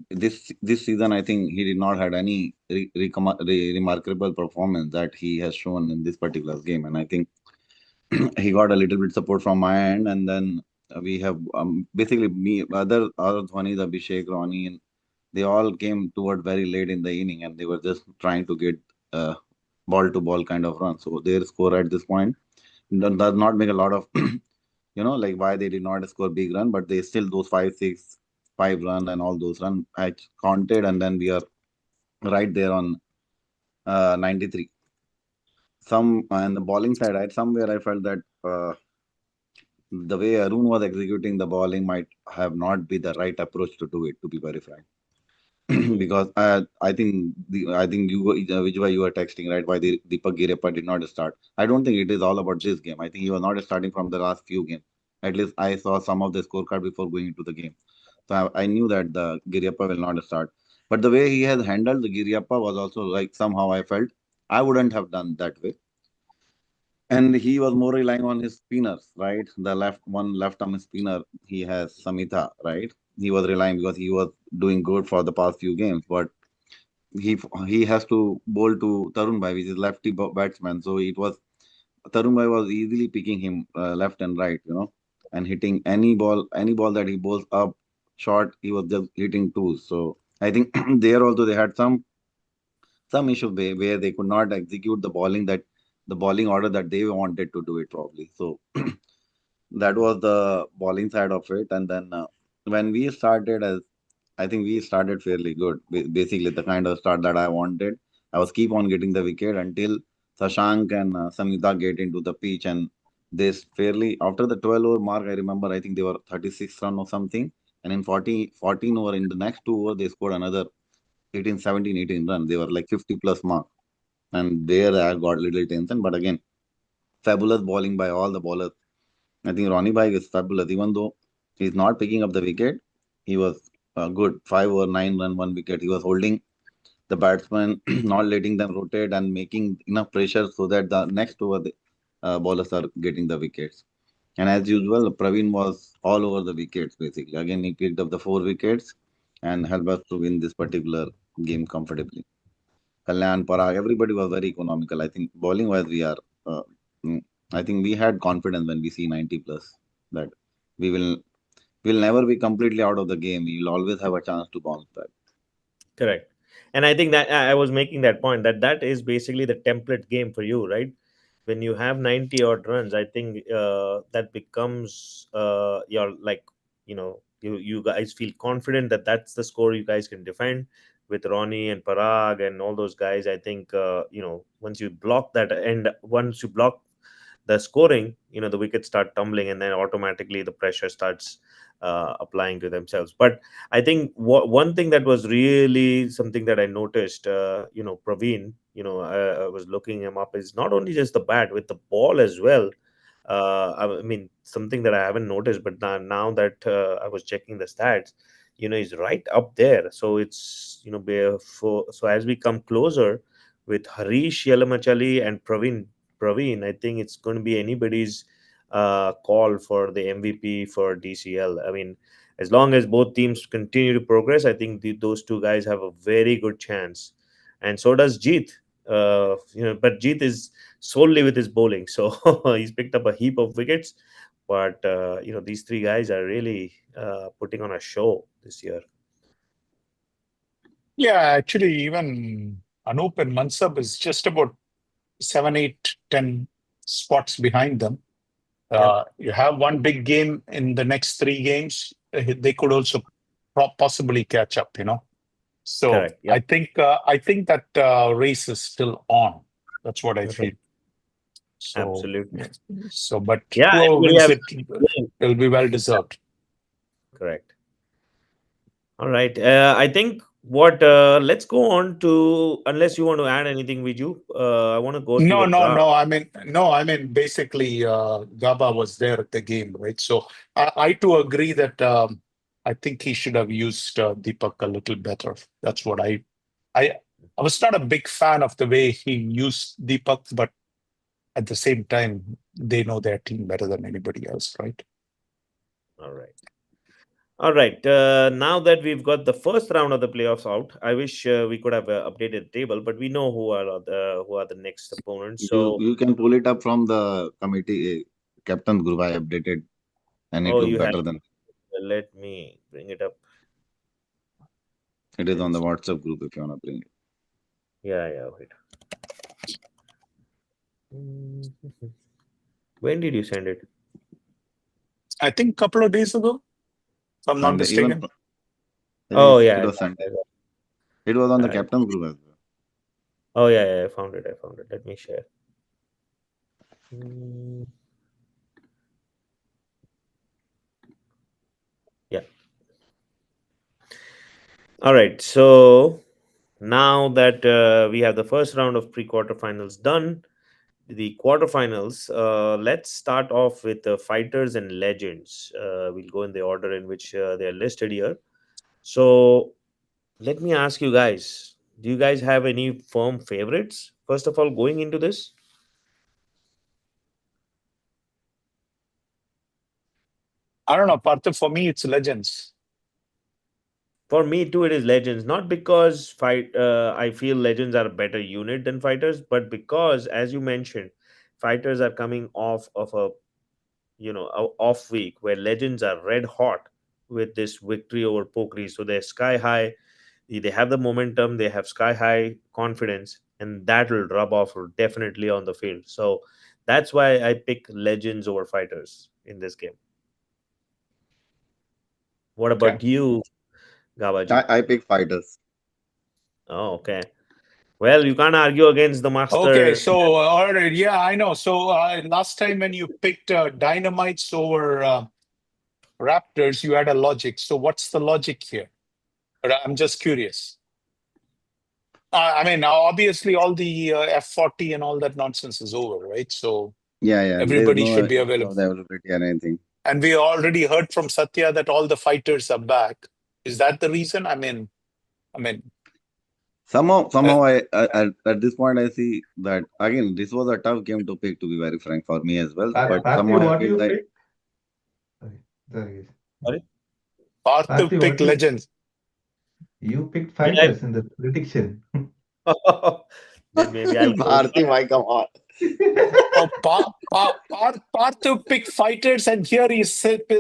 Speaker 3: this season I think he did not had any remarkable performance that he has shown in this particular game, and I think he got a little bit support from my end, and then we have basically me other Dhwanis, Abhishek, Ronnie, and they all came toward very late in the inning, and they were just trying to get ball to ball kind of run. So their score at this point does not make a lot of like why they did not score big run, but they still those 5 run and all those run I counted, and then we are right there on 93. Some and the bowling side, right? Somewhere I felt that the way Arun was executing the bowling might have not be the right approach to do it. To be very frank, because I think which way you were texting, right? Why the Deepak Girepa did not start? I don't think it is all about this game. I think he was not starting from the last few games. At least I saw some of the scorecard before going into the game, so I knew that the Girepa will not start. But the way he has handled the Girepa was also like somehow I felt I wouldn't have done that way, and he was more relying on his spinners, right? The left arm spinner he has, Samita, right? He was relying because he was doing good for the past few games, but he he has to bowl to Tarun Bhai, which is lefty batsman. So it was Tarun Bhai was easily picking him left and right, and hitting any ball that he bowls up short, he was just hitting twos. So I think there also they had some issue where they could not execute the bowling order that they wanted to do it probably. So that was the bowling side of it. And then when we started, as I think we started fairly good. Basically, the kind of start that I wanted. I was keep on getting the wicket until Sashank and Samita get into the pitch, and this fairly after the 12 over mark. I remember I think they were 36 run or something, and in 14 over in the next 2 over they scored another 18, 17, 18 runs. They were like 50 plus mark, and there I got little tension. But again, fabulous bowling by all the bowlers. I think Ronnie Bhai is fabulous. Even though he's not picking up the wicket, he was good. 5 or 9 run, 1 wicket. He was holding the batsman, not letting them rotate and making enough pressure so that the next over the bowlers are getting the wickets. And as usual, Praveen was all over the wickets basically. Again, he picked up the 4 wickets and helped us to win this particular game comfortably. Kalyan, Parag, everybody was very economical. I think bowling wise, uh, mm, I think we had confidence when we see 90 plus that we will never be completely out of the game. We will always have a chance to bounce back.
Speaker 4: Correct. And I think that I was making that point that that is basically the template game for you, right? When you have 90 odd runs, I think that becomes your like, you guys feel confident that that's the score you guys can defend with Ronnie and Parag and all those guys. I think, once you block that, and once you block the scoring, the wickets start tumbling, and then automatically the pressure starts applying to themselves. But I think one thing that was really something that I noticed, Praveen, I was looking him up, is not only just the bat, with the ball as well. I mean, something that I haven't noticed, but now that I was checking the stats, he's right up there. So it's, so as we come closer with Harish Yelamachali and Praveen, I think it's going to be anybody's call for the MVP for DCL. I mean, as long as both teams continue to progress, I think those two guys have a very good chance, and so does Jeet. But Jeet is solely with his bowling, so he's picked up a heap of wickets. But these three guys are really putting on a show this year.
Speaker 1: Yeah, actually, even Anup and Mansab is just about 7, 8, 10 spots behind them. You have one big game in the next 3 games. They could also possibly catch up. So
Speaker 4: Correct. Yep.
Speaker 1: I think that race is still on. That's what I
Speaker 4: Okay.
Speaker 1: feel. So
Speaker 4: Absolutely.
Speaker 1: but
Speaker 4: Yeah,
Speaker 1: whoever
Speaker 4: everybody
Speaker 1: wins
Speaker 4: has.
Speaker 1: it will be well deserved.
Speaker 4: Correct. All right. I think what let's go on to, unless you want to add anything, Viju. I want to go to
Speaker 1: No,
Speaker 4: the
Speaker 1: no,
Speaker 4: draft.
Speaker 1: no. I mean, basically, Gaba was there at the game, right? So I too agree that I think he should have used Deepak a little better. That's what I was not a big fan of the way he used Deepak, but at the same time, they know their team better than anybody else, right?
Speaker 4: All right. All right. Now that we've got the first round of the playoffs out, I wish we could have updated the table, but we know who are the next opponents. So,
Speaker 3: You can pull it up from the committee captain's group. I updated, and it
Speaker 4: oh,
Speaker 3: looked
Speaker 4: you have.
Speaker 3: better than
Speaker 4: Let me bring it up.
Speaker 3: it is on the WhatsApp group if you want to bring it.
Speaker 4: Yeah. Wait. Mhm. When did you send it?
Speaker 1: I think a couple of days ago, if I'm not
Speaker 3: And even
Speaker 1: mistaken.
Speaker 4: Oh,
Speaker 3: it
Speaker 4: yeah.
Speaker 3: was Sunday. It was on the captain's group as well.
Speaker 4: Oh, yeah. I found it. Let me share. Mm, Yeah. All right. So now that we have the first round of pre-quarterfinals done, the quarterfinals. Let's start off with the fighters and legends. We'll go in the order in which they are listed here. So let me ask you guys: do you guys have any firm favorites? First of all, going into this,
Speaker 1: I don't know, Partha, for me, it's Legends.
Speaker 4: for me too, it is legends. Not because I feel legends are a better unit than fighters, but because, as you mentioned, fighters are coming off of a off week where legends are red hot with this victory over Pokri. So they're sky high. They have the momentum. They have sky high confidence, and that will rub off definitely on the field. So that's why I pick legends over fighters in this game. What
Speaker 1: Okay.
Speaker 4: about you, Gabaji?
Speaker 3: I pick fighters.
Speaker 4: Oh, okay. Well, you can't argue against the
Speaker 1: Okay,
Speaker 4: master.
Speaker 1: so all right, yeah, I know. So last time when you picked Dynamites over Raptors, you had a logic. So what's the logic here? But I'm just curious. I mean, obviously, all the F40 and all that nonsense is over, right? So
Speaker 3: Yeah. There's
Speaker 1: everybody
Speaker 3: no
Speaker 1: should be
Speaker 3: issue
Speaker 1: available.
Speaker 3: of the availability or anything.
Speaker 1: And we already heard from Satya that all the fighters are back. Is that the reason? I mean,
Speaker 3: Somehow,
Speaker 1: uh,
Speaker 3: at this point, I see that again. This was a tough game to pick, to be very frank, for me as well.
Speaker 1: yeah.
Speaker 3: But
Speaker 5: Parthiv,
Speaker 3: somehow I
Speaker 5: what
Speaker 3: feel
Speaker 5: you
Speaker 3: like,
Speaker 5: picked? Sorry.
Speaker 4: Sorry?
Speaker 1: Partha
Speaker 5: Parthiv,
Speaker 1: pick
Speaker 5: what
Speaker 1: Legends.
Speaker 5: you picked
Speaker 4: Did I?
Speaker 5: fighters in the prediction.
Speaker 4: Then maybe I'll go with
Speaker 3: Bharti, why come on?
Speaker 1: Oh, Partha pick fighters, and here he's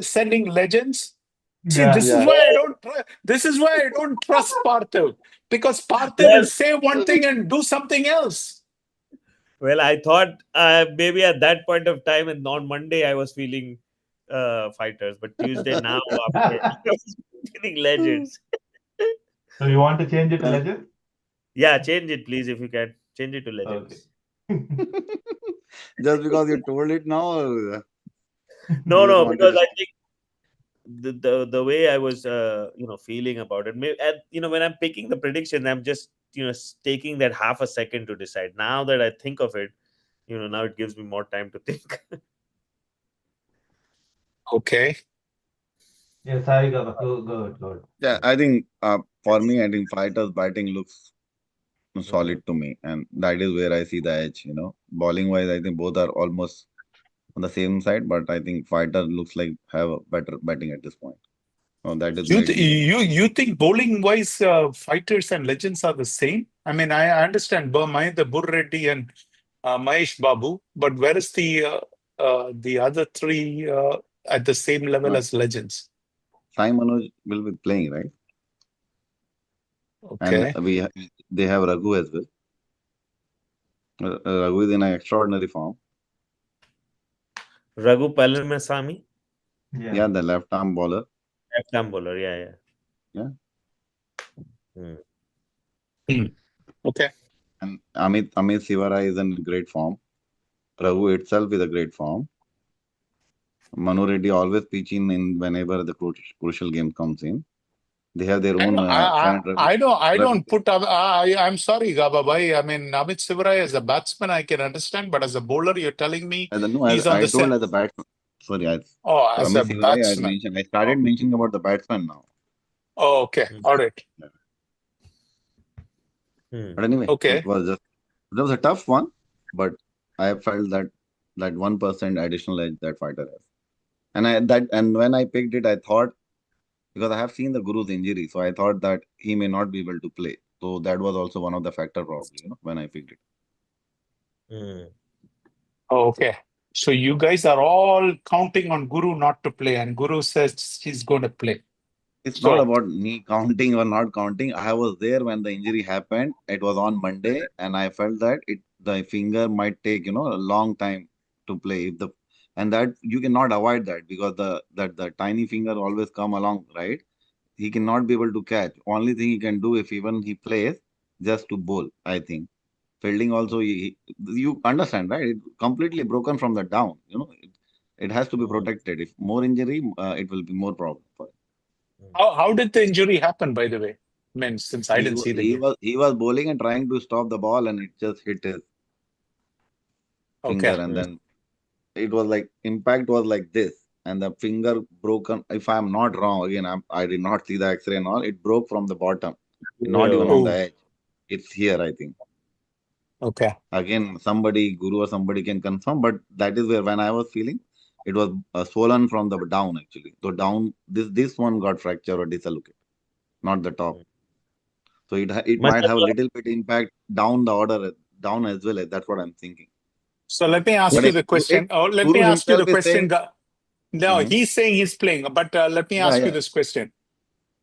Speaker 1: sending Legends. See,
Speaker 5: Yeah.
Speaker 3: Yeah.
Speaker 1: This is why I don't trust Partha, because Partha will
Speaker 4: well.
Speaker 1: say one thing and do something else.
Speaker 4: Well, I thought maybe at that point of time and on Monday I was feeling fighters, but Tuesday now after I was feeling legends.
Speaker 5: So you want to change it to
Speaker 3: Uh,
Speaker 5: legend?
Speaker 4: Yeah, change it please if you can. Change it to
Speaker 5: Okay.
Speaker 4: legends.
Speaker 3: just because you told it now, or
Speaker 4: No,
Speaker 3: you just
Speaker 4: no,
Speaker 3: wanted
Speaker 4: because
Speaker 3: to.
Speaker 4: I think the way I was feeling about it, and when I'm picking the prediction, I'm just taking that half a second to decide. Now that I think of it, now it gives me more time to think.
Speaker 1: Okay.
Speaker 5: Yeah, sorry, go.
Speaker 3: Yeah, I think for me, I think fighters batting looks
Speaker 4: Mhm.
Speaker 3: solid to me, and that is where I see the edge. Bowling wise, I think both are almost on the same side, but I think fighter looks like have a better batting at this point. Oh, that is
Speaker 1: You
Speaker 3: made
Speaker 1: th-
Speaker 3: me think.
Speaker 1: you think bowling wise fighters and legends are the same? I mean, I understand Mahendra Reddy and Mahesh Babu, but where is the other three at the same level
Speaker 3: Uh,
Speaker 1: as legends?
Speaker 3: Sai Manoj will be playing, right? And
Speaker 1: Okay.
Speaker 3: they have Raghu as well. Raghu is in an extraordinary form.
Speaker 4: Raghu Palamasamy,
Speaker 5: Yeah.
Speaker 3: Yeah, the left arm bowler.
Speaker 4: left arm bowler. Yeah.
Speaker 3: Yeah,
Speaker 4: Hmm.
Speaker 1: Hmm. Okay.
Speaker 3: and Amit Sivara is in great form. Raghu itself is a great form. Manu Reddy always pitching in whenever the crucial game comes in. They have their
Speaker 1: I
Speaker 3: own
Speaker 1: know.
Speaker 3: friend
Speaker 1: I
Speaker 3: Ravi.
Speaker 1: don't put. I'm sorry, Gababai. I mean, Amit Sivrai as a batsman, I can understand, but as a bowler, you're telling me
Speaker 3: No,
Speaker 1: he's on
Speaker 3: I
Speaker 1: the
Speaker 3: told
Speaker 1: set.
Speaker 3: as a batsman. Sorry,
Speaker 1: Oh, as a
Speaker 3: Amit Sivara, I
Speaker 1: batsman.
Speaker 3: mentioned. I started
Speaker 1: Oh,
Speaker 3: mentioning about the batsman now.
Speaker 1: oh, okay.
Speaker 4: Hmm.
Speaker 1: All right.
Speaker 3: Yeah.
Speaker 4: Hmm.
Speaker 3: But anyway,
Speaker 1: Okay.
Speaker 3: it was a tough one, but I felt that that 1% additional edge that fighter has. And when I picked it, I thought, because I have seen the Guru's injury, so I thought that he may not be able to play. So that was also one of the factor probably, when I picked it.
Speaker 4: Hmm.
Speaker 1: Oh, okay. So you guys are all counting on Guru not to play, and Guru says he's going to play.
Speaker 3: It's not
Speaker 1: So,
Speaker 3: about me counting or not counting. I was there when the injury happened. It was on Monday, and I felt that the finger might take a long time to play. If the and that you cannot avoid that, because the tiny finger always come along, right? He cannot be able to catch. Only thing he can do, if even he plays, just to bowl. I think fielding also, you understand, right? It completely broken from the down. It has to be
Speaker 4: Hmm.
Speaker 3: protected. If more injury, it will be more problem for him.
Speaker 1: how did the injury happen, by the way? I mean, since I
Speaker 3: He
Speaker 1: didn't
Speaker 3: wa-
Speaker 1: see the
Speaker 3: he
Speaker 1: game.
Speaker 3: was he was bowling and trying to stop the ball, and it just hit his finger,
Speaker 1: Okay.
Speaker 3: and
Speaker 4: Hmm.
Speaker 3: then it was like impact was like this, and the finger broken. If I'm not wrong, again, I did not see the X-ray and all. It broke from the bottom, not even
Speaker 4: Yeah.
Speaker 3: on the
Speaker 1: Oh,
Speaker 3: edge. It's here, I think.
Speaker 1: okay.
Speaker 3: Again, somebody, Guru or somebody can confirm, but that is where when I was feeling, it was swollen from the down actually. So down, this one got fractured or dislocated, not the top.
Speaker 4: Hmm.
Speaker 3: So it might have a
Speaker 4: Mashallah.
Speaker 3: little bit impact down the order, down as well. That's what I'm thinking.
Speaker 1: So let me ask
Speaker 3: But
Speaker 1: you
Speaker 3: if
Speaker 1: the question. Oh, let me
Speaker 3: Guru
Speaker 1: ask you the
Speaker 3: himself is
Speaker 1: question.
Speaker 3: saying,
Speaker 1: No,
Speaker 3: Mhm.
Speaker 1: he's saying he's playing, but let me
Speaker 3: Yeah,
Speaker 1: ask you
Speaker 3: yeah,
Speaker 1: this question.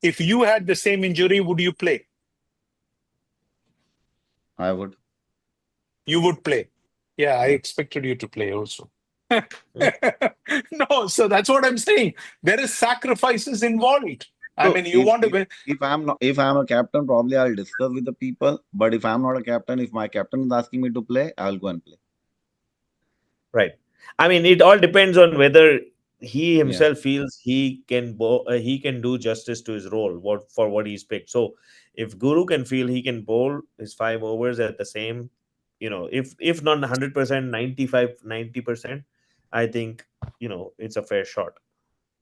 Speaker 1: If you had the same injury, would you play?
Speaker 3: I would.
Speaker 1: You would play. Yeah, I
Speaker 3: Yeah.
Speaker 1: expected you to play also.
Speaker 4: Hmm.
Speaker 1: No, so that's what I'm saying. There is sacrifices involved. I
Speaker 3: So
Speaker 1: mean, you want to win.
Speaker 3: if I'm a captain, probably I'll discuss with the people. But if I'm not a captain, if my captain is asking me to play, I'll go and play.
Speaker 4: Right. I mean, it all depends on whether he
Speaker 3: Yeah.
Speaker 4: himself feels he can do justice to his role, what he's picked. So, if Guru can feel he can bowl his 5 overs at the same, if not 100%, 95, 90%, I think it's a fair shot,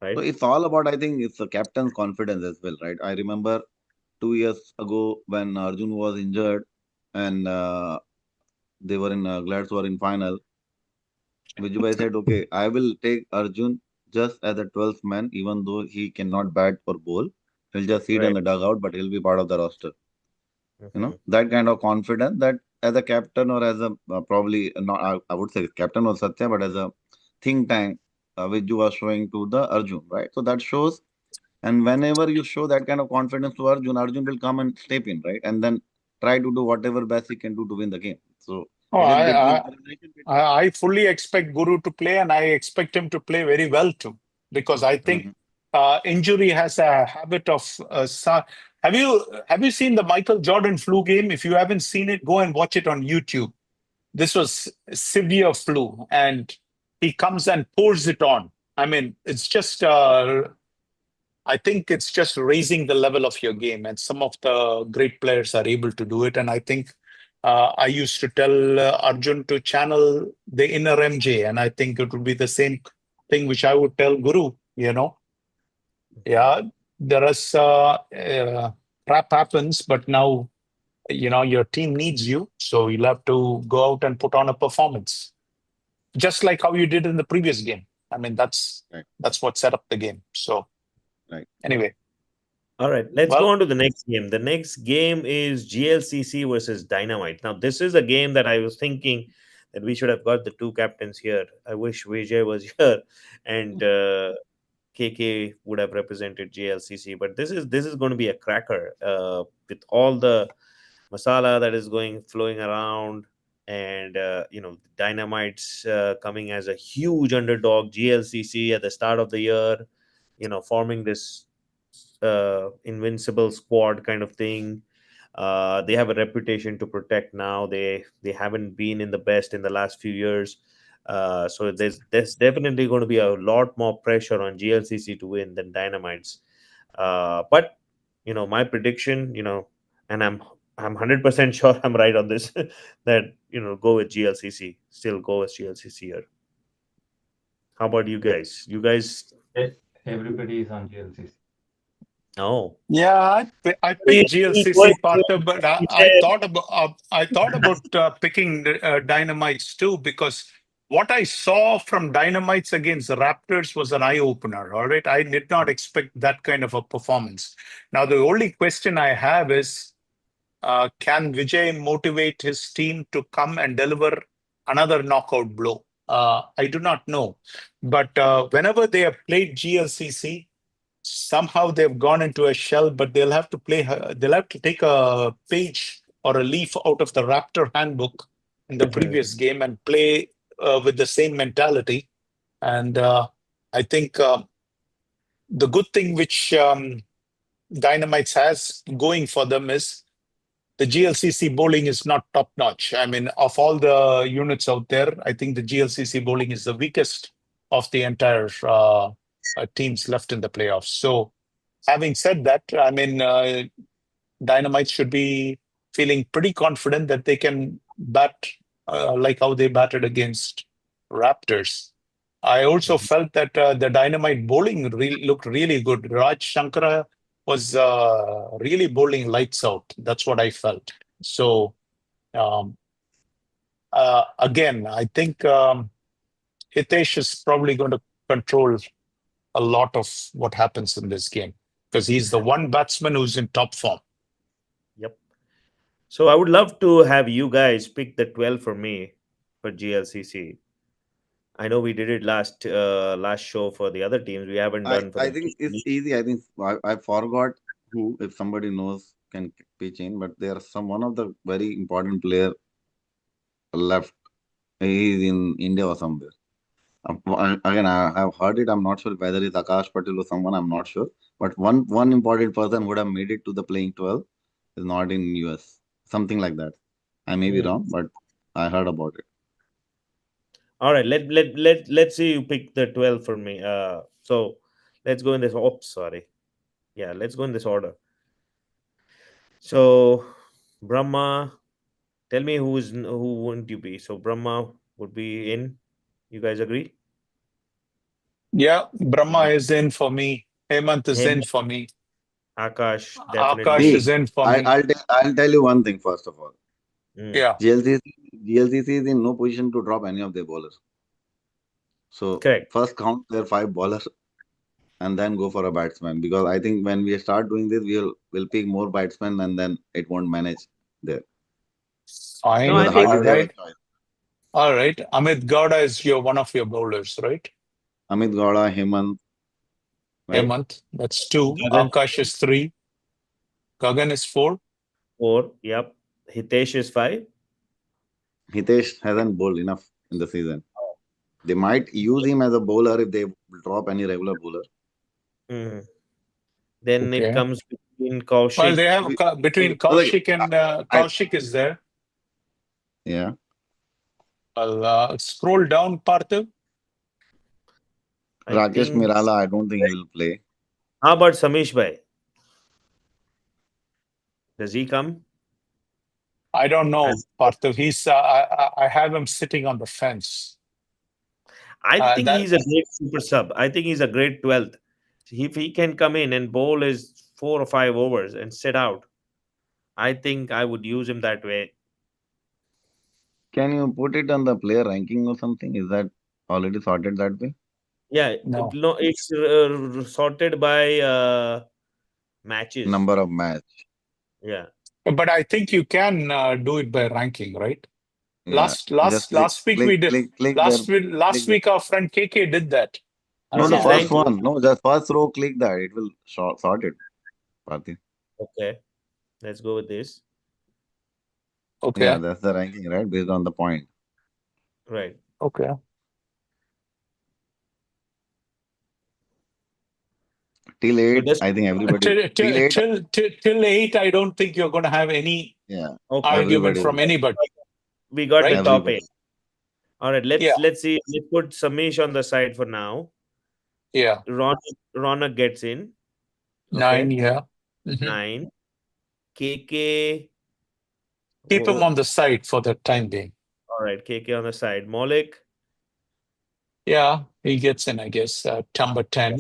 Speaker 3: So
Speaker 4: right?
Speaker 3: it's all about, I think, it's the captain's confidence as well, right? I remember 2 years ago when Arjun was injured, and they were in Glads were in final. Vijubhai said, "Okay, I will take Arjun just as a 12th man, even though he cannot bat or bowl. He'll just sit in
Speaker 4: Right.
Speaker 3: the dugout, but he'll be part of the roster."
Speaker 4: Hmm.
Speaker 3: That kind of confidence, that as a captain or as a probably not, I would say captain was Satya, but as a think tank, which you are showing to the Arjun, right? So that shows, and whenever you show that kind of confidence to Arjun, Arjun will come and step in, right? And then try to do whatever best he can do to win the game. So
Speaker 1: Oh,
Speaker 3: it is
Speaker 1: I,
Speaker 3: between
Speaker 1: I,
Speaker 3: the relation between.
Speaker 1: I fully expect Guru to play, and I expect him to play very well too, because I think
Speaker 3: Mhm.
Speaker 1: injury has a habit of. Have you seen the Michael Jordan flu game? If you haven't seen it, go and watch it on YouTube. This was severe flu, and he comes and pours it on. I mean, it's just. I think it's just raising the level of your game, and some of the great players are able to do it. And I think I used to tell Arjun to channel the inner MJ, and I think it would be the same thing which I would tell Guru.
Speaker 4: Hmm.
Speaker 1: Yeah, there is crap happens, but now your team needs you, so you'll have to go out and put on a performance, just like how you did in the previous game. I mean, that's
Speaker 3: Right,
Speaker 1: that's what set up the game. So
Speaker 3: right.
Speaker 1: anyway,
Speaker 4: All right, let's go
Speaker 1: well.
Speaker 4: on to the next game. The next game is GLCC versus Dynamite. Now, this is a game that I was thinking that we should have got the two captains here. I wish Vijay was here and KK would have represented GLCC. But this is going to be a cracker with all the masala that is going flowing around, and Dynamite's coming as a huge underdog. GLCC at the start of the year, forming this invincible squad kind of thing. They have a reputation to protect now. They haven't been in the best in the last few years. So there's definitely going to be a lot more pressure on GLCC to win than Dynamites. But my prediction, and I'm 100% sure I'm right on this, that go with GLCC. Still go with GLCC here. How about you guys? You guys?
Speaker 5: Eh, Everybody is on GLCC.
Speaker 4: No.
Speaker 1: Yeah, I picked GLCC partner, but I thought about picking Dynamites too, because what I saw from Dynamites against the Raptors was an eye opener. All right. I did not expect that kind of a performance. Now, the only question I have is can Vijay motivate his team to come and deliver another knockout blow? I do not know. But whenever they have played GLCC, somehow they've gone into a shell, but they'll have to take a page or a leaf out of the Raptor handbook in the previous game and play with the same mentality. And I think the good thing which Dynamites has going for them is the GLCC bowling is not top notch. I mean, of all the units out there, I think the GLCC bowling is the weakest of the entire teams left in the playoffs. So, having said that, I mean, Dynamite should be feeling pretty confident that they can bat like how they batted against Raptors. I also felt that the Dynamite bowling looked really good. Raj Shankara was really bowling lights out. That's what I felt. So um, again, I think Hitesh is probably going to control a lot of what happens in this game because he's the one batsman who's in top form.
Speaker 4: Yep. So I would love to have you guys pick the 12 for me for GLCC. I know we did it last show for the other teams. We haven't done for
Speaker 3: I
Speaker 4: the
Speaker 3: think it's easy. I think I forgot who, if somebody knows, can pitch in. But there are one of the very important player left. He is in India or somewhere. Again, I have heard it. I'm not sure whether it's Akash Patel or someone. I'm not sure. But one important person would have made it to the playing 12 is not in US. Something like that. I may be
Speaker 4: Hmm.
Speaker 3: wrong, but I heard about it.
Speaker 4: All right, let's see you pick the 12 for me. So let's go in this. Oops, sorry. Yeah, let's go in this order. So Brahma, tell me who wouldn't you be? So Brahma would be in. You guys agree?
Speaker 1: Yeah, Brahma is in for me. Hemant is
Speaker 4: Him,
Speaker 1: in for me.
Speaker 4: Akash,
Speaker 1: Akash
Speaker 4: definitely.
Speaker 3: See,
Speaker 1: is in for me.
Speaker 3: I'll tell you one thing first of all.
Speaker 4: Mm,
Speaker 1: Yeah.
Speaker 3: GLCC is in no position to drop any of their bowlers. So
Speaker 4: correct.
Speaker 3: first count their five bowlers and then go for a batsman, because I think when we start doing this, we'll pick more batsmen and then it won't manage there,
Speaker 4: No,
Speaker 1: Fine.
Speaker 4: I
Speaker 3: because
Speaker 4: think
Speaker 3: hardly
Speaker 1: All
Speaker 3: they have a
Speaker 1: right.
Speaker 3: choice.
Speaker 1: All right. Amit Gowda is one of your bowlers, right?
Speaker 3: Amit Gowda, Hemant, right?
Speaker 1: Hemant. That's two.
Speaker 4: Gagan
Speaker 1: Akash is three. Gagan is four.
Speaker 4: 4. Yep. Hitesh is 5.
Speaker 3: Hitesh hasn't bowled enough in the season. They might use him as a bowler if they drop any regular bowler.
Speaker 4: Mhm. Then it
Speaker 1: Okay.
Speaker 4: comes between
Speaker 1: Well,
Speaker 4: Kaushik.
Speaker 1: they have between
Speaker 3: Okay,
Speaker 1: Kaushik and
Speaker 3: I,
Speaker 1: Kaushik is there.
Speaker 3: yeah,
Speaker 1: Well, scroll down, Parthiv.
Speaker 4: I
Speaker 3: Rakesh
Speaker 4: think.
Speaker 3: Mirala, I don't think he will play.
Speaker 4: How about Samish Bhai? Does he come?
Speaker 1: I don't know,
Speaker 4: As
Speaker 1: Parthiv. I have him sitting on the fence.
Speaker 4: I think
Speaker 1: That
Speaker 4: he's a great super sub. I think he's a great 12th. If he can come in and bowl his 4 or 5 overs and sit out, I think I would use him that way.
Speaker 3: Can you put it on the player ranking or something? Is that already sorted that way?
Speaker 4: Yeah,
Speaker 1: no.
Speaker 4: no, it's sorted by matches.
Speaker 3: Number of match.
Speaker 4: Yeah.
Speaker 1: But I think you can do it by ranking, right?
Speaker 3: Yeah, just
Speaker 1: Last week we did.
Speaker 3: click there,
Speaker 1: Last
Speaker 3: click there.
Speaker 1: week our friend KK did that.
Speaker 3: No,
Speaker 4: This
Speaker 3: the
Speaker 4: is
Speaker 3: first
Speaker 4: ranking.
Speaker 3: one. No, the first row, click that. It will sort it, Parthiv.
Speaker 4: Okay, let's go with this.
Speaker 3: Yeah,
Speaker 1: Okay.
Speaker 3: that's the ranking, right? Based on the point.
Speaker 4: Right.
Speaker 1: Okay.
Speaker 3: Till
Speaker 4: So
Speaker 3: 8,
Speaker 4: just
Speaker 3: I think everybody. Till 8,
Speaker 1: Till eight, I don't think you're going to have any
Speaker 3: yeah,
Speaker 4: okay.
Speaker 1: argument
Speaker 3: everybody
Speaker 1: from
Speaker 3: will.
Speaker 1: anybody,
Speaker 4: We got the
Speaker 1: right?
Speaker 4: top 8.
Speaker 3: Everybody.
Speaker 4: All right,
Speaker 1: Yeah.
Speaker 4: let's see. Let's put Samish on the side for now.
Speaker 1: Yeah.
Speaker 4: Ronak gets in.
Speaker 1: Nine.
Speaker 4: Okay.
Speaker 1: Yeah. Mhm.
Speaker 4: 9. KK.
Speaker 1: Keep him
Speaker 4: All
Speaker 1: on the side for the time being.
Speaker 4: right, KK on the side. Maulik,
Speaker 1: Yeah, he gets in, I guess. Number 10.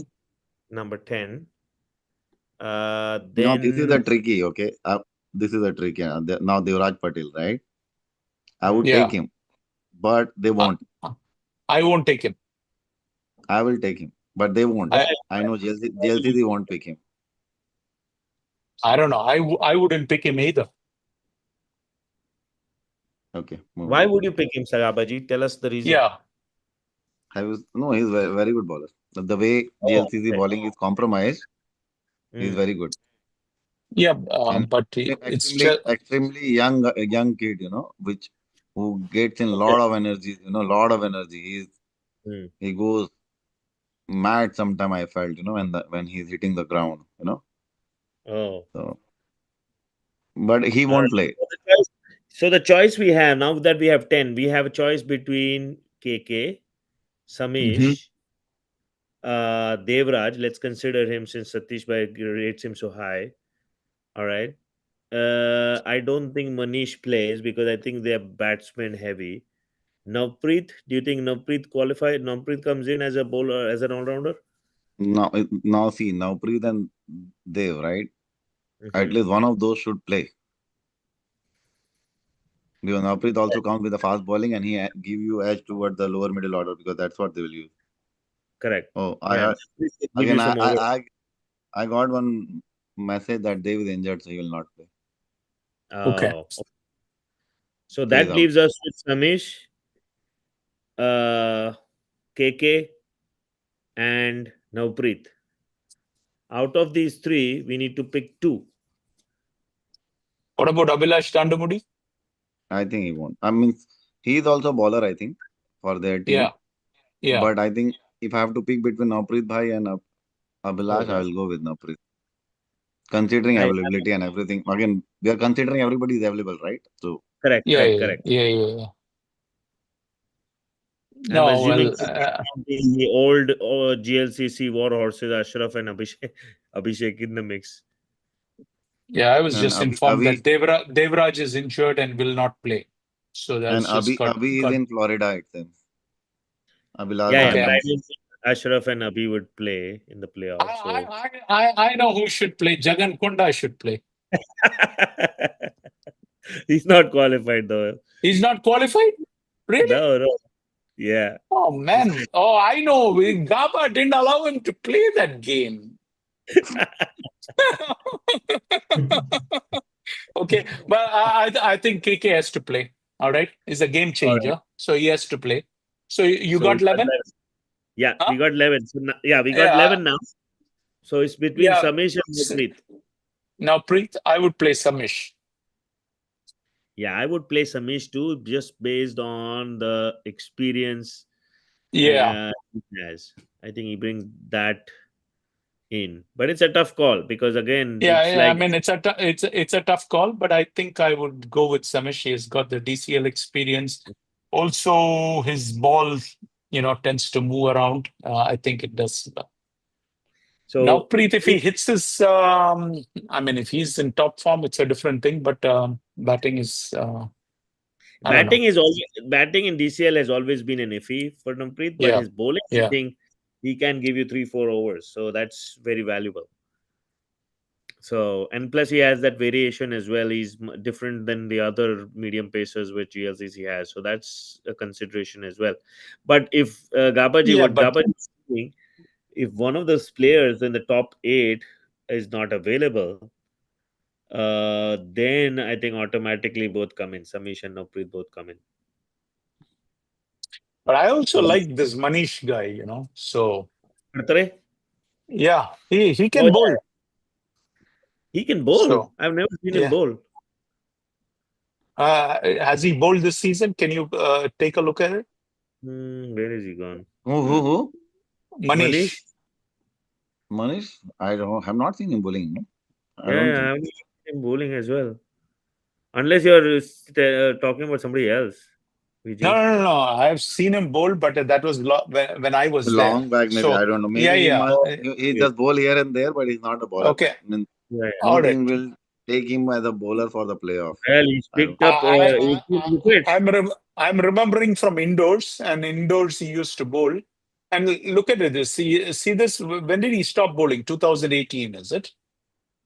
Speaker 4: number 10.
Speaker 3: Now, this is
Speaker 4: Then
Speaker 3: a tricky, okay? This is a tricky. Now, Devraj Patel, right? I
Speaker 4: hmm,
Speaker 3: would take
Speaker 1: Yeah.
Speaker 3: him, but they
Speaker 1: Uh,
Speaker 3: won't.
Speaker 1: I won't take him.
Speaker 3: I will take him, but they won't. I know JLCC won't pick him.
Speaker 1: I don't know. I wouldn't pick him either.
Speaker 3: Okay. Move
Speaker 4: Why
Speaker 3: on.
Speaker 4: would you pick him, Sagabaji? Tell us the reason.
Speaker 1: Yeah.
Speaker 3: No, he's very, very good bowler. The way
Speaker 4: Oh,
Speaker 3: JLCC
Speaker 4: okay.
Speaker 3: bowling is compromised, he's
Speaker 4: Mm.
Speaker 3: very good.
Speaker 1: Yeah.
Speaker 3: And
Speaker 1: But it's
Speaker 3: extremely,
Speaker 1: just
Speaker 3: extremely young kid, who gets in lot of energy, lot of energy.
Speaker 4: Mm.
Speaker 3: He goes mad sometime. I felt, when he's hitting the ground,
Speaker 4: Oh.
Speaker 3: So, but he
Speaker 4: All
Speaker 3: won't
Speaker 4: right.
Speaker 3: play.
Speaker 4: So the choice we have now that we have 10, we have a choice between KK,
Speaker 1: Mhm.
Speaker 4: Samish, Devraj. Let's consider him since Satish Bhai rates him so high. All right. I don't think Manish plays because I think they're batsman heavy. Navpreet, do you think Navpreet qualified? Navpreet comes in as a bowler, as an all rounder?
Speaker 3: Now see, now Preet and Dev, right? At
Speaker 4: Mm-hmm.
Speaker 3: least one of those should play. Because Navpreet also comes with the fast bowling and he give you edge toward the lower middle order because that's what they will use.
Speaker 4: Correct.
Speaker 3: Oh, I
Speaker 4: Yeah.
Speaker 3: heard
Speaker 4: Navpreet can give you
Speaker 3: again.
Speaker 4: some over.
Speaker 3: I got one message that Dev is injured, so he will not play.
Speaker 1: Okay.
Speaker 4: Oh. So
Speaker 3: So he's
Speaker 4: that
Speaker 3: out.
Speaker 4: leaves us with Samish, KK, and Navpreet. Out of these three, we need to pick two.
Speaker 1: What about Abhilash Dandamudi?
Speaker 3: I think he won't. I mean, he is also a bowler. I think for their team.
Speaker 1: Yeah. Yeah.
Speaker 3: But I think if I have to pick between Navpreet Bhai and
Speaker 4: Oh,
Speaker 3: Abhilash, I
Speaker 4: wow.
Speaker 3: will go with Navpreet. Considering
Speaker 4: I,
Speaker 3: availability and everything. Again, we are considering everybody is available, right? So
Speaker 4: correct,
Speaker 1: Yeah.
Speaker 4: correct,
Speaker 1: Yeah.
Speaker 4: correct.
Speaker 1: Yeah. Yeah.
Speaker 4: I'm
Speaker 1: No.
Speaker 4: assuming
Speaker 1: Well.
Speaker 4: the old GLCC war horses, Ashraf and Abhishek in the mix.
Speaker 1: Yeah. I was
Speaker 3: and
Speaker 1: just informed that Devraj is injured and will not play. So that's just
Speaker 3: Abhi is
Speaker 1: got.
Speaker 3: in Florida, it seems. Abhilash
Speaker 4: Yeah, yeah.
Speaker 3: Gandhi.
Speaker 4: But
Speaker 1: Okay.
Speaker 4: I didn't think Ashraf and Abhi would play in the playoffs. So
Speaker 1: I know who should play. Jagan Konda should play.
Speaker 4: he's not qualified though.
Speaker 1: He's not qualified? Really?
Speaker 4: No, no. Yeah.
Speaker 1: Oh man. Oh, I know. Gaba didn't allow him to play that game. Okay, but I think KK has to play. All right, he's a game
Speaker 4: All right.
Speaker 1: changer, so he has to play. So you
Speaker 4: So we
Speaker 1: got
Speaker 4: got
Speaker 1: 11?
Speaker 4: 11. Yeah,
Speaker 1: Huh?
Speaker 4: we got 11. So yeah, we got
Speaker 1: Yeah,
Speaker 4: 11 now. So it's between
Speaker 1: yeah.
Speaker 4: Samish and Gurpreet.
Speaker 1: Now Preet, I would play Samish.
Speaker 4: Yeah, I would play Samish too, just based on the experience
Speaker 1: Yeah,
Speaker 4: he has. I think he brings that in. But it's a tough call because again,
Speaker 1: yeah,
Speaker 4: it's
Speaker 1: yeah. I
Speaker 4: like
Speaker 1: mean, it's a tough call, but I think I would go with Samish. He's got the DCL experience. Also, his ball, tends to move around. I think it does. Now,
Speaker 4: so.
Speaker 1: Preet, if he hits his, I mean, if he's in top form, it's a different thing. But batting is, I don't know.
Speaker 4: Batting in DCL has always been an iffy for Nampreet, but
Speaker 1: Yeah,
Speaker 4: his bowling, I
Speaker 1: yeah,
Speaker 4: think he can give you 3-4 overs. So that's very valuable. So and plus he has that variation as well. He's different than the other medium pacers which GLCC has. So that's a consideration as well. But if
Speaker 1: yeah. But
Speaker 4: Gabaji is saying, if one of those players in the top 8 is not available, then I think automatically both come in. Samish and Nampreet both come in.
Speaker 1: I also
Speaker 4: So
Speaker 1: like this Manish guy. So
Speaker 4: Khatare?
Speaker 1: yeah, he
Speaker 4: Oh
Speaker 1: can
Speaker 4: yeah,
Speaker 1: bowl.
Speaker 4: he can bowl.
Speaker 1: So
Speaker 4: I've never seen him
Speaker 1: yeah,
Speaker 4: bowl.
Speaker 1: has he bowled this season? Can you take a look at it,
Speaker 4: Where is he gone?
Speaker 3: Who?
Speaker 4: Manish?
Speaker 1: Manish?
Speaker 3: Manish? I don't. Have not seen him bowling. No? I
Speaker 4: Yeah,
Speaker 3: don't
Speaker 4: yeah, I
Speaker 3: think.
Speaker 4: haven't seen him bowling as well. Unless you're talking about somebody else,
Speaker 1: No,
Speaker 4: VG.
Speaker 1: no, no, no. I've seen him bowl, but that was when I was there.
Speaker 3: Long back, maybe. I
Speaker 1: So
Speaker 3: don't know.
Speaker 1: yeah,
Speaker 3: Maybe he
Speaker 1: yeah.
Speaker 3: must.
Speaker 4: Oh,
Speaker 3: He
Speaker 4: okay.
Speaker 3: just bowl here and there, but he's not a bowler.
Speaker 1: Okay,
Speaker 3: I mean,
Speaker 4: Yeah, yeah.
Speaker 1: all
Speaker 3: no
Speaker 1: right.
Speaker 3: team will take him as a bowler for the playoff.
Speaker 4: Well, he's
Speaker 3: I don't.
Speaker 4: picked up
Speaker 1: I,
Speaker 4: 18 wickets.
Speaker 1: I'm remembering from indoors, and indoors he used to bowl. And look at it. See this. When did he stop bowling? 2018, is it?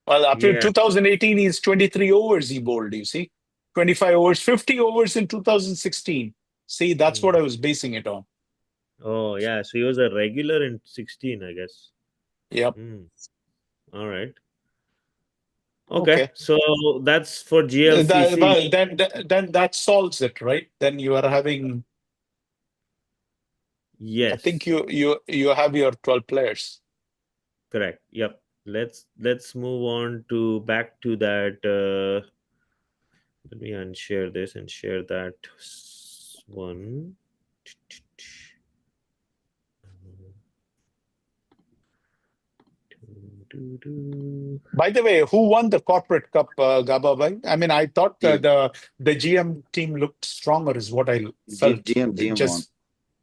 Speaker 1: Well, after
Speaker 4: Yeah.
Speaker 1: 2018, he's 23 overs he bowled. You see, 25 overs, 50 overs in 2016. See, that's what
Speaker 4: Mm.
Speaker 1: I was basing it on.
Speaker 4: Oh yeah, so he was a regular in 16, I guess.
Speaker 1: Yep.
Speaker 4: Hmm. All right. Okay,
Speaker 1: Okay.
Speaker 4: so that's for GLCC.
Speaker 1: Well, then that solves it, right? Then you are having. I think
Speaker 4: Yes,
Speaker 1: you have your 12 players.
Speaker 4: correct. Yep. Let's move on to back to that. Let me unshare this and share that one.
Speaker 1: By the way, who won the corporate cup, Gababhai? I mean, I thought
Speaker 3: GM,
Speaker 1: the GM team looked stronger, is what I felt. It
Speaker 3: GM won.
Speaker 1: just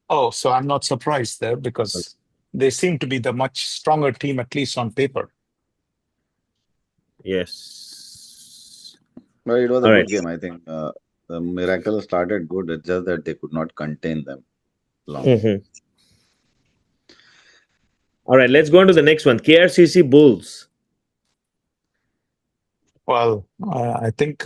Speaker 1: so I'm not surprised there because they seem to be the much stronger team, at least on paper.
Speaker 4: Yes.
Speaker 3: But it was a
Speaker 4: All right.
Speaker 3: good game. I think the Miracle started good. It's just that they could not contain them long.
Speaker 4: Mhm. All right. Let's go on to the next one. KRCC Bulls.
Speaker 1: Well, I think,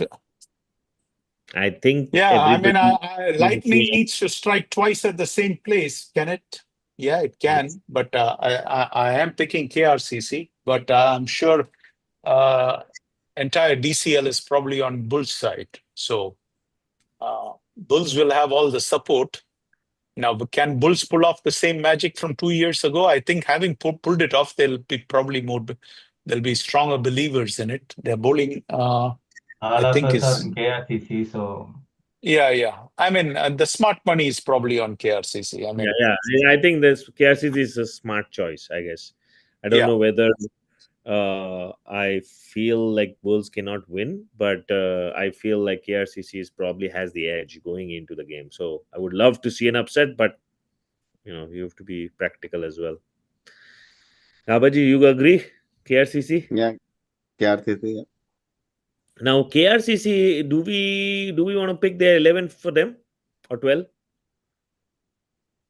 Speaker 4: I think
Speaker 1: yeah, I mean,
Speaker 4: everybody.
Speaker 1: Lightning needs to strike twice at the same place. Can it? Yeah, it can. But I am picking KRCC, but I'm sure entire DCL is probably on Bulls side. So Bulls will have all the support. Now, can Bulls pull off the same magic from 2 years ago? I think having pulled it off, they'll be probably more. They'll be stronger believers in it. Their bowling, I
Speaker 5: All of
Speaker 1: think,
Speaker 5: us are
Speaker 1: is
Speaker 5: in KRCC, so
Speaker 1: yeah. I mean, the smart money is probably on KRCC. I
Speaker 4: Yeah,
Speaker 1: mean,
Speaker 4: yeah. I think this KRCC is a smart choice. I guess. I don't
Speaker 1: yeah,
Speaker 4: know whether I feel like Bulls cannot win, but I feel like KRCC is probably has the edge going into the game. So I would love to see an upset, but you have to be practical as well. Abaji, you agree? KRCC.
Speaker 3: Yeah, KRCC. Yeah.
Speaker 4: Now KRCC, do we want to pick their 11 for them or 12?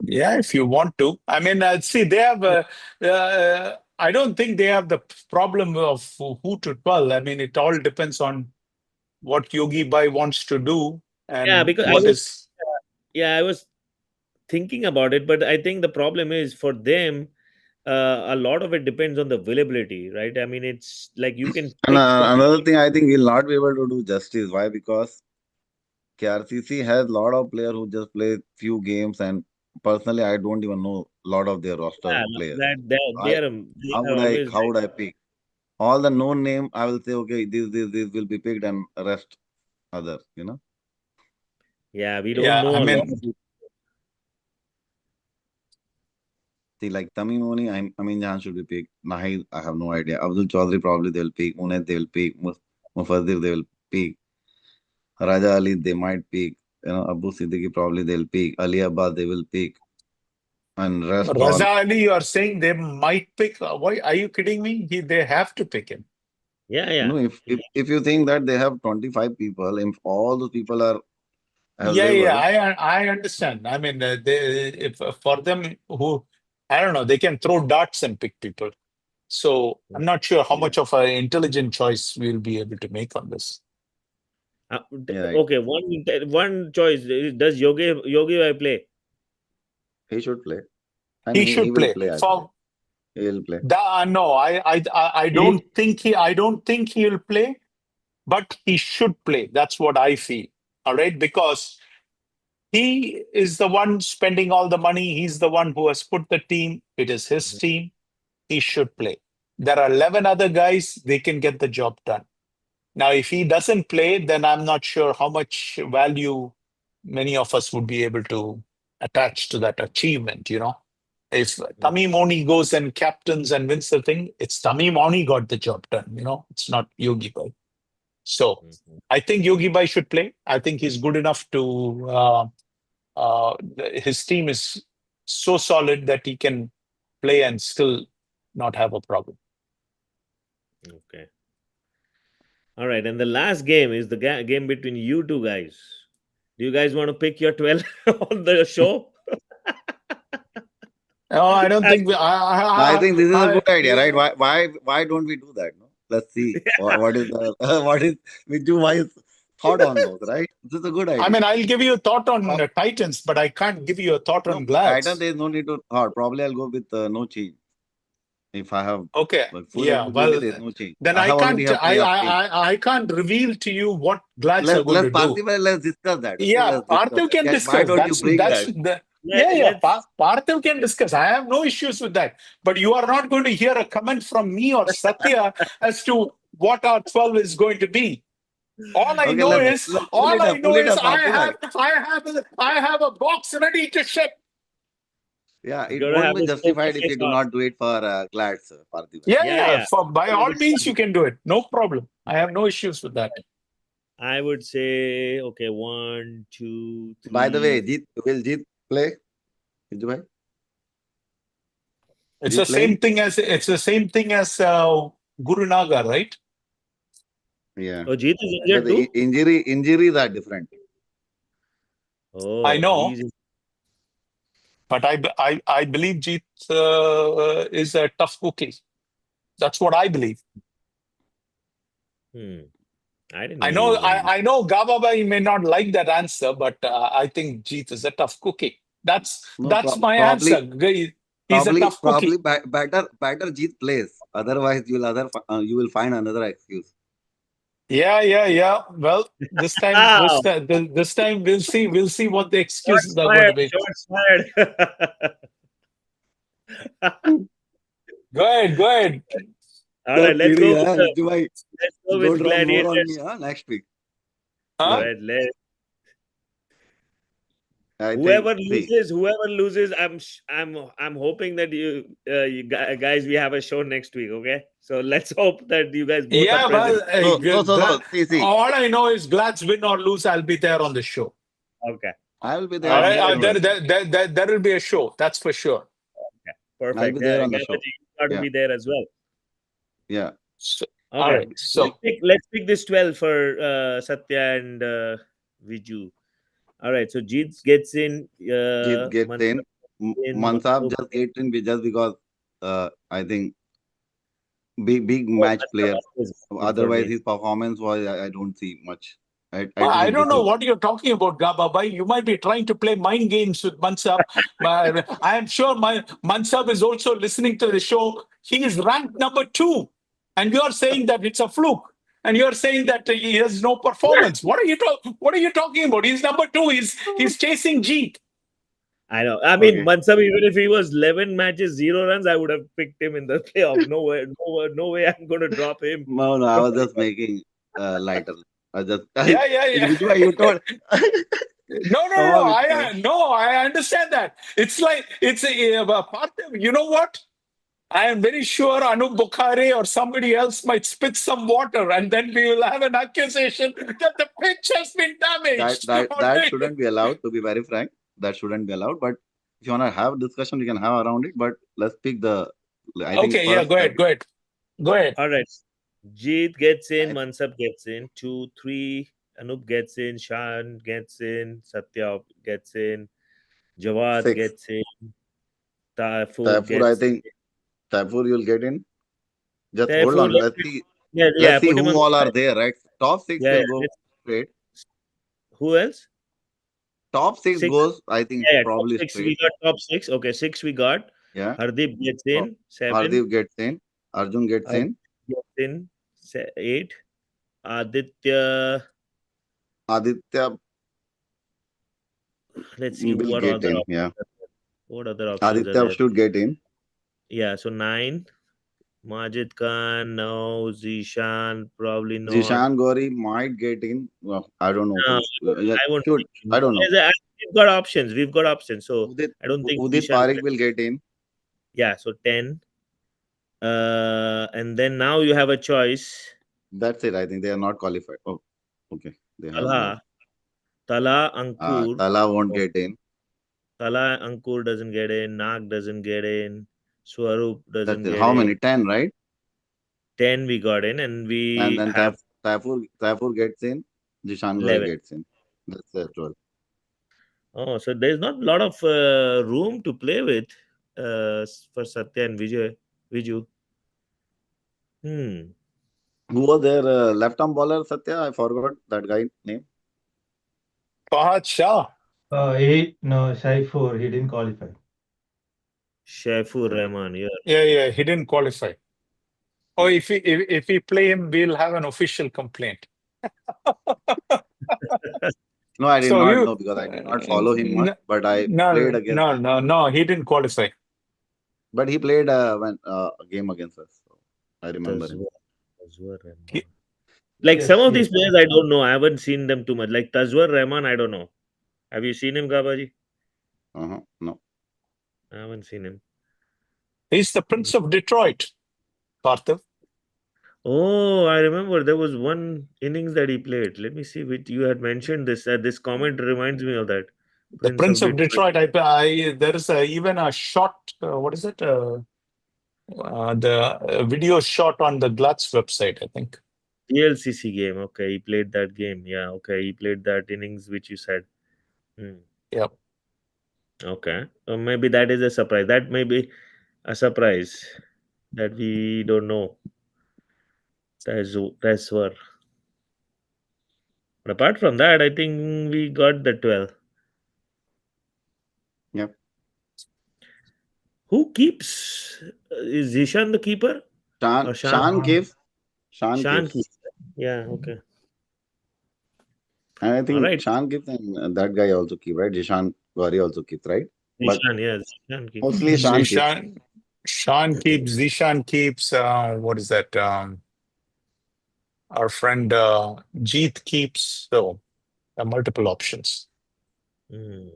Speaker 1: yeah. If you want to, I mean, see, they have. I don't think they have the problem of who to 12. I mean, it all depends on what Yogi Bai wants to do
Speaker 4: Yeah,
Speaker 1: and
Speaker 4: because
Speaker 1: what is.
Speaker 4: I was thinking about it, but I think the problem is for them, a lot of it depends on the availability, right? I mean, it's like you can
Speaker 3: And
Speaker 4: pick from.
Speaker 3: another thing, I think he'll not be able to do justice. Why? Because KRCC has a lot of players who just play few games, and personally, I don't even know a lot of their roster
Speaker 4: Yeah,
Speaker 3: players.
Speaker 4: that
Speaker 3: I
Speaker 4: they are always
Speaker 3: how would I pick all the known name? I will say okay, this will be picked, and rest other.
Speaker 4: yeah, we don't
Speaker 1: Yeah,
Speaker 4: know
Speaker 1: I
Speaker 4: a lot
Speaker 1: mean,
Speaker 4: of it.
Speaker 3: See, like Tamim Oni, I mean, Jahan should be picked. Nahid, I have no idea. Abdul Chaudhary probably they'll pick. Muned they will pick. Mufazzir they will pick. Raja Ali they might pick. Abu Siddiqui probably they'll pick. Ali Abbas they will pick. And rest all.
Speaker 1: Raza Ali, you are saying they might pick. Why are you kidding me? They have to pick him.
Speaker 4: Yeah, yeah.
Speaker 3: No, if you think that they have 25 people, if all those people are
Speaker 1: Yeah.
Speaker 3: available,
Speaker 1: I understand. I mean, if for them who I don't know, they can throw darts and pick people. So I'm not sure how
Speaker 3: yeah,
Speaker 1: much of an intelligent choice we'll be able to make on this.
Speaker 3: yeah, right.
Speaker 4: Okay, one choice. Does Yogi Bhai play?
Speaker 3: He should play. I
Speaker 1: He
Speaker 3: mean, he
Speaker 1: should
Speaker 3: will
Speaker 1: play.
Speaker 3: play. I believe
Speaker 1: For
Speaker 3: he will play.
Speaker 1: no, I
Speaker 4: He-
Speaker 1: don't think he'll play, but he should play. That's what I feel. All right, because he is the one spending all the money. He's the one who has put the team. It is his team. He should play. There are 11 other guys. They can get the job done. Now, if he doesn't play, then I'm not sure how much value many of us would be able to attach to that achievement. If Tamim Oni goes and captains and wins the thing, it's Tamim Oni got the job done. It's not Yogi Bai. So
Speaker 4: Mhm.
Speaker 1: I think Yogi Bai should play. I think he's good enough to. His team is so solid that he can play and still not have a problem.
Speaker 4: Okay. All right, and the last game is the game between you two guys. Do you guys want to pick your 12 on the show?
Speaker 1: No, I don't think
Speaker 3: I think this is a good idea, right?
Speaker 1: yeah,
Speaker 3: Why don't we do that? No? Let's see what is the what is Viju why is thought on those, right? This is a good
Speaker 1: I
Speaker 3: idea.
Speaker 1: mean, I'll give you a thought on
Speaker 3: Prob-
Speaker 1: Titans, but I can't give you a thought
Speaker 3: No,
Speaker 1: on
Speaker 3: Titan,
Speaker 1: Glads.
Speaker 3: there is no need to thought. Probably I'll go with no change. If I have
Speaker 1: Okay.
Speaker 3: like full
Speaker 1: Yeah.
Speaker 3: availability,
Speaker 1: Well,
Speaker 3: there's no change.
Speaker 1: then
Speaker 3: I
Speaker 1: I
Speaker 3: have already
Speaker 1: can't.
Speaker 3: have playoff team.
Speaker 1: I can't reveal to you what Glads are going to do.
Speaker 3: Parthiv, let's discuss that. Okay,
Speaker 1: Yeah,
Speaker 3: let's discuss
Speaker 1: Parthiv
Speaker 3: that.
Speaker 1: can
Speaker 3: Why
Speaker 1: discuss.
Speaker 3: don't you bring
Speaker 1: That's
Speaker 3: that?
Speaker 1: the
Speaker 4: Let,
Speaker 1: yeah.
Speaker 4: let's
Speaker 1: Parthiv can discuss. I have no issues with that. But you are not going to hear a comment from me or Satya as to what our 12 is going to be. All I
Speaker 3: Okay,
Speaker 1: know
Speaker 3: let's
Speaker 1: is
Speaker 3: pull it up. Pull it up, Parthiv.
Speaker 1: I have a box ready to ship.
Speaker 3: Yeah, it
Speaker 4: gonna
Speaker 3: won't
Speaker 4: have
Speaker 3: be
Speaker 4: a
Speaker 3: justified if you do
Speaker 4: sauce.
Speaker 3: not do it for Glads, Parthiv.
Speaker 4: Yeah.
Speaker 1: By all means, you can do it. No problem. I have no issues with that.
Speaker 4: I would say okay, 1, 2,
Speaker 3: By the way,
Speaker 4: 3.
Speaker 3: will Jeet play? Jeetu bhai?
Speaker 1: It's
Speaker 3: Jeet
Speaker 1: the
Speaker 3: playing?
Speaker 1: same thing as Guru Naga, right?
Speaker 3: Yeah.
Speaker 4: Oh, Jeet is
Speaker 3: But
Speaker 4: injured too.
Speaker 3: the injuries are different.
Speaker 4: Oh,
Speaker 1: I know,
Speaker 4: he's
Speaker 1: but I believe Jeet is a tough cookie. That's what I believe.
Speaker 4: I didn't know he was injured.
Speaker 1: I know Gavabai may not like that answer, but I think Jeet is a tough cookie. That's my answer. He's a tough cookie.
Speaker 3: Better Jeet plays. Otherwise, you will find another excuse.
Speaker 1: Yeah. Well, this time we'll see what the excuses are going to be.
Speaker 4: Shots fired.
Speaker 1: Go ahead.
Speaker 4: All right, let's go.
Speaker 3: Jeetu bhai,
Speaker 4: Let's go
Speaker 3: don't
Speaker 4: with
Speaker 3: run more on
Speaker 4: Gladiators.
Speaker 3: me next week.
Speaker 1: Huh?
Speaker 4: All right,
Speaker 3: I
Speaker 4: whoever
Speaker 3: think,
Speaker 4: loses, I'm hoping that you guys, we have a show next week. Okay, so let's hope that you guys both
Speaker 1: Yeah,
Speaker 4: are present.
Speaker 3: see.
Speaker 1: All I know is Glad's win or lose, I'll be there on the show.
Speaker 4: Okay,
Speaker 3: I will be there.
Speaker 1: All
Speaker 3: on
Speaker 1: right,
Speaker 3: the show.
Speaker 1: there will be a show. That's for sure.
Speaker 4: okay,
Speaker 3: I'll
Speaker 4: perfect.
Speaker 3: be there on the show.
Speaker 4: Ganapaji, you got to be there as well.
Speaker 3: Yeah.
Speaker 1: So,
Speaker 4: Okay,
Speaker 1: all right. So
Speaker 4: let's pick this 12 for Satya and Viju. All right, so Jeet gets in.
Speaker 3: Jeet gets in. Mansab
Speaker 4: Mansup
Speaker 3: just gets in just because I think big
Speaker 4: Oh,
Speaker 3: match
Speaker 4: Mansab
Speaker 3: player.
Speaker 4: is good for
Speaker 3: Otherwise,
Speaker 4: me.
Speaker 3: his performance was I don't see much. I
Speaker 1: I
Speaker 3: think
Speaker 1: don't
Speaker 3: this
Speaker 1: know
Speaker 3: is
Speaker 1: what you're talking about, Gababai. You might be trying to play mind games with Mansab. I am sure Mansab is also listening to the show. He is ranked number 2, and you're saying that it's a fluke. And you're saying that he has no performance. What are you talking about? He's number 2. He's chasing Jeet.
Speaker 4: I know. I mean,
Speaker 3: Okay.
Speaker 4: Mansab, even if he was 11 matches, 0 runs, I would have picked him in the playoff. No way I'm going to drop him.
Speaker 3: No, I was just making lighter.
Speaker 1: Yeah.
Speaker 3: Which way you told?
Speaker 1: No. I understand that. It's like it's a part of, you know what? I am very sure Anup Bukhare or somebody else might spit some water, and then we will have an accusation that the pitch has been damaged.
Speaker 3: That shouldn't be allowed. To be very frank, that shouldn't be allowed. But if you wanna have discussion, we can have around it. But let's pick the. I think
Speaker 1: Okay, yeah,
Speaker 3: first.
Speaker 1: go ahead.
Speaker 4: All right. Jeet gets in,
Speaker 3: I-
Speaker 4: Mansab gets in, 2, 3. Anup gets in, Shan gets in, Satya gets in, Jawad
Speaker 3: 6.
Speaker 4: gets in, Taifur
Speaker 3: Taifur, I
Speaker 4: gets
Speaker 3: think Taifur, you'll get in. Just hold
Speaker 4: Taifur,
Speaker 3: on. Let's see.
Speaker 4: yeah,
Speaker 3: Let's see
Speaker 4: put him on
Speaker 3: who
Speaker 4: the
Speaker 3: all are
Speaker 4: side.
Speaker 3: there. Right. Top 6
Speaker 4: Yeah,
Speaker 3: will go straight.
Speaker 4: who else?
Speaker 3: Top 6
Speaker 4: 6.
Speaker 3: goes. I think
Speaker 4: Yeah, top
Speaker 3: probably
Speaker 4: 6.
Speaker 3: straight.
Speaker 4: We got top 6. Okay, 6 we got.
Speaker 3: Yeah.
Speaker 4: Hardeep gets
Speaker 3: Oh,
Speaker 4: in, 7.
Speaker 3: Hardeep gets in. Arjun gets
Speaker 4: Arjun
Speaker 3: in.
Speaker 4: gets in, 8. Aditya,
Speaker 3: Aditya
Speaker 4: let's see
Speaker 3: will
Speaker 4: what
Speaker 3: get
Speaker 4: other
Speaker 3: in.
Speaker 4: options
Speaker 3: Yeah.
Speaker 4: are there. What other options are
Speaker 3: Aditya
Speaker 4: there?
Speaker 3: should get in.
Speaker 4: Yeah, so 9. Majid Khan, no. Zishan, probably not.
Speaker 3: Zishan Gori might get in. Well, I don't know
Speaker 4: No,
Speaker 3: who. Yeah,
Speaker 4: I won't
Speaker 3: should.
Speaker 4: take him.
Speaker 3: I don't know.
Speaker 4: We've got options. So
Speaker 3: Udit,
Speaker 4: I don't think
Speaker 3: Udit
Speaker 4: Zishan.
Speaker 3: Parekh will get in.
Speaker 4: Yeah, so 10. And then now you have a choice.
Speaker 3: That's it. I think they are not qualified. Oh, okay. They have more.
Speaker 4: Tala, Ankur.
Speaker 3: Tala won't get in.
Speaker 4: Tala, Ankur doesn't get in. Nag doesn't get in. Swarup doesn't
Speaker 3: That's it.
Speaker 4: get
Speaker 3: How
Speaker 4: in.
Speaker 3: many? 10, right?
Speaker 4: 10 we got in, and
Speaker 3: And
Speaker 4: we
Speaker 3: then
Speaker 4: have
Speaker 3: Taifur gets in. Zishan Gori
Speaker 4: 11.
Speaker 3: gets in. That's 12.
Speaker 4: Oh, so there's not a lot of room to play with for Satya and Viju. Hmm.
Speaker 3: Who was their left arm bowler, Satya? I forgot that guy name.
Speaker 1: Fahad Shah.
Speaker 5: Shaifur, he didn't qualify.
Speaker 4: Shaifur Rahman, yeah.
Speaker 1: Yeah, he didn't qualify. Oh, if we play him, we'll have an official complaint.
Speaker 3: No, I did
Speaker 1: So
Speaker 3: not
Speaker 1: you,
Speaker 3: know because I did not follow him much. But I played
Speaker 1: no,
Speaker 3: against him.
Speaker 1: no, he didn't qualify.
Speaker 3: But he played a game against us. So I remember him.
Speaker 4: Tazwar Rahman.
Speaker 1: He-
Speaker 4: Like some
Speaker 5: Yes,
Speaker 4: of these
Speaker 5: yes.
Speaker 4: players, I don't know. I haven't seen them too much. Like Tazwar Rahman, I don't know. Have you seen him, Gabaji?
Speaker 3: No.
Speaker 4: I haven't seen him.
Speaker 1: He's the Prince of Detroit, Parthiv.
Speaker 4: Oh, I remember there was one innings that he played. Let me see which you had mentioned this. This comment reminds me of that.
Speaker 1: The Prince of
Speaker 4: Detroit.
Speaker 1: Detroit. There is even a shot. What is it? The video shot on the Glatz website, I think.
Speaker 4: TLCC game. Okay, he played that game. Yeah, okay, he played that innings which you said.
Speaker 1: Yeah.
Speaker 4: Okay, maybe that is a surprise. That may be a surprise that we don't know. That's what. But apart from that, I think we got the 12.
Speaker 3: Yep.
Speaker 4: Who keeps? Is Zishan the keeper? Or
Speaker 3: Shan Caves. Shan
Speaker 4: Shan
Speaker 3: Caves.
Speaker 4: keeps. Yeah, okay.
Speaker 3: And I
Speaker 4: All
Speaker 3: think
Speaker 4: right.
Speaker 3: Shan keeps and that guy also keep, right? Jishan Gori also keeps, right? But
Speaker 4: Zishan, yeah, Zishan keeps.
Speaker 3: mostly Shan keeps.
Speaker 1: Sean keeps, Zishan keeps, what is that? Our friend Jeet keeps. So multiple options.
Speaker 4: Mm.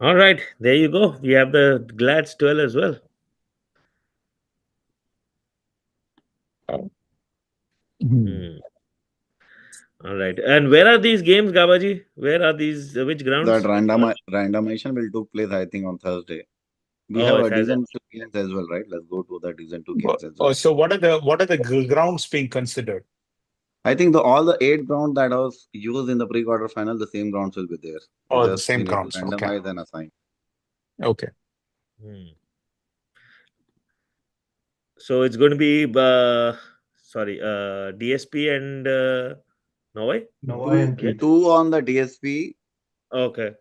Speaker 4: All right, there you go. We have the Glads 12 as well. Mm. All right. And where are these games, Gabaji? Where are these? Which grounds?
Speaker 3: That randomization will take place, I think, on Thursday. We
Speaker 4: Oh,
Speaker 3: have
Speaker 4: it
Speaker 3: a
Speaker 4: has.
Speaker 3: decent two games as well, right? Let's go to the decent two games as well.
Speaker 1: Oh, so what are the grounds being considered?
Speaker 3: I think all the 8 grounds that was used in the pre-quarter final, the same grounds will be there.
Speaker 1: Oh, the
Speaker 3: Just
Speaker 1: same
Speaker 3: we need to
Speaker 1: grounds. Okay.
Speaker 3: randomize and assign.
Speaker 1: Okay.
Speaker 4: So it's going to be DSP and Novai?
Speaker 3: Two on the DSP,
Speaker 4: Okay.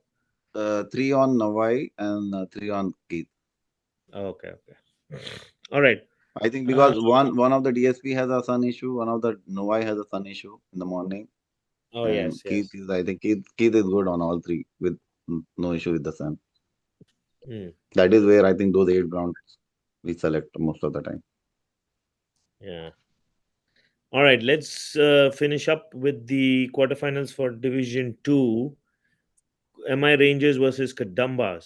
Speaker 3: 3 on Navai, and 3 on Keith.
Speaker 4: Okay. All right.
Speaker 3: I think because one of the DSP has a sun issue, one of the Novai has a sun issue in the morning.
Speaker 4: Oh,
Speaker 3: And
Speaker 4: yes.
Speaker 3: Keith is, I think Keith is good on all three with no issue with the sun. That is where I think those 8 grounds we select most of the time.
Speaker 4: Yeah. All right. Let's finish up with the quarterfinals for Division 2. MI Rangers versus Kadambas.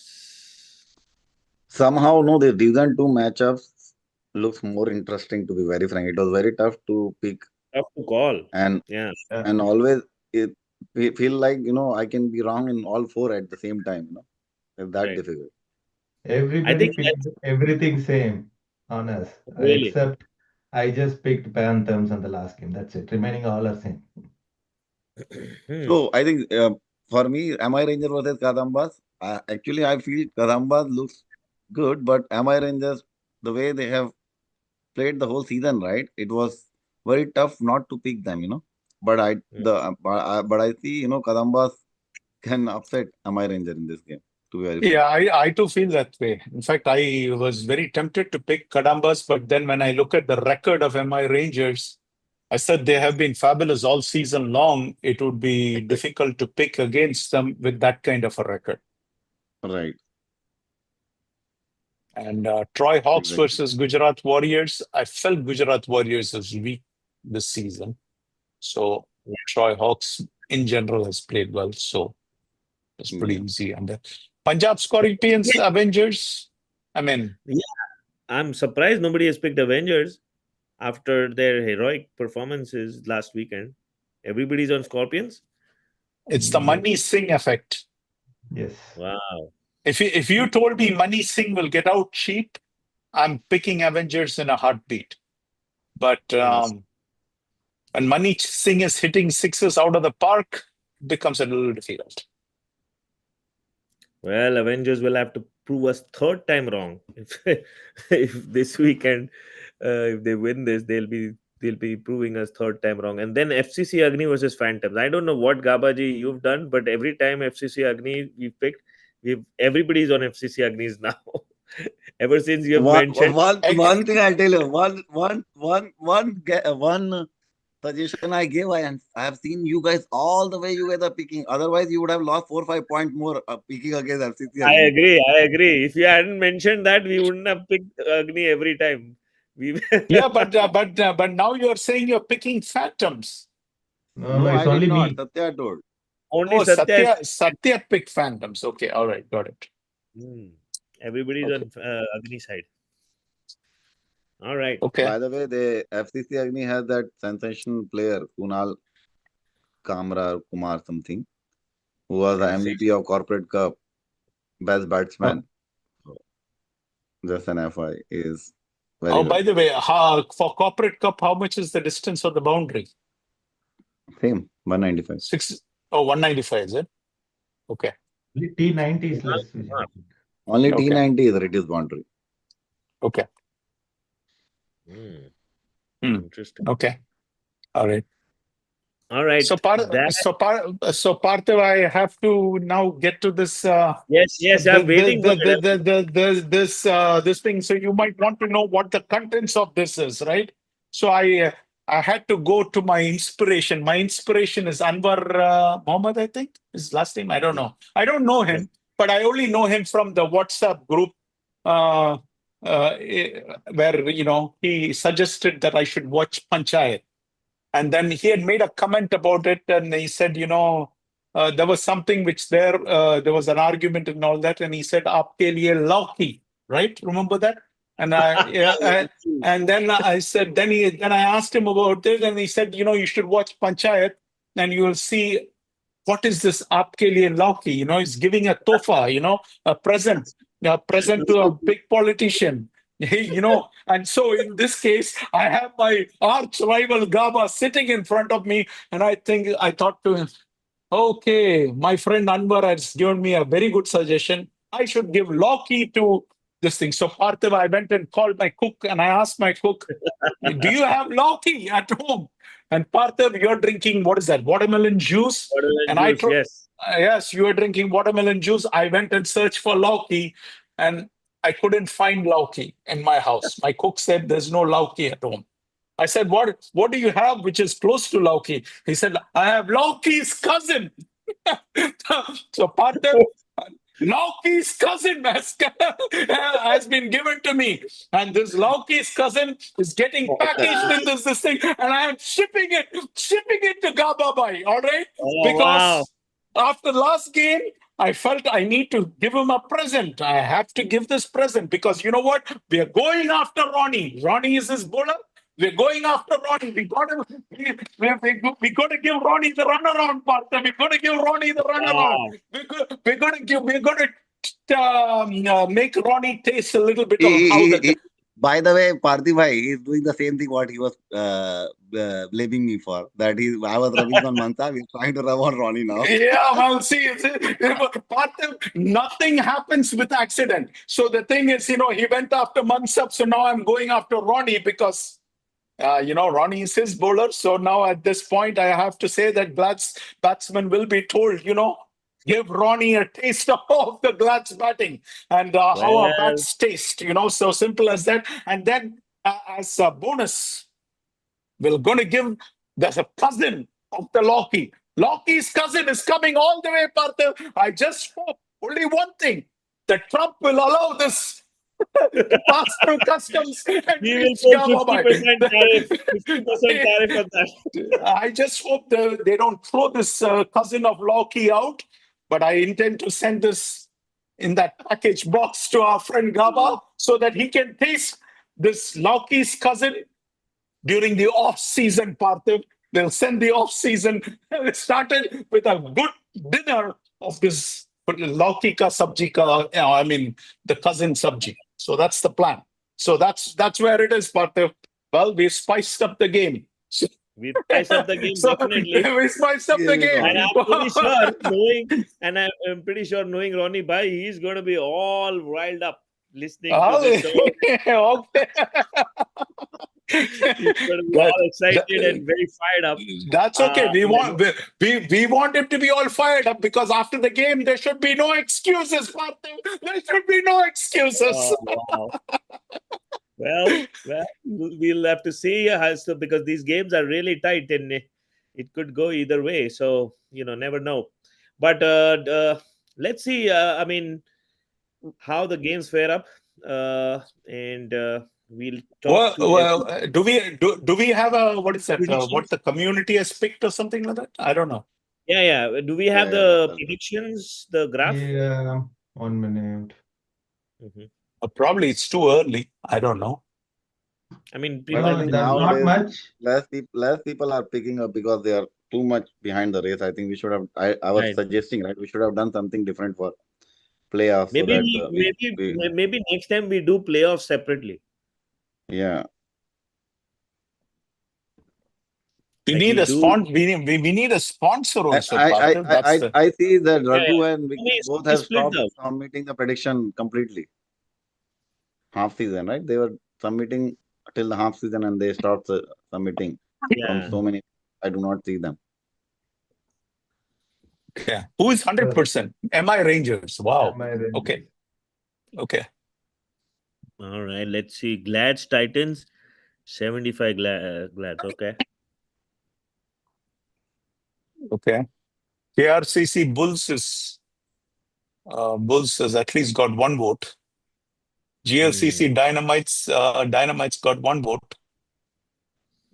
Speaker 3: Somehow, no, the Division 2 matchups looks more interesting, to be very frank. It was very tough to pick.
Speaker 4: Tough to call.
Speaker 3: And always it feel like, I can be wrong in all 4 at the same time. It's that difficult.
Speaker 5: Everybody picked everything same on us.
Speaker 4: Really?
Speaker 5: Except I just picked Panthers on the last game. That's it. Remaining all are same.
Speaker 3: So I think for me, MI Ranger versus Kadambas, actually I feel Kadambas looks good, but MI Rangers, the way they have played the whole season, right? It was very tough not to pick them. But I see, Kadambas can upset MI Ranger in this game. To be very frank.
Speaker 1: Yeah, I too feel that way. In fact, I was very tempted to pick Kadambas, but then when I look at the record of MI Rangers, I said they have been fabulous all season long. It would be difficult to pick against them with that kind of a record.
Speaker 3: Right.
Speaker 1: And Troy Hawks versus Gujarat Warriors. I felt Gujarat Warriors was weak this season. So Troy Hawks in general has played well. So it's pretty easy. And Punjab Scorpions, Avengers.
Speaker 4: I'm surprised nobody has picked Avengers after their heroic performances last weekend. Everybody's on Scorpions.
Speaker 1: It's the Mani Singh effect.
Speaker 5: Yes.
Speaker 4: Wow.
Speaker 1: If you told me Mani Singh will get out cheap, I'm picking Avengers in a heartbeat. But when Mani Singh is hitting sixes out of the park, it becomes a little difficult.
Speaker 4: Well, Avengers will have to prove us third time wrong. If this weekend, if they win this, they'll be they'll be proving us third time wrong. And then FCC Agni versus Phantoms. I don't know what Gabaji you've done, but every time FCC Agni we picked, everybody's on FCC Agnis now. Ever since you have mentioned.
Speaker 3: One thing I'll tell you. One suggestion I gave, I have seen you guys all the way. You guys are picking. Otherwise, you would have lost 4-5 points more picking against FCC.
Speaker 4: I agree. If you hadn't mentioned that, we wouldn't have picked Agni every time.
Speaker 1: Yeah, but now you're saying you're picking Phantoms.
Speaker 5: No,
Speaker 3: I
Speaker 5: it's
Speaker 3: did
Speaker 5: only
Speaker 3: not.
Speaker 5: me.
Speaker 3: Satya told.
Speaker 4: Only
Speaker 1: Oh,
Speaker 4: Satya.
Speaker 1: Satya picked Phantoms. Okay, all right, got it.
Speaker 4: Everybody's
Speaker 1: Okay.
Speaker 4: on Agni side. All right.
Speaker 1: Okay.
Speaker 3: By the way, the FCC Agni has that sensational player, Kunal Kumar something, who was the MVP of Corporate Cup, best batsman. Just an FI is very
Speaker 1: Oh,
Speaker 3: good.
Speaker 1: by the way, for Corporate Cup, how much is the distance of the boundary?
Speaker 3: Same, 195.
Speaker 1: 195, is it? Okay.
Speaker 5: T90 is less.
Speaker 3: Only
Speaker 1: Okay.
Speaker 3: T90 is reduced boundary.
Speaker 1: Okay.
Speaker 4: Interesting.
Speaker 1: Okay. All right.
Speaker 4: All right.
Speaker 1: So Parthiv, I have to now get to this.
Speaker 4: Yes, I'm waiting for
Speaker 1: this thing. So you might want to know what the contents of this is, right? So I had to go to my inspiration. My inspiration is Anwar Mohammed, I think his last name. I don't know. I don't know him, but I only know him from the WhatsApp group where he suggested that I should watch Panchayat. And then he had made a comment about it, and he said, there was something which there was an argument and all that, and he said, "Aapke liye lauki," right? Remember that? And and then I said, then I asked him about this, and he said, you should watch Panchayat, and you will see what is this "Aapke liye lauki." He's giving a tofa, a present to a big politician. And so in this case, I have my arch rival Gaba sitting in front of me, and I thought to him, okay, my friend Anwar has given me a very good suggestion. I should give Loki to this thing. So Parthiv, I went and called my cook, and I asked my cook, do you have Loki at home? And Parthiv, you're drinking, what is that, watermelon juice?
Speaker 4: Watermelon juice, yes.
Speaker 1: Yes, you are drinking watermelon juice. I went and searched for Loki, and I couldn't find Lauki in my house. My cook said there's no Lauki at home. I said, what do you have which is close to Lauki? He said, I have Lauki's cousin. So Parthiv, Lauki's cousin has been given to me. And this Lauki's cousin is getting packaged in this thing. And I am shipping it to Gababai, all right? Because after last game, I felt I need to give him a present. I have to give this present because you know what? We are going after Ronnie. Ronnie is his bowler. We're going after Ronnie. We got to give Ronnie the runaround, Partha. We got to give Ronnie the runaround. We're going to make Ronnie taste a little bit of how
Speaker 3: by the way, Parthiv bhai, he's doing the same thing what he was blaming me for. That I was rubbing on Mansa. He's trying to rub on Ronnie now.
Speaker 1: Yeah, well, see, Parthiv, nothing happens with accident. So the thing is, he went after Mansab. So now I'm going after Ronnie because, Ronnie is his bowler. So now at this point, I have to say that batsmen will be told, give Ronnie a taste of the Glad's batting and how our bats taste, so simple as that. And then as a bonus, we're going to give, there's a cousin of the Loki. Loki's cousin is coming all the way, Parthiv. I just hope only one thing, that Trump will allow this to pass through customs. And
Speaker 4: he will put 50% tariff, 50% tariff on that.
Speaker 1: I just hope they don't throw this cousin of Loki out. But I intend to send this in that package box to our friend Gaba so that he can taste this Loki's cousin during the off-season, Parthiv. They'll send the off-season. It started with a good dinner of this Loki ka sabji ka, the cousin sabji. So that's the plan. So that's where it is, Parthiv. Well, we spiced up the game.
Speaker 4: We spiced up the game, definitely.
Speaker 1: We spiced up the game.
Speaker 4: And I'm pretty sure knowing Ronnie Bhai, he's going to be all riled up listening to this show.
Speaker 1: Okay.
Speaker 4: He's going to be
Speaker 1: That-
Speaker 4: all excited
Speaker 1: that-
Speaker 4: and very fired up.
Speaker 1: That's okay. We
Speaker 4: Yeah,
Speaker 1: want we want him to be all fired up because after the game there should be no excuses. Partha. There should be no excuses.
Speaker 4: oh, wow. Well, we'll have to see so because these games are really tight and it could go either way. So never know. But let's see. I mean, how the games fare up, and we'll talk to
Speaker 1: Do we have a what is that? What
Speaker 4: predictions.
Speaker 1: the community has picked or something like that? I don't know.
Speaker 4: Yeah. Do we have
Speaker 3: Yeah,
Speaker 4: the
Speaker 3: that's
Speaker 4: predictions? The graph.
Speaker 5: Yeah, 1 minute.
Speaker 4: Mhm.
Speaker 1: Probably it's too early. I don't know.
Speaker 4: I mean,
Speaker 3: But I
Speaker 5: No,
Speaker 3: think
Speaker 5: there's not
Speaker 3: nowadays
Speaker 5: much.
Speaker 3: less people are picking up because they are too much behind the race. I think we should have. I was
Speaker 4: right.
Speaker 3: suggesting, right, we should have done something different for playoffs so
Speaker 4: Maybe
Speaker 3: that we
Speaker 4: maybe next time we do playoffs separately.
Speaker 3: yeah.
Speaker 1: We
Speaker 4: Like
Speaker 1: need
Speaker 4: we
Speaker 1: a
Speaker 4: do.
Speaker 1: we need a sponsor
Speaker 3: I
Speaker 1: also,
Speaker 3: I I
Speaker 1: Partha. That's
Speaker 3: I
Speaker 1: the
Speaker 3: I see that
Speaker 4: Yeah,
Speaker 3: Raghu
Speaker 4: yeah.
Speaker 3: and Vicky both
Speaker 4: We
Speaker 3: have
Speaker 4: split
Speaker 3: stopped
Speaker 4: them.
Speaker 3: submitting the prediction completely. Half season, right? They were submitting till the half season and they stopped submitting from
Speaker 4: Yeah.
Speaker 3: so many. I do not see them.
Speaker 1: yeah. Who is 100%? MI Rangers. Wow.
Speaker 5: Am I
Speaker 1: Okay.
Speaker 5: Rangers?
Speaker 1: Okay.
Speaker 4: All right. Let's see. Glad's Titans, 75 Glads. Okay.
Speaker 1: Okay. KRCC Bulls has at least got one vote. GLCC Dynamites got one vote.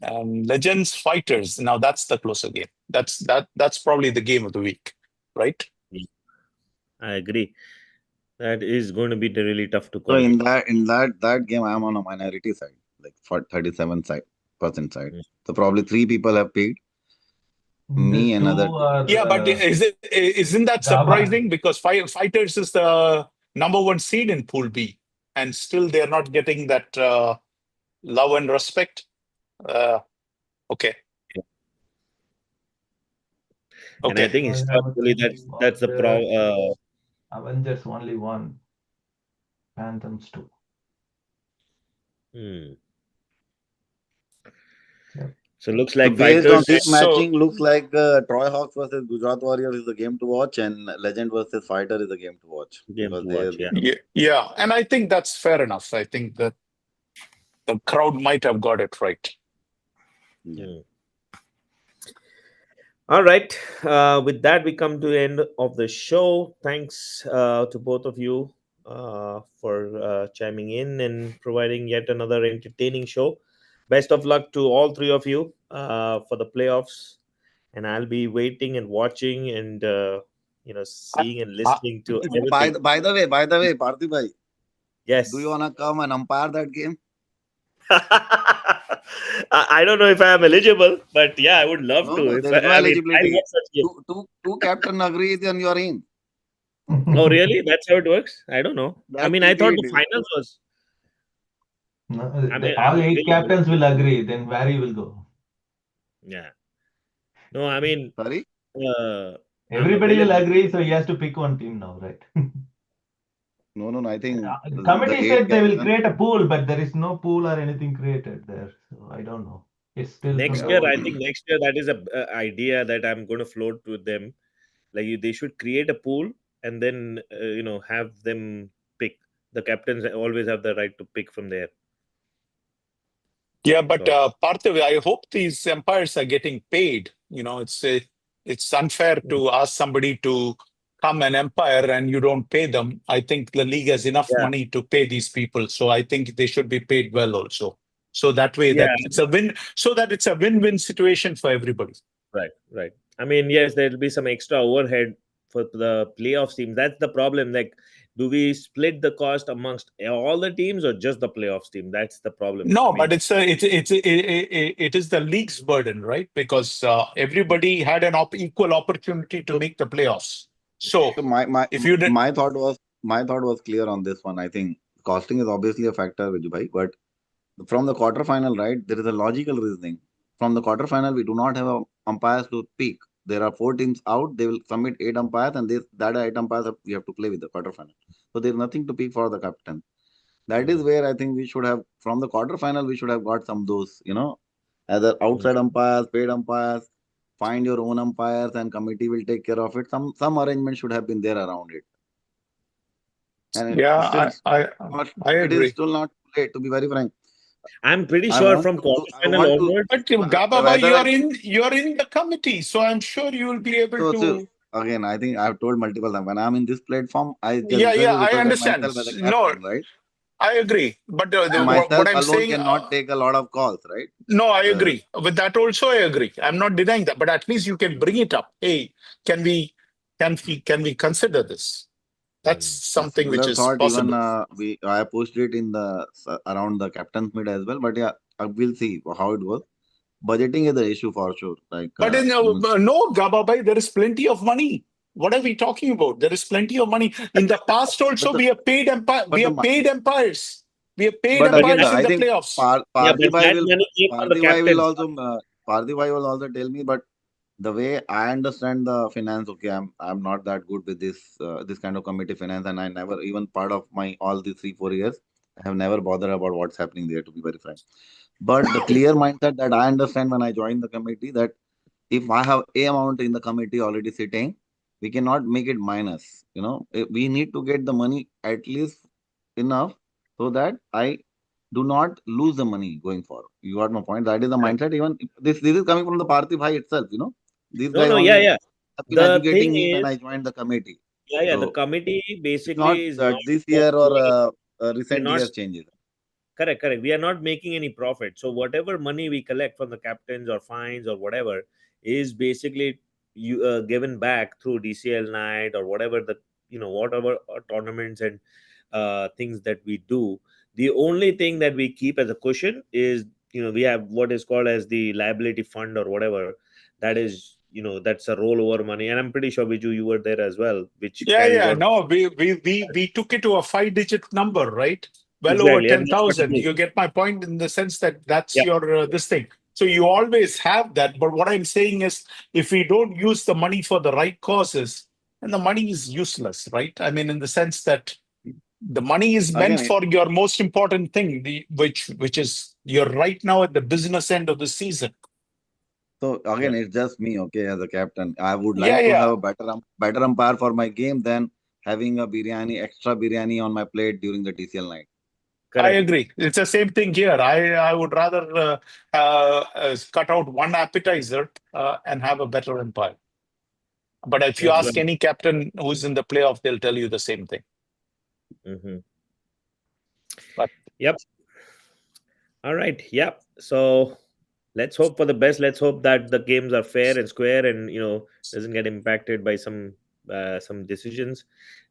Speaker 1: And Legends Fighters. Now that's the closer game. That's probably the game of the week, right?
Speaker 4: Yeah, I agree. That is going to be really tough to
Speaker 3: So
Speaker 4: call.
Speaker 3: in that game, I am on a minority side, like for 37% side.
Speaker 4: Mm.
Speaker 3: So probably three people have picked me,
Speaker 5: The two
Speaker 3: another two.
Speaker 5: are
Speaker 1: Yeah, but isn't that
Speaker 5: Java.
Speaker 1: surprising? Because Fighters is the number one seed in Pool B, and still they're not getting that love and respect. Okay,
Speaker 4: And I
Speaker 1: okay,
Speaker 4: think
Speaker 5: I have
Speaker 4: historically that's the
Speaker 5: Avengers only one, Phantoms two.
Speaker 4: hmm.
Speaker 5: Yep.
Speaker 4: So looks
Speaker 3: So
Speaker 4: like
Speaker 3: based on
Speaker 4: Fighters.
Speaker 3: this
Speaker 1: so
Speaker 3: matching, looks like Troy Hawks versus Gujarat Warriors is the game to watch, and Legend versus Fighter is the game to watch
Speaker 4: Game
Speaker 3: because
Speaker 4: to
Speaker 3: they are
Speaker 4: watch. Yeah.
Speaker 3: getting
Speaker 1: yeah, and I think that's fair enough. I think that the crowd might have got it right.
Speaker 3: yeah.
Speaker 4: Hmm. All right. With that, we come to the end of the show. Thanks to both of you for chiming in and providing yet another entertaining show. Best of luck to all three of you for the playoffs. And I'll be waiting and watching and
Speaker 1: I,
Speaker 4: seeing and
Speaker 1: I,
Speaker 4: listening to
Speaker 3: By
Speaker 4: everything.
Speaker 3: the, by the way, Parthiv bhai, do you
Speaker 4: Yes.
Speaker 3: wanna come and umpire that game?
Speaker 4: I don't know if I am eligible, but yeah, I would love
Speaker 3: No,
Speaker 4: to.
Speaker 3: no,
Speaker 4: If
Speaker 3: there is no
Speaker 4: I mean, I
Speaker 3: eligibility.
Speaker 4: love such games.
Speaker 3: Two captain agree, then you are in.
Speaker 4: Oh, really? That's how it works? I don't know. I
Speaker 3: That's
Speaker 4: mean, I thought
Speaker 3: it.
Speaker 4: the finals was.
Speaker 5: No,
Speaker 4: I mean,
Speaker 5: all eight
Speaker 4: really,
Speaker 5: captains will agree. Then Barry will go.
Speaker 4: yeah. No, I mean,
Speaker 3: Sorry.
Speaker 4: I'm
Speaker 5: Everybody will
Speaker 4: available.
Speaker 5: agree, so he has to pick one team now, right?
Speaker 3: No. I think the
Speaker 5: Committee
Speaker 3: eight
Speaker 5: said they will
Speaker 3: captain.
Speaker 5: create a pool, but there is no pool or anything created there. So I don't know. It's still to
Speaker 4: Next
Speaker 3: Yeah.
Speaker 4: year,
Speaker 5: vote.
Speaker 4: I think next year that is a idea that I'm going to float with them. Like they should create a pool and then have them pick. The captains always have the right to pick from there.
Speaker 1: yeah, but
Speaker 4: So
Speaker 1: Parthiv, I hope these empires are getting paid. It's unfair to ask somebody to come and empire and you don't pay them. I think the league has enough
Speaker 4: yeah,
Speaker 1: money to pay these people, so I think they should be paid well also. So that way,
Speaker 4: yeah,
Speaker 1: that it's a win. So that it's a win-win situation for everybody.
Speaker 4: right. I mean, yes, there will be some extra overhead for the playoffs teams. That's the problem. Like, do we split the cost amongst all the teams or just the playoffs team? That's the problem. I
Speaker 1: No, but
Speaker 4: mean,
Speaker 1: it is the league's burden, right? Because everybody had an equal opportunity to make the playoffs. So
Speaker 3: So
Speaker 1: if you did,
Speaker 3: my thought was clear on this one. I think costing is obviously a factor, Vijay, but from the quarterfinal, right, there is a logical reasoning. From the quarterfinal, we do not have umpires to pick. There are four teams out. They will submit eight umpires, and that eight umpires we have to play with the quarterfinal. So there is nothing to pick for the captain. That is where I think we should have, from the quarterfinal, we should have got some of those, either outside umpires, paid umpires, find your own umpires, and committee will take care of it. Some arrangement should have been there around it. And
Speaker 1: Yeah,
Speaker 3: still,
Speaker 1: I
Speaker 3: it is
Speaker 1: agree.
Speaker 3: still not too late, to be very frank.
Speaker 4: I'm pretty
Speaker 3: I
Speaker 4: sure
Speaker 3: want
Speaker 4: from
Speaker 3: I
Speaker 4: quarterfinal
Speaker 3: want to,
Speaker 4: onwards.
Speaker 1: But Gababa,
Speaker 3: whether I,
Speaker 1: you're in the committee, so I'm sure you will be able
Speaker 3: so
Speaker 1: to.
Speaker 3: again, I think I've told multiple times, when I'm in this platform, I
Speaker 1: Yeah, yeah,
Speaker 3: generally
Speaker 1: I
Speaker 3: represent
Speaker 1: understand.
Speaker 3: myself as a
Speaker 1: No,
Speaker 3: captain, right?
Speaker 1: I agree. But
Speaker 3: And
Speaker 1: what
Speaker 3: myself
Speaker 1: I'm
Speaker 3: alone
Speaker 1: saying,
Speaker 3: cannot take a lot of calls, right?
Speaker 1: no, I
Speaker 3: Uh,
Speaker 1: agree. With that also, I agree. I'm not denying that, but at least you can bring it up. Hey, can we, can we consider this? That's
Speaker 3: a
Speaker 1: something which
Speaker 3: similar
Speaker 1: is
Speaker 3: thought, even
Speaker 1: possible.
Speaker 3: I posted it in the around the captain's meet as well. But yeah, we'll see how it goes. Budgeting is the issue for sure. Like,
Speaker 1: But in no, Gababai, there is plenty of money. What are we talking about? There is plenty of money. In the past
Speaker 3: but
Speaker 1: also,
Speaker 3: the
Speaker 1: we have paid
Speaker 3: but
Speaker 1: we
Speaker 3: the
Speaker 1: have paid empires. We have paid
Speaker 3: but again,
Speaker 1: empires in
Speaker 3: I
Speaker 1: the
Speaker 3: think
Speaker 1: playoffs.
Speaker 4: Yeah, but
Speaker 3: Parthibai
Speaker 4: that
Speaker 3: will
Speaker 4: money came from the captains.
Speaker 3: Parthibai will also tell me. But the way I understand the finance, okay, I'm not that good with this kind of committee finance, and I never, even part of my all these 3 4 years, I have never bothered about what's happening there, to be very frank. But the clear mindset that I understand when I joined the committee, that if I have a amount in the committee already sitting, we cannot make it minus. We need to get the money at least enough so that I do not lose the money going forward. You got my point. That is the
Speaker 4: Correct.
Speaker 3: mindset. Even this is coming from the Parthiv Bhai itself. These
Speaker 4: No,
Speaker 3: guys
Speaker 4: no, yeah,
Speaker 3: only
Speaker 4: yeah.
Speaker 3: have been
Speaker 4: The thing
Speaker 3: educating me when
Speaker 4: is,
Speaker 3: I joined the committee.
Speaker 4: yeah, yeah. The
Speaker 3: So
Speaker 4: committee
Speaker 3: it's not
Speaker 4: basically is
Speaker 3: that
Speaker 4: not
Speaker 3: this
Speaker 4: for
Speaker 3: year or
Speaker 4: doing. We're
Speaker 3: recent
Speaker 4: not
Speaker 3: years changes.
Speaker 4: correct, correct. We are not making any profit. So whatever money we collect from the captains or fines or whatever is basically you given back through DCL night or whatever the whatever tournaments and things that we do. The only thing that we keep as a cushion is we have what is called as the liability fund or whatever. That is that's a rollover money, and I'm pretty sure Viju you were there as well, which
Speaker 1: Yeah,
Speaker 4: carries
Speaker 1: yeah.
Speaker 4: on.
Speaker 1: No, we took it to a 5-digit number, right? Well over
Speaker 4: Exactly, and that's what it
Speaker 1: 10,000.
Speaker 4: is.
Speaker 1: You get my point in the sense that that's
Speaker 4: Yeah,
Speaker 1: your this thing. So you always have that. But what I'm saying is, if we don't use the money for the right causes, then the money is useless, right? I mean, in the sense that the money is meant
Speaker 3: Again,
Speaker 1: for your most important thing, which is you're right now at the business end of the season.
Speaker 3: so again,
Speaker 4: correct.
Speaker 3: it's just me, okay, as a captain. I would
Speaker 1: Yeah,
Speaker 3: like to have
Speaker 1: yeah.
Speaker 3: a better umpire for my game than having a extra biryani on my plate during the DCL night.
Speaker 1: I
Speaker 4: Correct.
Speaker 1: agree. It's the same thing here. I would rather cut out one appetizer and have a better empire. But if you
Speaker 4: That's
Speaker 1: ask
Speaker 4: right.
Speaker 1: any captain who's in the playoff, they'll tell you the same thing.
Speaker 4: Hmm.
Speaker 1: But
Speaker 4: Yep. All right. Yep. So let's hope for the best. Let's hope that the games are fair and square, and doesn't get impacted by some decisions.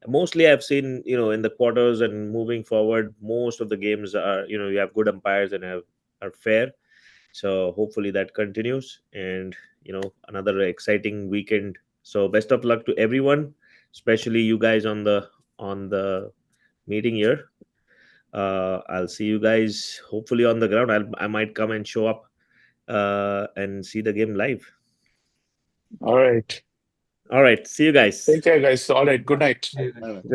Speaker 4: Mostly, I've seen in the quarters and moving forward, most of the games are you have good umpires and are fair. So hopefully that continues, and another exciting weekend. So best of luck to everyone, especially you guys on the meeting here. I'll see you guys hopefully on the ground. I might come and show up and see the game live.
Speaker 1: all right.
Speaker 4: All right, see you guys.
Speaker 1: Take care, guys. All right. Good night.
Speaker 5: Yeah.
Speaker 3: Bye-bye.
Speaker 4: Good